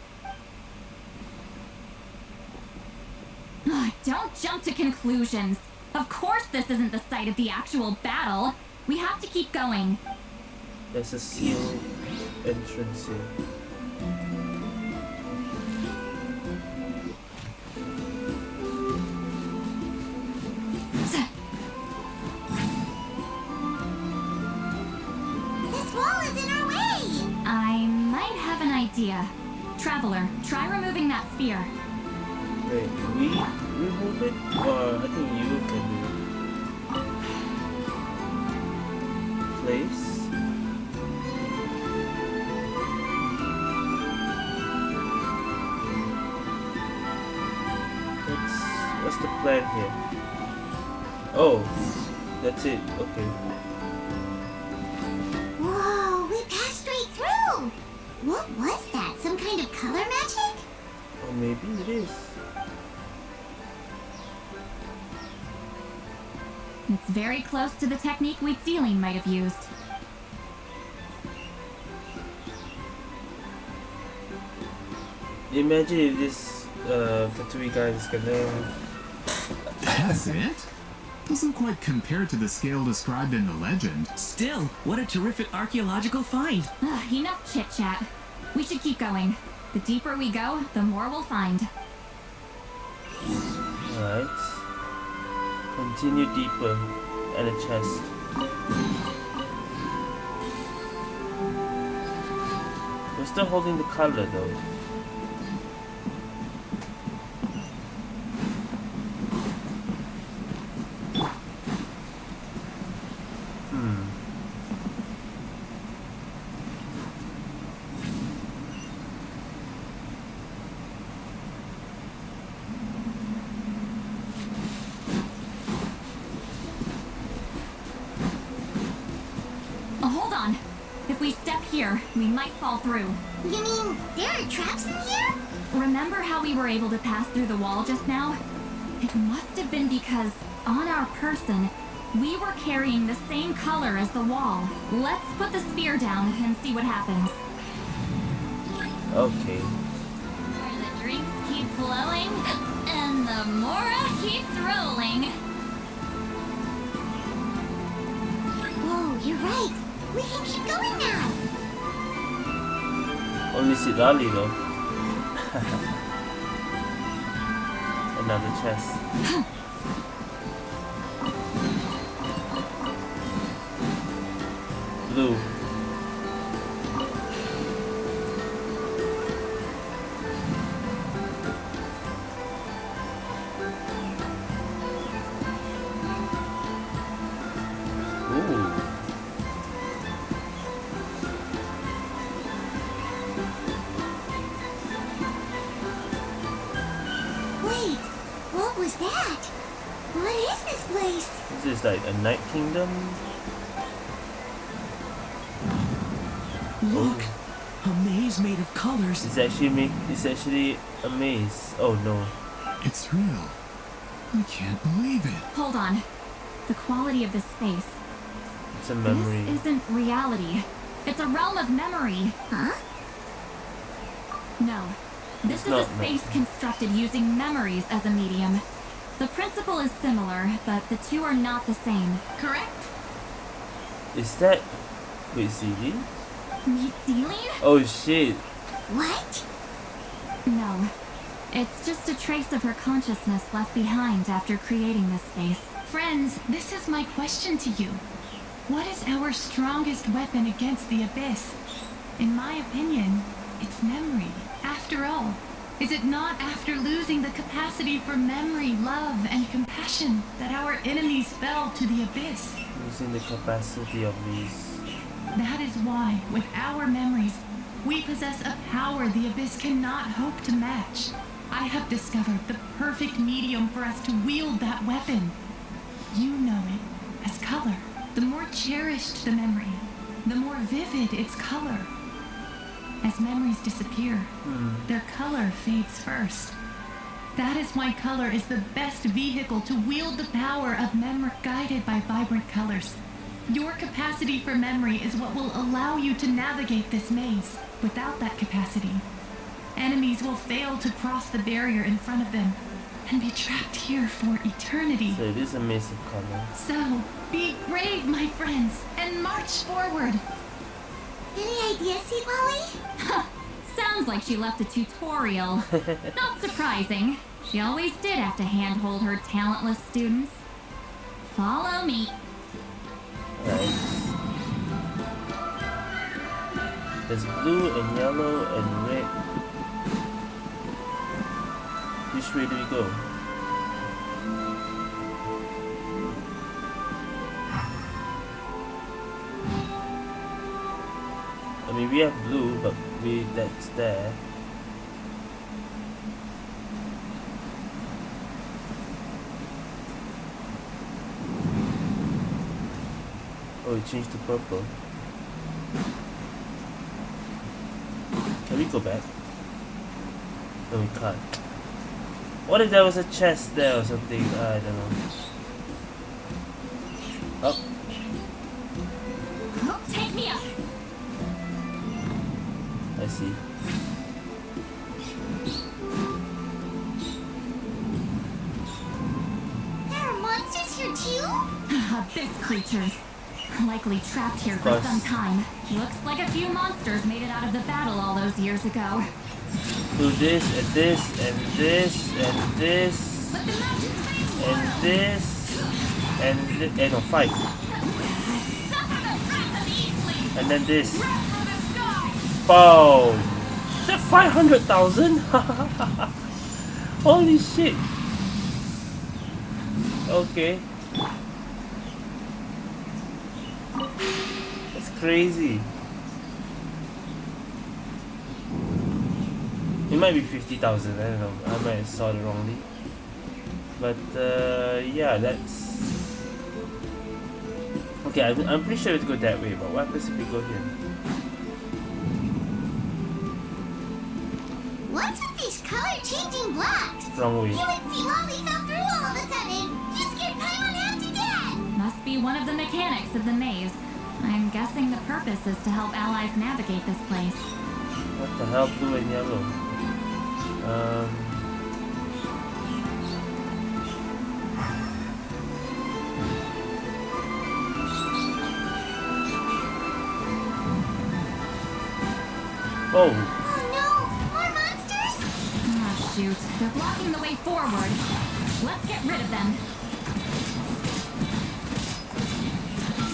Don't jump to conclusions. Of course this isn't the site of the actual battle. We have to keep going. There's a sealed entrance here. This wall is in our way! I might have an idea. Traveler, try removing that sphere. Wait, we remove it? Or I think you can do it. Place. What's the plan here? Oh, that's it. Okay. Whoa, we passed straight through! What was that? Some kind of color magic? Or maybe it is. It's very close to the technique Citlali might have used. Imagine if this Fatui guy is gonna... That's it? Doesn't quite compare to the scale described in the legend. Still, what a terrific archaeological find. Enough chit-chat. We should keep going. The deeper we go, the more we'll find. Alright. Continue deeper. And a chest. We're still holding the color though. Hold on. If we step here, we might fall through. You mean there are traps in here? Remember how we were able to pass through the wall just now? It must have been because, on our person, we were carrying the same color as the wall. Let's put the spear down and see what happens. Okay. Where the drinks keep flowing, and the Mora keeps rolling. Whoa, you're right. We can keep going now. Only Citlali though. Another chest. Blue. Ooh. Wait, what was that? What is this place? This is like a night kingdom. Look, a maze made of colors. It's actually a maze. Oh no. It's real. I can't believe it. Hold on. The quality of this space. It's a memory. This isn't reality. It's a realm of memory. Huh? No. This It's is a not space constructed using memories as a medium. The principle is similar, but the two are not the same. Correct? Is that Citlali? Citlali? Oh shit. What? No. It's just a trace of her consciousness left behind after creating this space. Friends, this is my question to you. What is our strongest weapon against the Abyss? In my opinion, it's memory. After all, is it not after losing the capacity for memory, love, and compassion that our enemies fell to the abyss? Losing the capacity of these. That is why, with our memories, we possess a power the abyss cannot hope to match. I have discovered the perfect medium for us to wield that weapon. You know it as color. The more cherished the memory, the more vivid its color. As memories disappear, their color fades first. That is why color is the best vehicle to wield the power of memory guided by vibrant colors. Your capacity for memory is what will allow you to navigate this maze. Without that capacity, enemies will fail to cross the barrier in front of them and be trapped here for eternity. So it is a maze of color. So, be brave, my friends, and march forward. Any ideas, Citlali? Sounds like she left a tutorial. Not surprising. She always did have to handhold her talentless students. Follow me. Right. There's blue and yellow and red. Which way do we go? I mean, we have blue, but that's there. Oh, it changed to purple. Can we go back? No, we can't. What if there was a chest there or something? I don't know. Oh. Take me up. I see. There are monsters here too? Abyss creatures. Likely trapped here for some time. Looks like a few monsters made it out of the battle all those years ago. Do this and this and this and this and this and no, fight. And then this. Boom! Is that 500,000? Holy shit! Okay. That's crazy. It might be 50,000, I don't know. I might have saw it wrongly. But yeah, that's... Okay, I'm pretty sure it's go that way, but what happens if we go here? What's with these color-changing blocks? Wrong way. You and Citlali fell through all of a sudden. You scared Paimon half to death. Must be one of the mechanics of the maze. I'm guessing the purpose is to help allies navigate this place. What the hell, blue and yellow? Oh. Oh no! More monsters? Oh shoot, they're blocking the way forward. Let's get rid of them.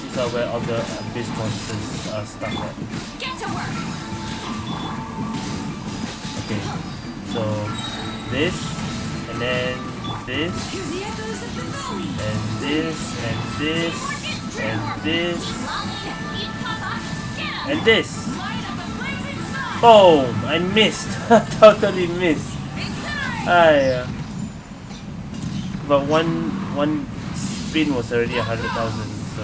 These are where all the abyss monsters are stuck at. Get to work! Okay, so this, and then this, and this, and this, and this, and this. Boom! I missed. Totally missed. But one spin was already 100,000. So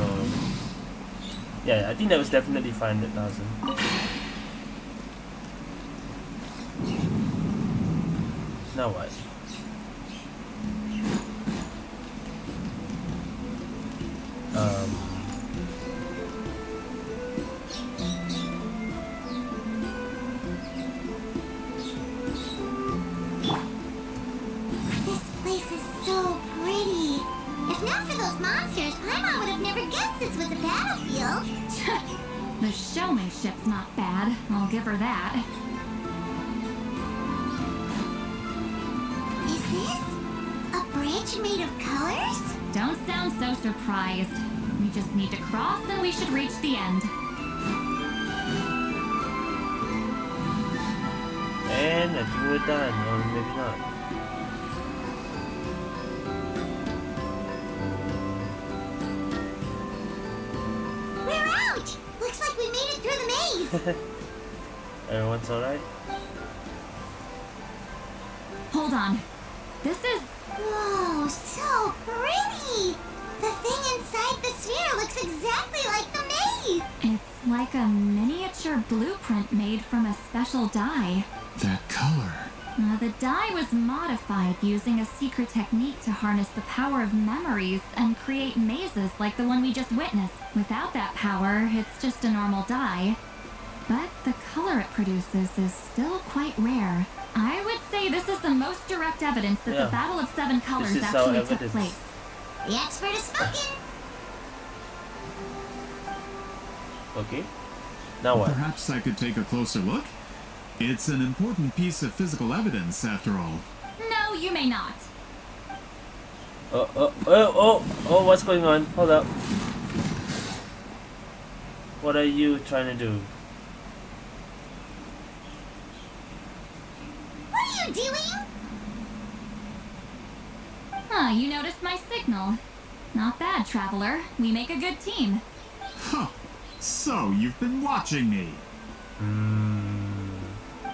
yeah, I think that was definitely 500,000. Now what? This place is so pretty. If not for those monsters, Paimon would have never guessed this was a battlefield. The showmanship's not bad, I'll give her that. Is this a bridge made of colors? Don't sound so surprised. We just need to cross and we should reach the end. And done. I think we're done. Or maybe not. We're out! Looks like we made it through the maze. Everyone's alright? Hold on. This is... Whoa, so pretty! The thing inside the sphere looks exactly like the maze! It's like a miniature blueprint made from a special dye. That color. The dye was modified using a secret technique to harness the power of memories and create mazes like the one we just witnessed. Without that power, it's just a normal dye. But the color it produces is still quite rare. I would say this is the most direct evidence that the Battle of Seven Colors actually took place. The expert has spoken! Okay. Now what? Perhaps I could take a closer look? It's an important piece of physical evidence, after all. No, you may not. Oh, what's going on? Hold up. What are you trying to do? What are you doing? You noticed my signal. Not bad, Traveler. We make a good team. Huh. So, you've been watching me.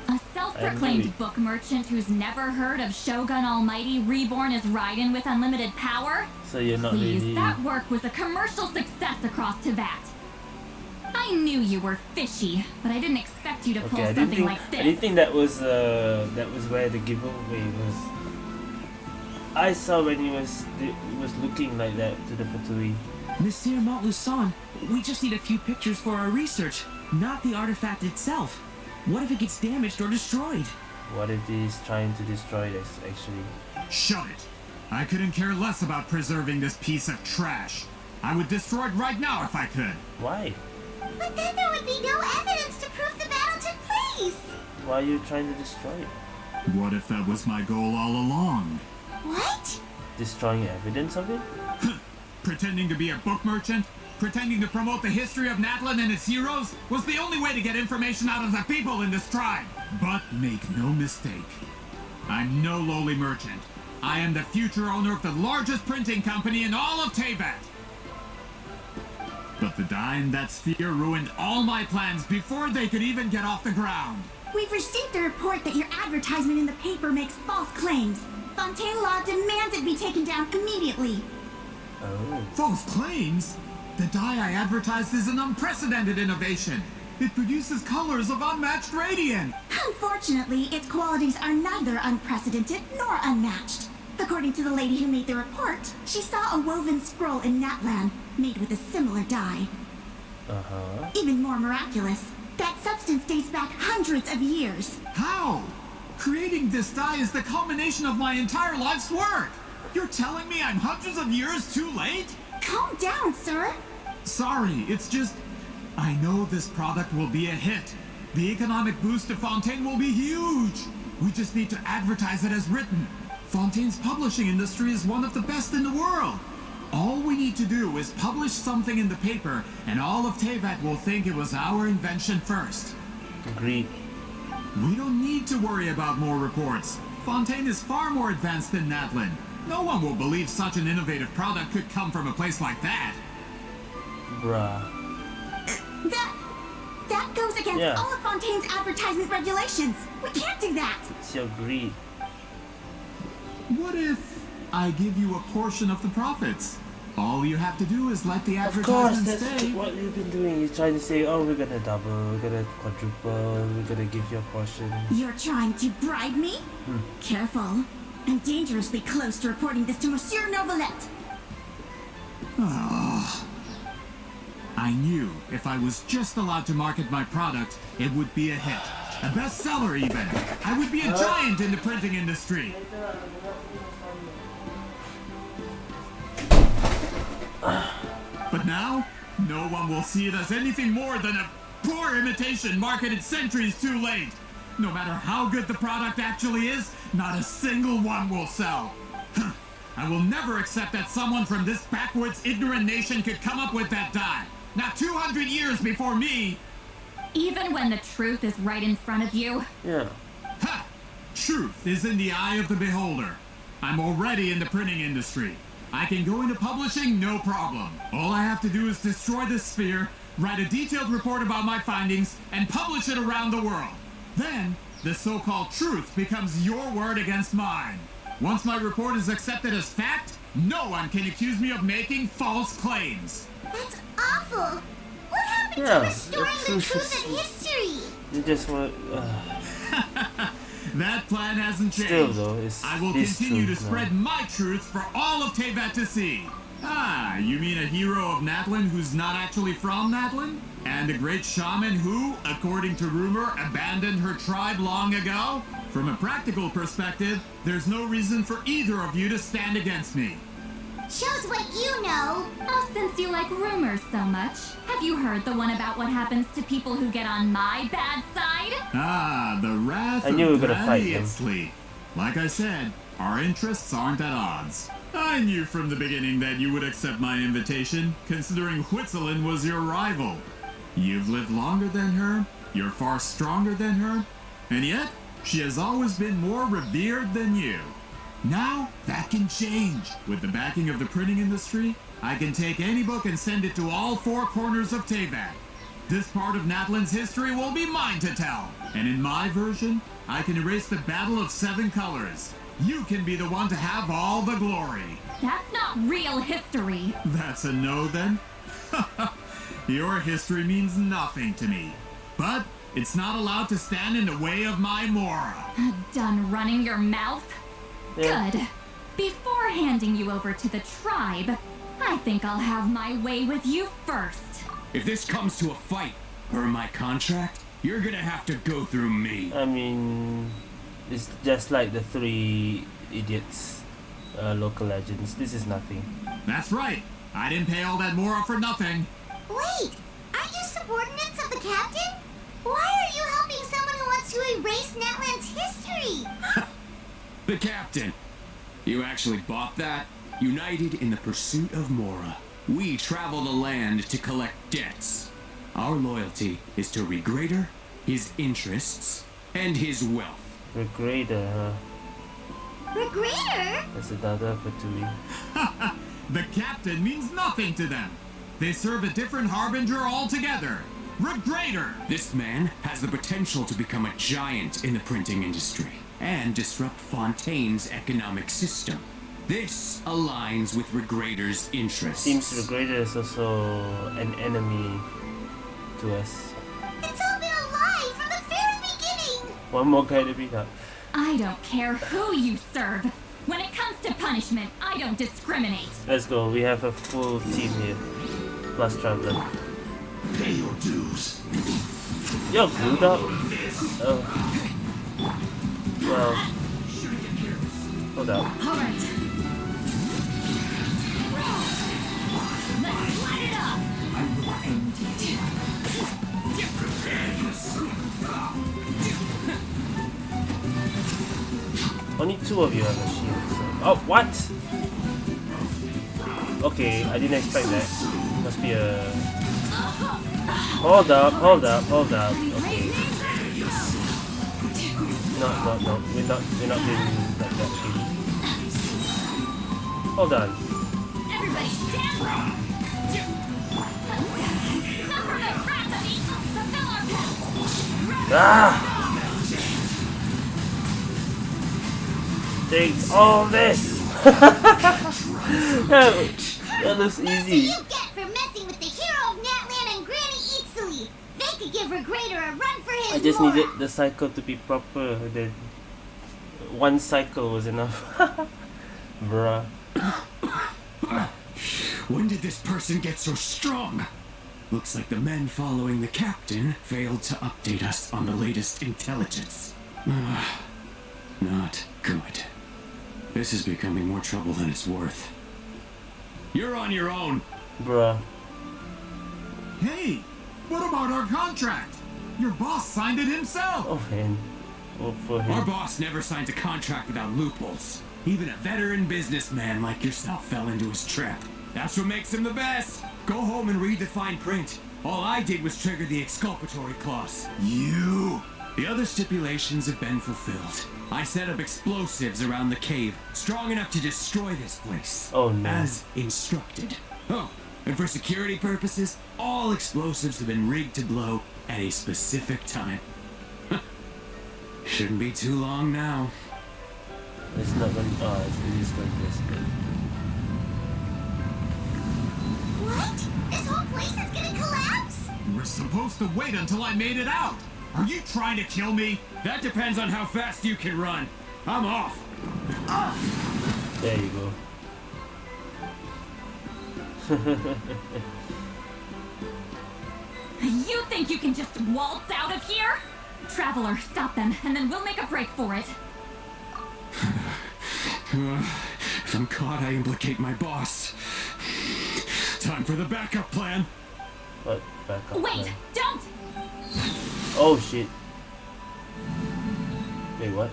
A self-proclaimed book merchant who's never heard of Shogun Almighty reborn as Raiden with unlimited power? So you're not Please, really... that work was a commercial success across Teyvat. I knew you were fishy, but I didn't expect you to pull something like this. I didn't think that was where the giveaway was. I saw when he was looking like that to the Fatui. Monsieur Montluçon, we just need a few pictures for our research, not the artifact itself. What if it gets damaged or destroyed? What if he's trying to destroy this, actually? Shut it! I couldn't care less about preserving this piece of trash. I would destroy it right now if I could. Why? But then there would be no evidence to prove the battle took place! Why are you trying to destroy it? What if that was my goal all along? What? Destroying evidence of it? Pretending to be a book merchant? Pretending to promote the history of Natlan and its heroes was the only way to get information out of the people in this tribe. But make no mistake, I'm no lowly merchant. I am the future owner of the largest printing company in all of Teyvat. But the dye in that sphere ruined all my plans before they could even get off the ground. We've received a report that your advertisement in the paper makes false claims. Fontaine Law demands it be taken down immediately. Oh. False claims? The dye I advertised is an unprecedented innovation. It produces colors of unmatched radiance. Unfortunately, its qualities are neither unprecedented nor unmatched. According to the lady who made the report, she saw a woven scroll in Natlan made with a similar dye. Uh-huh. Even more miraculous, that substance dates back hundreds of years. How? Creating this dye is the culmination of my entire life's work. You're telling me I'm hundreds of years too late? Calm down, sir. Sorry, it's just... I know this product will be a hit. The economic boost to Fontaine will be huge. We just need to advertise it as written. Fontaine's publishing industry is one of the best in the world. All we need to do is publish something in the paper, and all of Teyvat will think it was our invention first. Agreed. We don't need to worry about more reports. Fontaine is far more advanced than Natlan. No one will believe such an innovative product could come from a place like that. Bruh. That goes against all of Fontaine's advertisement regulations. We can't do that. She agreed. What if I give you a portion of the profits? All you have to do is let the advertisement Of course, that's stay. what you've been doing. You're trying to say, oh, we're gonna double, we're gonna quadruple, we're gonna give you a portion. You're trying to bribe me? Careful. I'm dangerously close to reporting this to Monsieur Novelette. Oh. I knew if I was just allowed to market my product, it would be a hit. A bestseller even. I would be a giant in the printing industry. But now, no one will see it as anything more than a poor imitation marketed centuries too late. No matter how good the product actually is, not a single one will sell. I will never accept that someone from this backwoods, ignorant nation could come up with that dye. Not 200 years before me. Even when the truth is right in front of you? Yeah. Ha! truth is in the eye of the beholder. I'm already in the printing industry. I can go into publishing, no problem. All I have to do is destroy this sphere, write a detailed report about my findings, and publish it around the world. Then, the so-called truth becomes your word against mine. Once my report is accepted as fact, no one can accuse me of making false claims. That's awful. What happened to restoring the truth and history? You just want. That plan hasn't changed. Still, though, I will continue to spread my truth for all of Teyvat to see. Ah, you mean a hero of Natlan who's not actually from Natlan? And a great shaman who, according to rumor, abandoned her tribe long ago? From a practical perspective, there's no reason for either of you to stand against me. Shows what you know. Oh, since you like rumors so much, have you heard the one about what happens to people who get on my bad side? Ah, the wrath I knew we of were gonna fight him. Itzli. Like I said, our interests aren't at odds. I knew from the beginning that you would accept my invitation, considering Huitzilin was your rival. You've lived longer than her, you're far stronger than her, and yet, she has always been more revered than you. Now, that can change. With the backing of the printing industry, I can take any book and send it to all four corners of Teyvat. This part of Natlan's history will be mine to tell. And in my version, I can erase the Battle of Seven Colors. You can be the one to have all the glory. That's not real history. That's a no then? Your history means nothing to me. But it's not allowed to stand in the way of my Mora. Done running your mouth? Yeah. Good. Before handing you over to the tribe, I think I'll have my way with you first. If this comes to a fight, per my contract, you're gonna have to go through me. I mean, it's just like the three idiots, local legends. This is nothing. That's right. I didn't pay all that Mora for nothing. Wait, aren't you subordinates of the captain? Why are you helping someone who wants to erase Natlan's history? The captain. You actually bought that? United in the pursuit of Mora, we travel the land to collect debts. Our loyalty is to Regrader, his interests, and his wealth. Regrader, huh? Regrader? That's another Fatui. The captain means nothing to them. They serve a different harbinger altogether. Regrader! This man has the potential to become a giant in the printing industry and disrupt Fontaine's economic system. This aligns with Regrader's interests. Seems Regrader is also an enemy to us. It's all been a lie from the very beginning! One more guy to beat up. I don't care who you serve. When it comes to punishment, I don't discriminate. Let's go. We have a full team here. Plus Traveler. Pay your dues. You're glued up? Oh. Well. Hold up. Alright. Let's light it up! I will end it. Prepare yourself. Only two of you have a shield. So. Oh, what? Okay, I didn't expect that. Must be a... Hold up. Okay. No. We're not doing like that. Hold on. Everybody stand up! Suffer the wrath of evil! Fulfill our pact! Ah! Take all this! That looks easy. That's what you get for messing with the hero of Natlan and Granny Itzli. They could give Regrader a run for his I just Mora. needed the cycle to be proper. The one cycle was enough. Bruh. When did this person get so strong? Looks like the men following the captain failed to update us on the latest intelligence. Not good. This is becoming more trouble than it's worth. You're on your own. Bruh. Hey, what about our contract? Your boss signed it himself. Oh man. Oh, for him. Our boss never signs a contract without loopholes. Even a veteran businessman like yourself fell into his trap. That's what makes him the best. Go home and read the fine print. All I did was trigger the exculpatory clause. You The other stipulations have been fulfilled. I set up explosives around the cave, strong enough to destroy this place. Oh no. As instructed. Oh, and for security purposes, all explosives have been rigged to blow at a specific time. Shouldn't be too long now. It's not going to... Oh, it's just going to this bit. What? This whole place is gonna collapse? You were supposed to wait until I made it out. Are you trying to kill me? That depends on how fast you can run. I'm off. There you go. You think you can just waltz out of here? Traveler, stop them, and then we'll make a break for it. If I'm caught, I implicate my boss. Time for the backup plan. What backup Wait, plan? don't! Oh shit. Wait, what?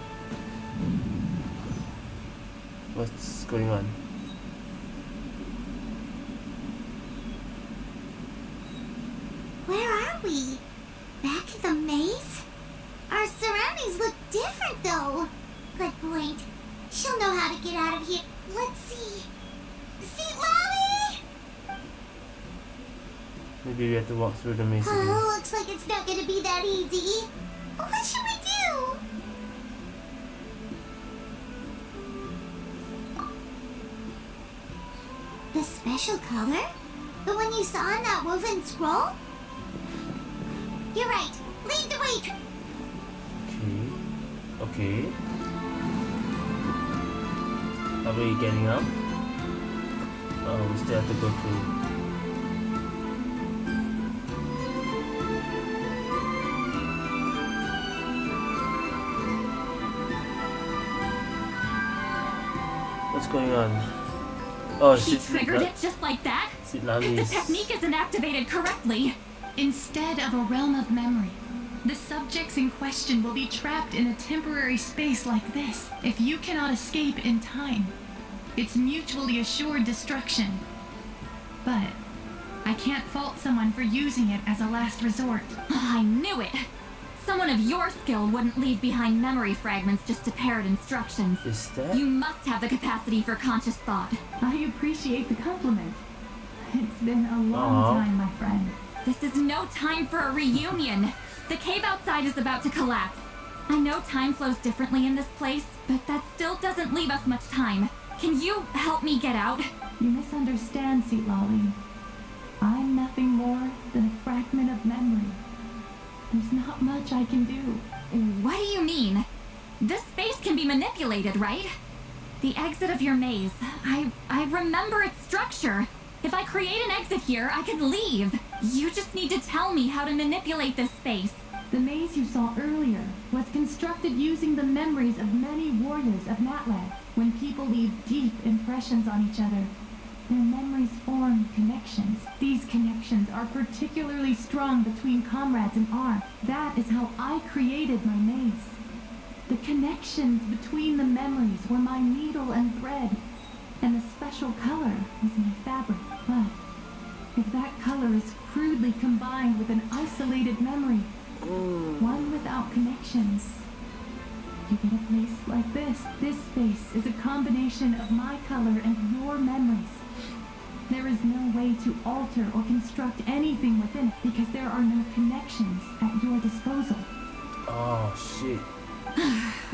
What's going on? Where are we? Back in the maze? Our surroundings look different though. Good point. She'll know how to get out of here. Let's see. Citlali! Maybe we have to walk through the maze again. Oh, looks like it's not gonna be that easy. What should we do? The special color? The one you saw in that woven scroll? You're right. Lead the way. Okay. Are we getting up? Oh, we still have to go through. What's going on? Oh, He triggered it just like that? Citlali If the technique isn't activated correctly. Instead of a realm of memory, the subjects in question will be trapped in a temporary space like this if you cannot escape in time. It's mutually assured destruction. But I can't fault someone for using it as a last resort. I knew it! Someone of your skill wouldn't leave behind memory fragments just to parrot instructions. Is that? You must have the capacity for conscious thought. I appreciate the compliment. It's been a long time, my friend. This is no time for a reunion. The cave outside is about to collapse. I know time flows differently in this place, but that still doesn't leave us much time. Can you help me get out? You misunderstand, Citlali. I'm nothing more than a fragment of memory. There's not much I can do. What do you mean? This space can be manipulated, right? The exit of your maze. I remember its structure. If I create an exit here, I can leave. You just need to tell me how to manipulate this space. The maze you saw earlier was constructed using the memories of many warriors of Natland. When people leave deep impressions on each other, their memories form connections. These connections are particularly strong between comrades in arms. That is how I created my maze. The connections between the memories were my needle and thread, and the special color was my fabric. But if that color is crudely combined with an isolated memory, one without connections, you get a place like this. This space is a combination of my color and your memories. There is no way to alter or construct anything within it because there are no connections at your disposal. Oh, shit.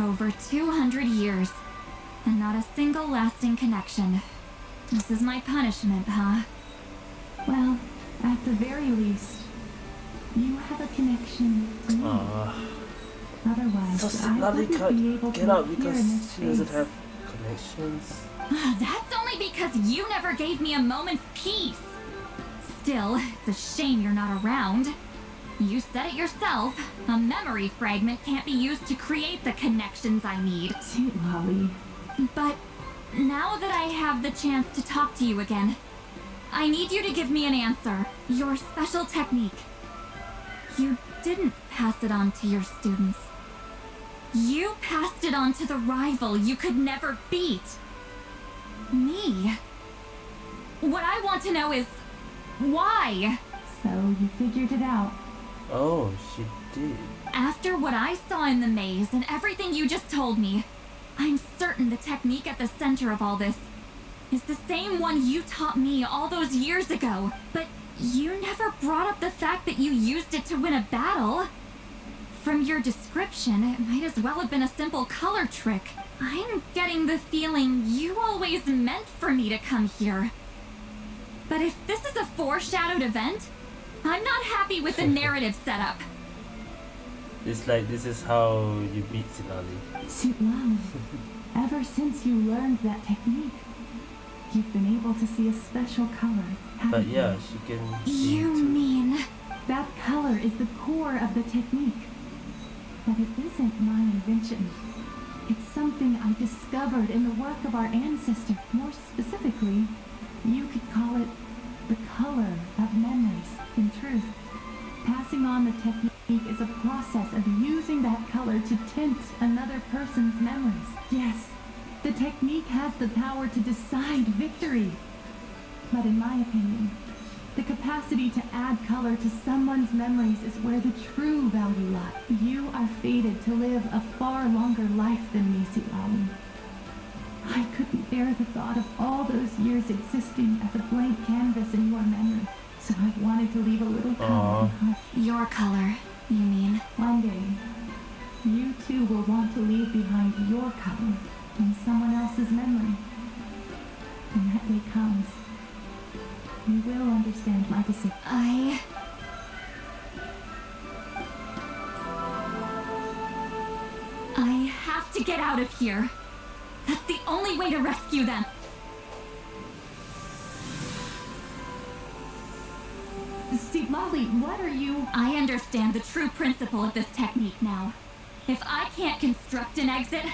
Over 200 years, and not a single lasting connection. This is my punishment, huh? Well, at the very least, you have a connection to me. Otherwise, So I Citlali wouldn't be can't able get to out appear in because this she doesn't space. have connections. That's only because you never gave me a moment's peace. Still, it's a shame you're not around. You said it yourself. A memory fragment can't be used to create the connections I need. Citlali. But now that I have the chance to talk to you again, I need you to give me an answer. Your special technique. You didn't pass it on to your students. You passed it on to the rival you could never beat. Me. What I want to know is, why? So you figured it out. Oh, she did. After what I saw in the maze and everything you just told me, I'm certain the technique at the center of all this is the same one you taught me all those years ago. But you never brought up the fact that you used it to win a battle. From your description, it might as well have been a simple color trick. I'm getting the feeling you always meant for me to come here. But if this is a foreshadowed event, I'm not happy with the narrative setup. It's like this is how you beat Citlali. Citlali, ever since you learned that technique, you've been able to see a special color. But yeah, she can see You too. mean... That color is the core of the technique. But it isn't my invention. It's something I discovered in the work of our ancestor. More specifically, you could call it the color of memories. In truth, passing on the technique is a process of using that color to tint another person's memories. Yes, the technique has the power to decide victory. But in my opinion, the capacity to add color to someone's memories is where the true value lies. You are fated to live a far longer life than me, Citlali. I couldn't bear the thought of all those years existing as a blank canvas in your memory, so I wanted to leave a little color behind. Your color, you mean? One day, you too will want to leave behind your color in someone else's memory. When that day comes, you will understand my decision. I have to get out of here. That's the only way to rescue them. Citlali, what are you... I understand the true principle of this technique now. If I can't construct an exit,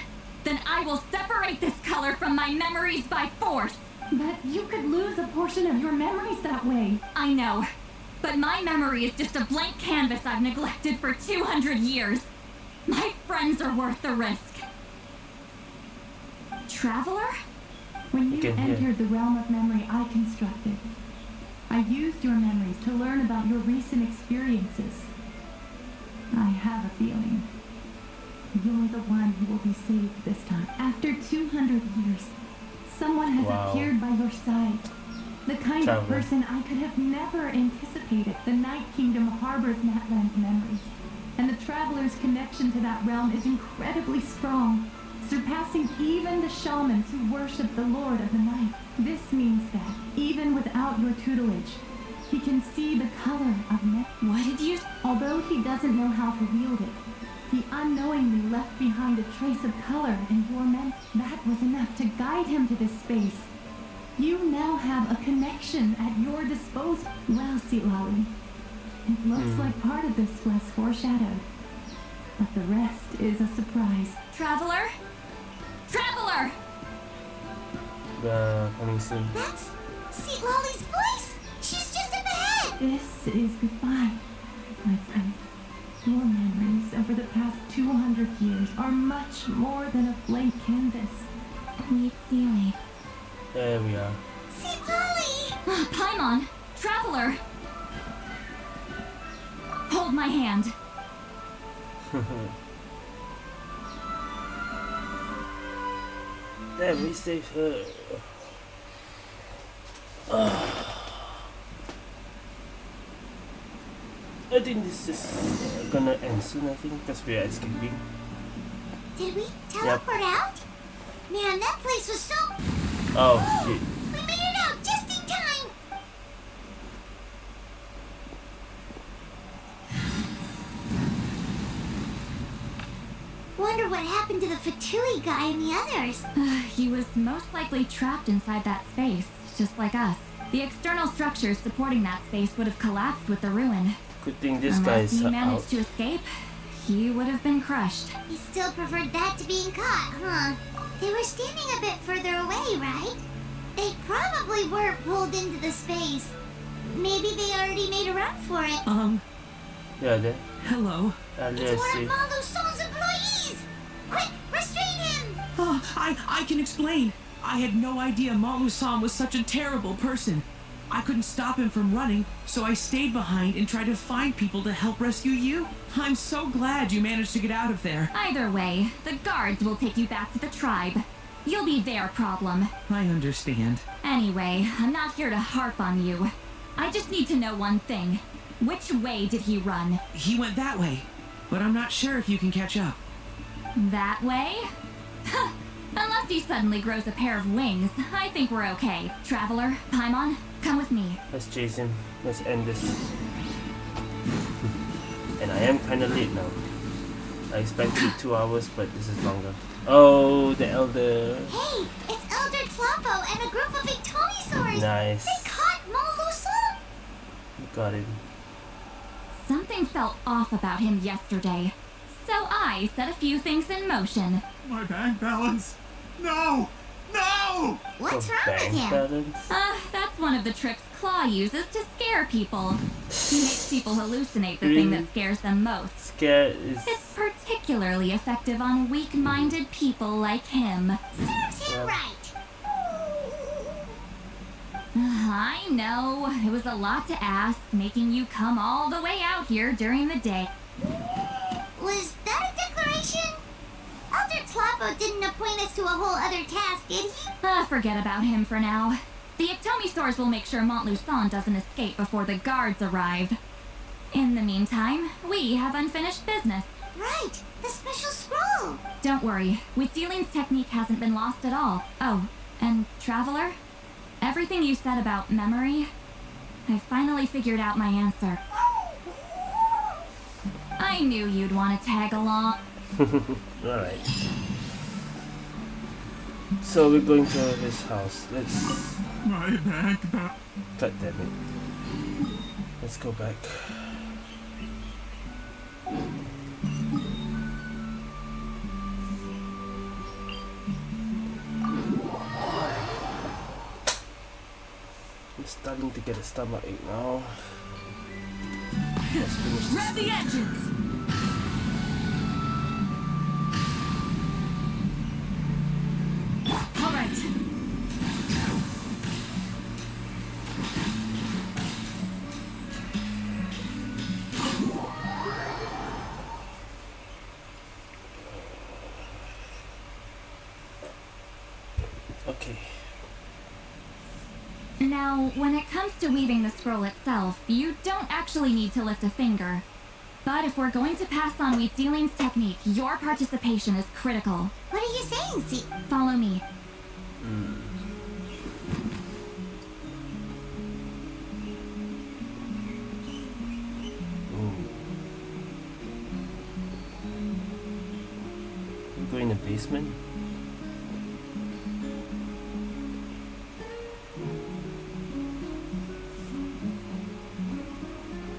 then I will separate this color from my memories by force. But you could lose a portion of your memories that way. I know. But my memory is just a blank canvas I've neglected for 200 years. My friends are worth the risk. Traveler? When you entered the realm of memory I constructed, I used your memories to learn about your recent experiences. I have a feeling you're the one who will be saved this time. After 200 years, someone has appeared by your side. The kind of person I could have never anticipated. The Night Kingdom harbors Natlan's memories, and the Traveler's connection to that realm is incredibly strong, surpassing even the shamans who worship the Lord of the Night. This means that, even without your tutelage, he can see the color of memory. What did you... Although he doesn't know how to wield it, he unknowingly left behind a trace of color in your memory. That was enough to guide him to this space. You now have a connection at your disposal. Well, Citlali, it looks like part of this was foreshadowed, but the rest is a surprise. Traveler? Traveler! Coming soon. That's Citlali's voice! She's just up ahead! This is goodbye, my friend. Your memories over the past 200 years are much more than a blank canvas. Citlali. There we are. Citlali! Paimon! Traveler! Hold my hand. There, we saved her. I think this is gonna end soon, I think, because we are escaping. Did we teleport out? Man, that place was so... Oh, shit. We made it out just in time! Wonder what happened to the Fatui guy and the others. He was most likely trapped inside that space, just like us. The external structures supporting that space would have collapsed with the ruin. Good thing this Unless guy is he managed out. to escape, he would have been crushed. He still preferred that to being caught, huh? They were standing a bit further away, right? They probably weren't pulled into the space. Maybe they already made a run for it. Yeah, there. Hello. It's one of Malu Son's employees! Quick, restrain him! Oh, I can explain. I had no idea Malu-san was such a terrible person. I couldn't stop him from running, so I stayed behind and tried to find people to help rescue you. I'm so glad you managed to get out of there. Either way, the guards will take you back to the tribe. You'll be their problem. I understand. Anyway, I'm not here to harp on you. I just need to know one thing. Which way did he run? He went that way, but I'm not sure if you can catch up. That way? Unless he suddenly grows a pair of wings, I think we're okay. Traveler, Paimon, come with me. Let's chase him. Let's end this. And I am kind of late now. I expected 2 hours, but this is longer. Oh, the Elder. Hey, it's Elder Tlapo and a group of Ictomisaurs. Nice. They caught Moluson. You got him. Something felt off about him yesterday, so I set a few things in motion. My bank balance. No! No! What's wrong with him? That's one of the tricks Claw uses to scare people. He makes people hallucinate the thing that scares them most. Scare is... It's particularly effective on weak-minded people like him. Serves him right. I know. It was a lot to ask, making you come all the way out here during the day. Was that a declaration? Elder Tlapo didn't appoint us to a whole other task, did he? Forget about him for now. The Ictomisaurs will make sure Montluçon doesn't escape before the guards arrive. In the meantime, we have unfinished business. Right, the special scroll. Don't worry, Witzeline's technique hasn't been lost at all. Oh, and Traveler? Everything you said about memory, I finally figured out my answer. I knew you'd want to tag along. Alright. So we're going to his house. Let's... My bank balance. God damn it. Let's go back. I'm starting to get a stomachache now. Let's finish this. Rev the engines! All right. Okay. Now, when it comes to weaving the scroll itself, you don't actually need to lift a finger. But if we're going to pass on Witzeline's technique, your participation is critical. What are you saying, Z? Follow me. We go in the basement.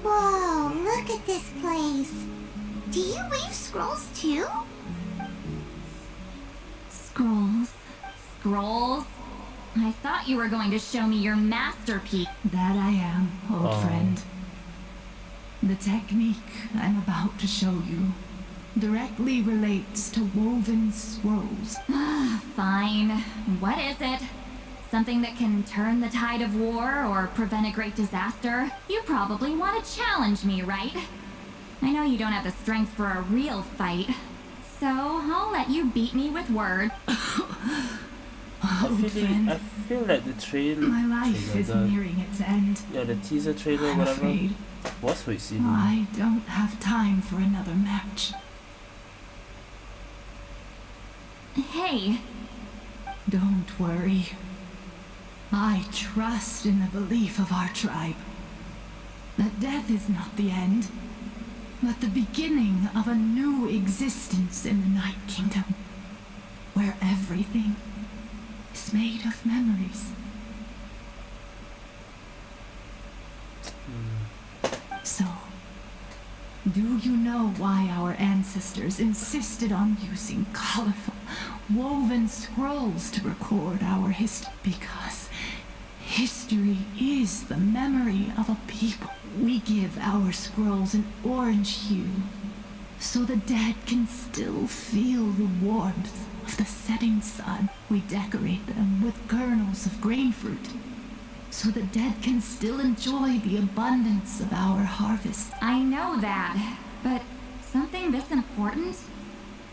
Whoa, look at this place. Do you weave scrolls too? Scrolls. Scrolls? I thought you were going to show me your masterpiece. That I am, old friend. The technique I'm about to show you directly relates to woven scrolls. Fine. What is it? Something that can turn the tide of war or prevent a great disaster? You probably want to challenge me, right? I know you don't have the strength for a real fight, so I'll let you beat me with words. I feel like the trailer. My life is nearing its end. Yeah, the teaser trailer, I'm whatever. afraid What's with Celine? I don't have time for another match. Hey. Don't worry. I trust in the belief of our tribe that death is not the end, but the beginning of a new existence in the Night Kingdom, where everything is made of memories. So, do you know why our ancestors insisted on using colorful, woven scrolls to record our history? Because history is the memory of a people. We give our scrolls an orange hue, so the dead can still feel the warmth of the setting sun. We decorate them with kernels of grain fruit, so the dead can still enjoy the abundance of our harvest. I know that, but something this important?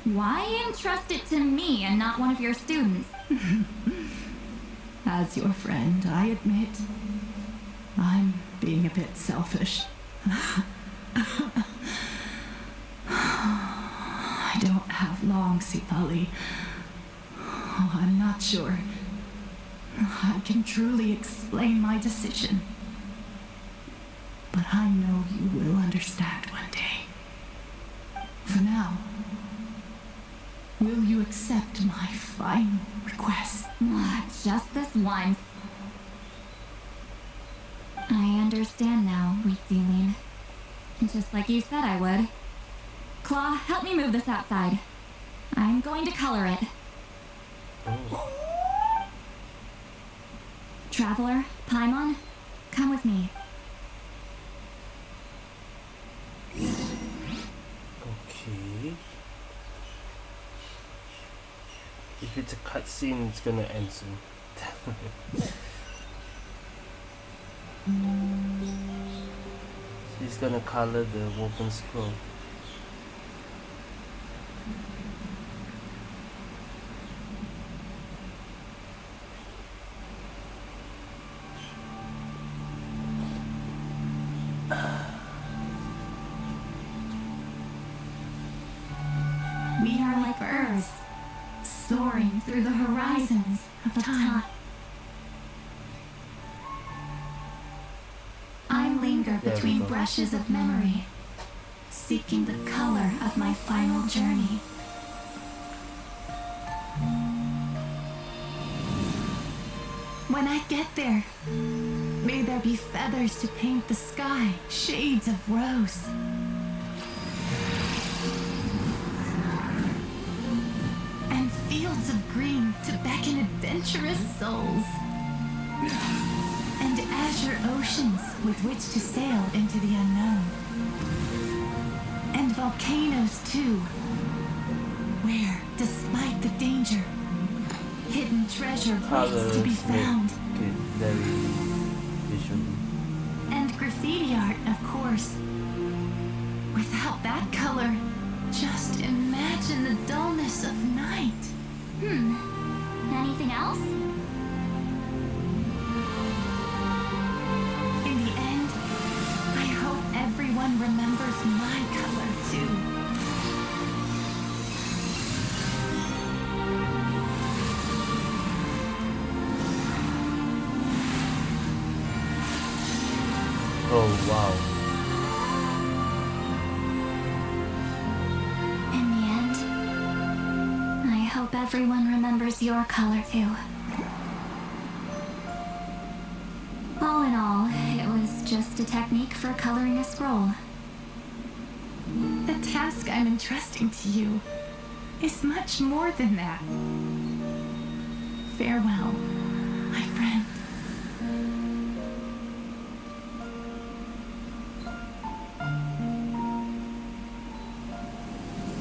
Why entrust it to me and not one of your students? As your friend, I admit, I'm being a bit selfish. I don't have long, Citlali. Oh, I'm not sure I can truly explain my decision. But I know you will understand one day. For now, will you accept my final request? Just this once. I understand now, weak Zealine. Just like you said I would. Claw, help me move this outside. I'm going to color it. Traveler, Paimon, come with me. Okay. If it's a cutscene, it's gonna end soon. She's gonna color the woven scroll. We are like birds, soaring through the horizons of time. I linger between brushes of memory, seeking the color of my final journey. When I get there, may there be feathers to paint the sky, shades of rose. And fields of green to beckon adventurous souls. And azure oceans with which to sail into the unknown. And volcanoes too, where, despite the danger, hidden treasure waits to be found. Very visual. And graffiti art, of course. Without that color, just imagine the dullness of night. Anything else? In the end, I hope everyone remembers my color too. Oh wow. In the end, I hope everyone remembers your color too. All in all, it was just a technique for coloring a scroll. The task I'm entrusting to you is much more than that. Farewell, my friend.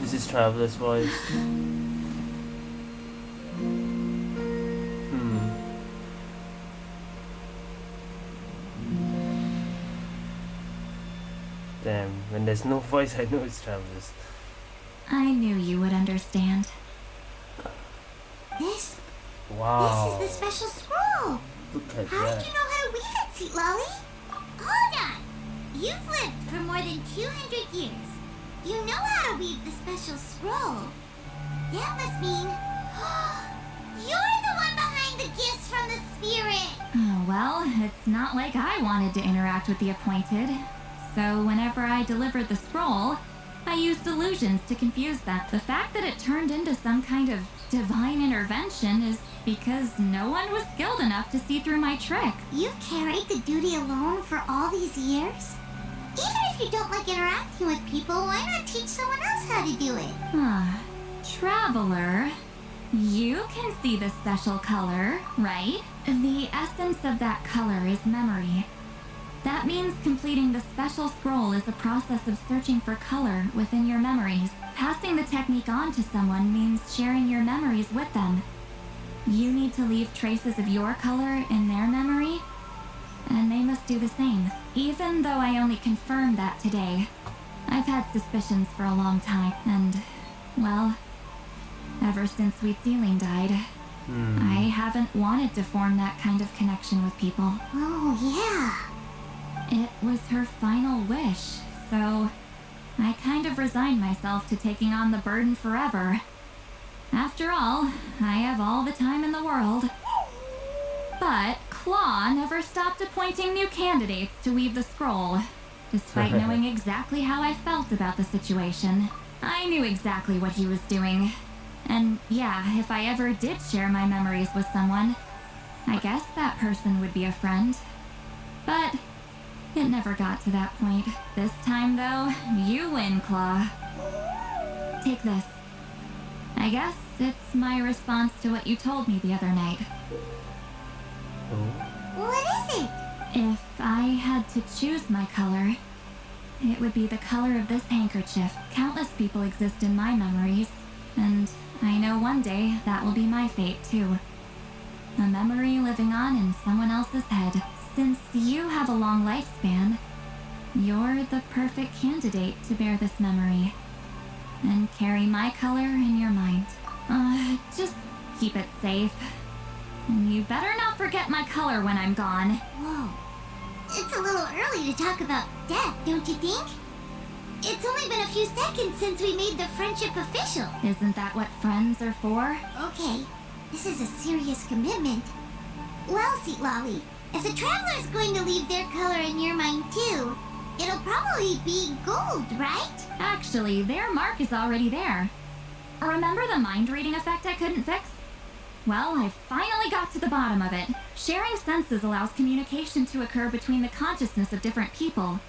This is Traveler's voice. Damn, when there's no voice, I know it's Traveler's. I knew you would understand. This Wow. is the special scroll. Look at How that. did you know how to weave it, Citlali? Hold on. You've lived for more than 200 years. You know how to weave the special scroll. That must mean you're the one behind the gifts from the spirit. Oh, well, it's not like I wanted to interact with the appointed. So whenever I delivered the scroll, I used illusions to confuse them. The fact that it turned into some kind of divine intervention is because no one was skilled enough to see through my trick. You've carried the duty alone for all these years? Even if you don't like interacting with people, why not teach someone else how to do it? Traveler, you can see the special color, right? The essence of that color is memory. That means completing the special scroll is a process of searching for color within your memories. Passing the technique on to someone means sharing your memories with them. You need to leave traces of your color in their memory, and they must do the same. Even though I only confirmed that today, I've had suspicions for a long time, and, well, ever since Sweet Ceiling died, I haven't wanted to form that kind of connection with people. Oh, yeah. It was her final wish, so I kind of resigned myself to taking on the burden forever. After all, I have all the time in the world. But Claw never stopped appointing new candidates to weave the scroll, despite knowing exactly how I felt about the situation. I knew exactly what he was doing. And yeah, if I ever did share my memories with someone, I guess that person would be a friend. But it never got to that point. This time, though, you win, Claw. Take this. I guess it's my response to what you told me the other night. What is it? If I had to choose my color, it would be the color of this handkerchief. Countless people exist in my memories, and I know one day that will be my fate, too. A memory living on in someone else's head. Since you have a long lifespan, you're the perfect candidate to bear this memory and carry my color in your mind. Just keep it safe. And you better not forget my color when I'm gone. Whoa. It's a little early to talk about death, don't you think? It's only been a few seconds since we made the friendship official. Isn't that what friends are for? Okay, this is a serious commitment. Well, Citlali, if the Traveler's going to leave their color in your mind too, it'll probably be gold, right? Actually, their mark is already there. Remember the mind reading effect I couldn't fix? Well, I finally got to the bottom of it. Sharing senses allows communication to occur between the consciousness of different people.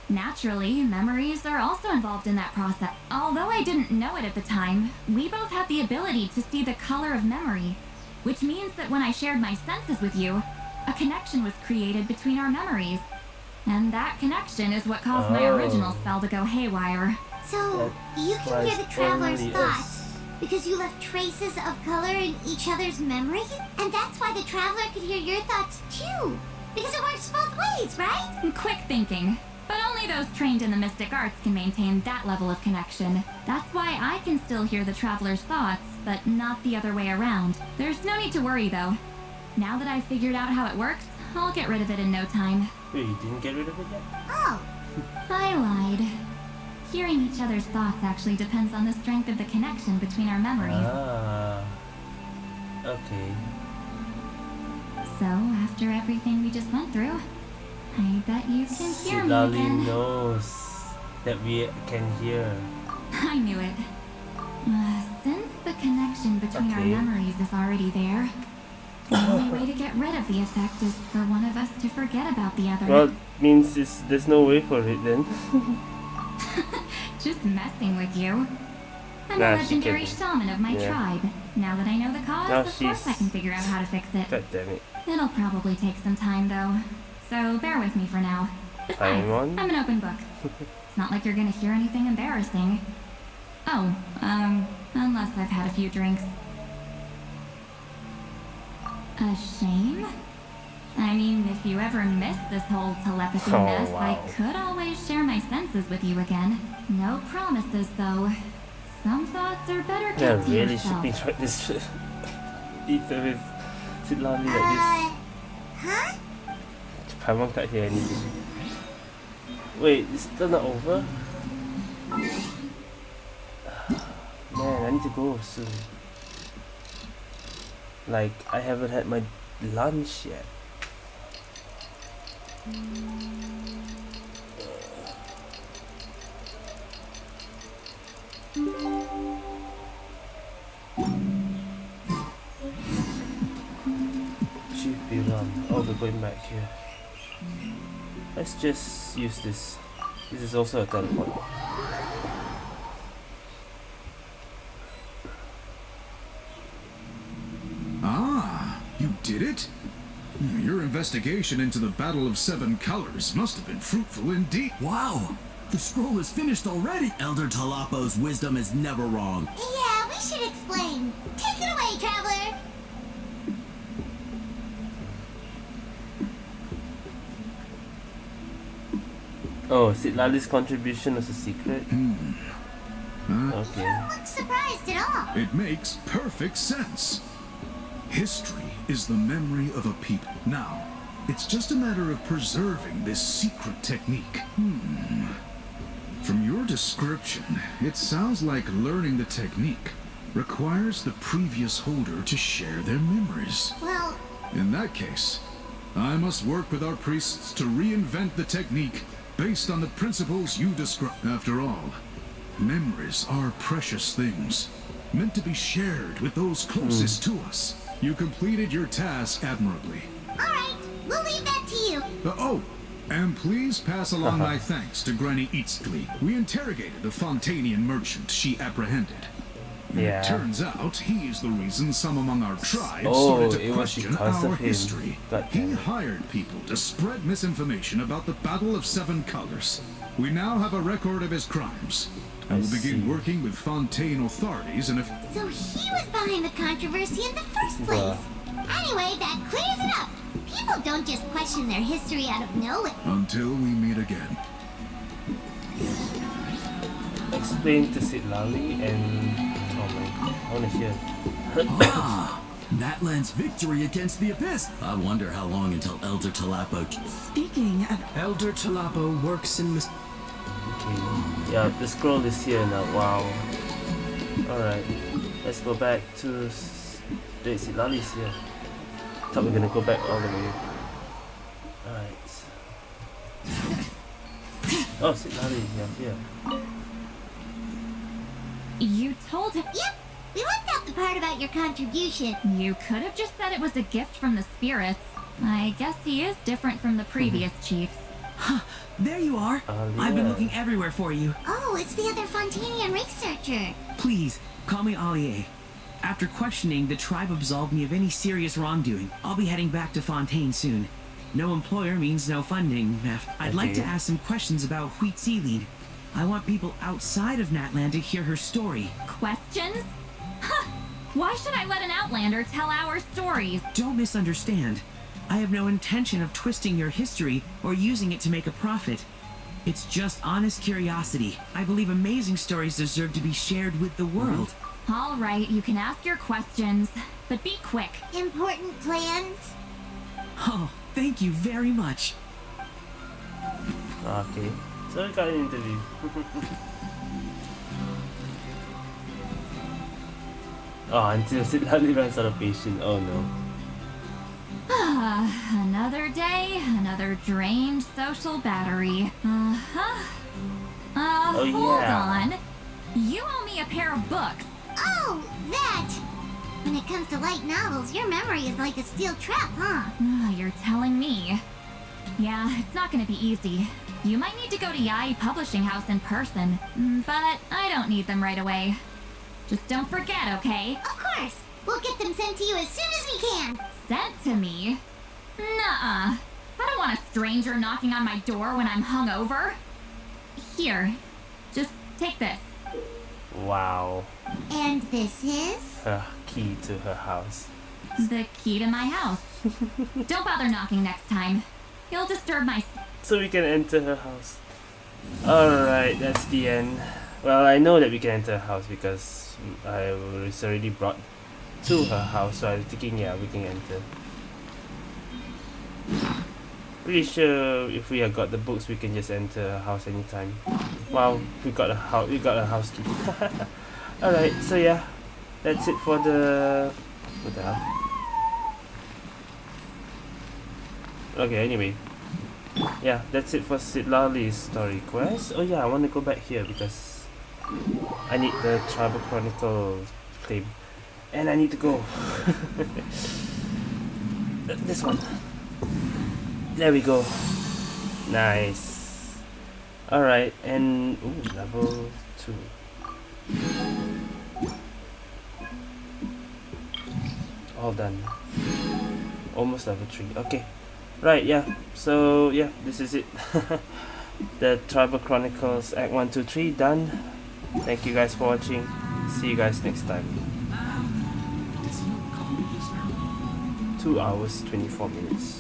Naturally, memories are also involved in that process. Although I didn't know it at the time, we both have the ability to see the color of memory, which means that when I shared my senses with you, a connection was created between our memories. And that connection is what caused my original spell to go haywire. So, you can hear the Traveler's thoughts because you left traces of color in each other's memories? And that's why the Traveler could hear your thoughts too, because it works both ways, right? Quick thinking. But only those trained in the mystic arts can maintain that level of connection. That's why I can still hear the Traveler's thoughts, but not the other way around. There's no need to worry, though. Now that I've figured out how it works, I'll get rid of it in no time. Wait, you didn't get rid of it yet? Oh. I lied. Hearing each other's thoughts actually depends on the strength of the connection between our memories. Ah. Okay. So, after everything we just went through, I bet you can hear me Citlali again. knows that we can hear. I knew it. Since the connection between our memories is already there, the only way to get rid of the effect is for one of us to forget about the other. Well, means there's no way for it then. Just messing with you. I'm a legendary shaman of my tribe. Now that I know the cause, of course I can figure out how to fix it. God damn it. It'll probably take some time, though. So bear with me for now. Besides, I'm an open book. It's not like you're gonna hear anything embarrassing. Oh, unless I've had a few drinks. A shame? I mean, if you ever miss this whole telepathy mess, I could always share my senses with you again. No promises, though. Some thoughts are better kept to really yourself. shipping right this ether with Citlali like this. Huh? Paimon can't hear anything. Wait, it's still not over? Man, I need to go soon. Like, I haven't had my lunch yet. Should be run. Oh, we're going back here. Let's just use this. This is also a teleport. Ah, you did it? Your investigation into the Battle of Seven Colors must have been fruitful indeed. Wow! The scroll is finished already! Elder Talapo's wisdom is never wrong. Yeah, we should explain. Take it away, Traveler! Oh, Citlali's contribution was a secret? Okay. You don't look surprised at all. It makes perfect sense. History is the memory of a people. Now, it's just a matter of preserving this secret technique. From your description, it sounds like learning the technique requires the previous holder to share their memories. Well, In that case, I must work with our priests to reinvent the technique based on the principles you described. After all, memories are precious things, meant to be shared with those closest to us. You completed your task admirably. alright, we'll leave that to you. And please pass along my thanks to Granny Citlali. We interrogated the Fontanian merchant she apprehended. And Yeah. It turns out he's the reason some among our tribe Oh, started it to was question because our of him. history. God He damn it. hired people to spread misinformation about the Battle of Seven Colors. We now have a record of his crimes, and will begin working with Fontaine authorities in a... So he was behind the controversy in the first place. Anyway, that clears it up. People don't just question their history out of nowhere. Until we meet again. Explain to Citlali and... Oh my... I wanna hear. Natlan's victory against the Abyss. I wonder how long until Elder Talapo... Speaking of... Elder Talapo works in this. Okay. Yeah, the scroll is here now. Wow. Alright. Let's go back to... Wait, Citlali's here. Thought we were gonna go back all the way. Alright. Oh, Citlali, yeah, here. You told him. Yep, we left out the part about your contribution. You could have just said it was a gift from the spirits. I guess he is different from the previous chiefs. There you are. I've been looking everywhere for you. Oh, it's the other Fontanian researcher. Please, call me Allier. After questioning, the tribe absolved me of any serious wrongdoing. I'll be heading back to Fontaine soon. No employer means no funding. I'd like to ask some questions about Citlali. I want people outside of Natlan to hear her story. Questions? Huh. Why should I let an outlander tell our stories? Don't misunderstand. I have no intention of twisting your history or using it to make a profit. It's just honest curiosity. I believe amazing stories deserve to be shared with the world. All right, you can ask your questions, but be quick. Important plans? Oh, thank you very much. Okay. So we got an interview. Oh, until Citlali runs out of patience. Oh no. Another day, another drained social battery. Hold on. You owe me a pair of books. Oh, that! When it comes to light novels, your memory is like a steel trap, huh? You're telling me. Yeah, it's not gonna be easy. You might need to go to Yai Publishing House in person, but I don't need them right away. Just don't forget, okay? Of course! We'll get them sent to you as soon as we can! Sent to me? Nuh-uh. I don't want a stranger knocking on my door when I'm hungover. Here, just take this. Wow. And this is? Her key to her house. The key to my house. Don't bother knocking next time. You'll disturb my... So we can enter her house. Alright, that's the end. Well, I know that we can enter her house because I was already brought to her house, so I was thinking, yeah, we can enter. Pretty sure if we have got the books, we can just enter her house anytime. Wow, we got a house key. Alright, so yeah, that's it for the... What the hell? Okay, anyway. Yeah, that's it for Citlali's story quest. Oh yeah, I want to go back here because I need the Tribal Chronicles claim. And I need to go. This one. There we go. Nice. Alright, and... Ooh, level 2. All done. Almost level 3. Okay. Right, yeah. So, yeah, this is it. The Tribal Chronicles Act 1, 2, 3 done. Thank you guys for watching. See you guys next time. 2 hours, 24 minutes.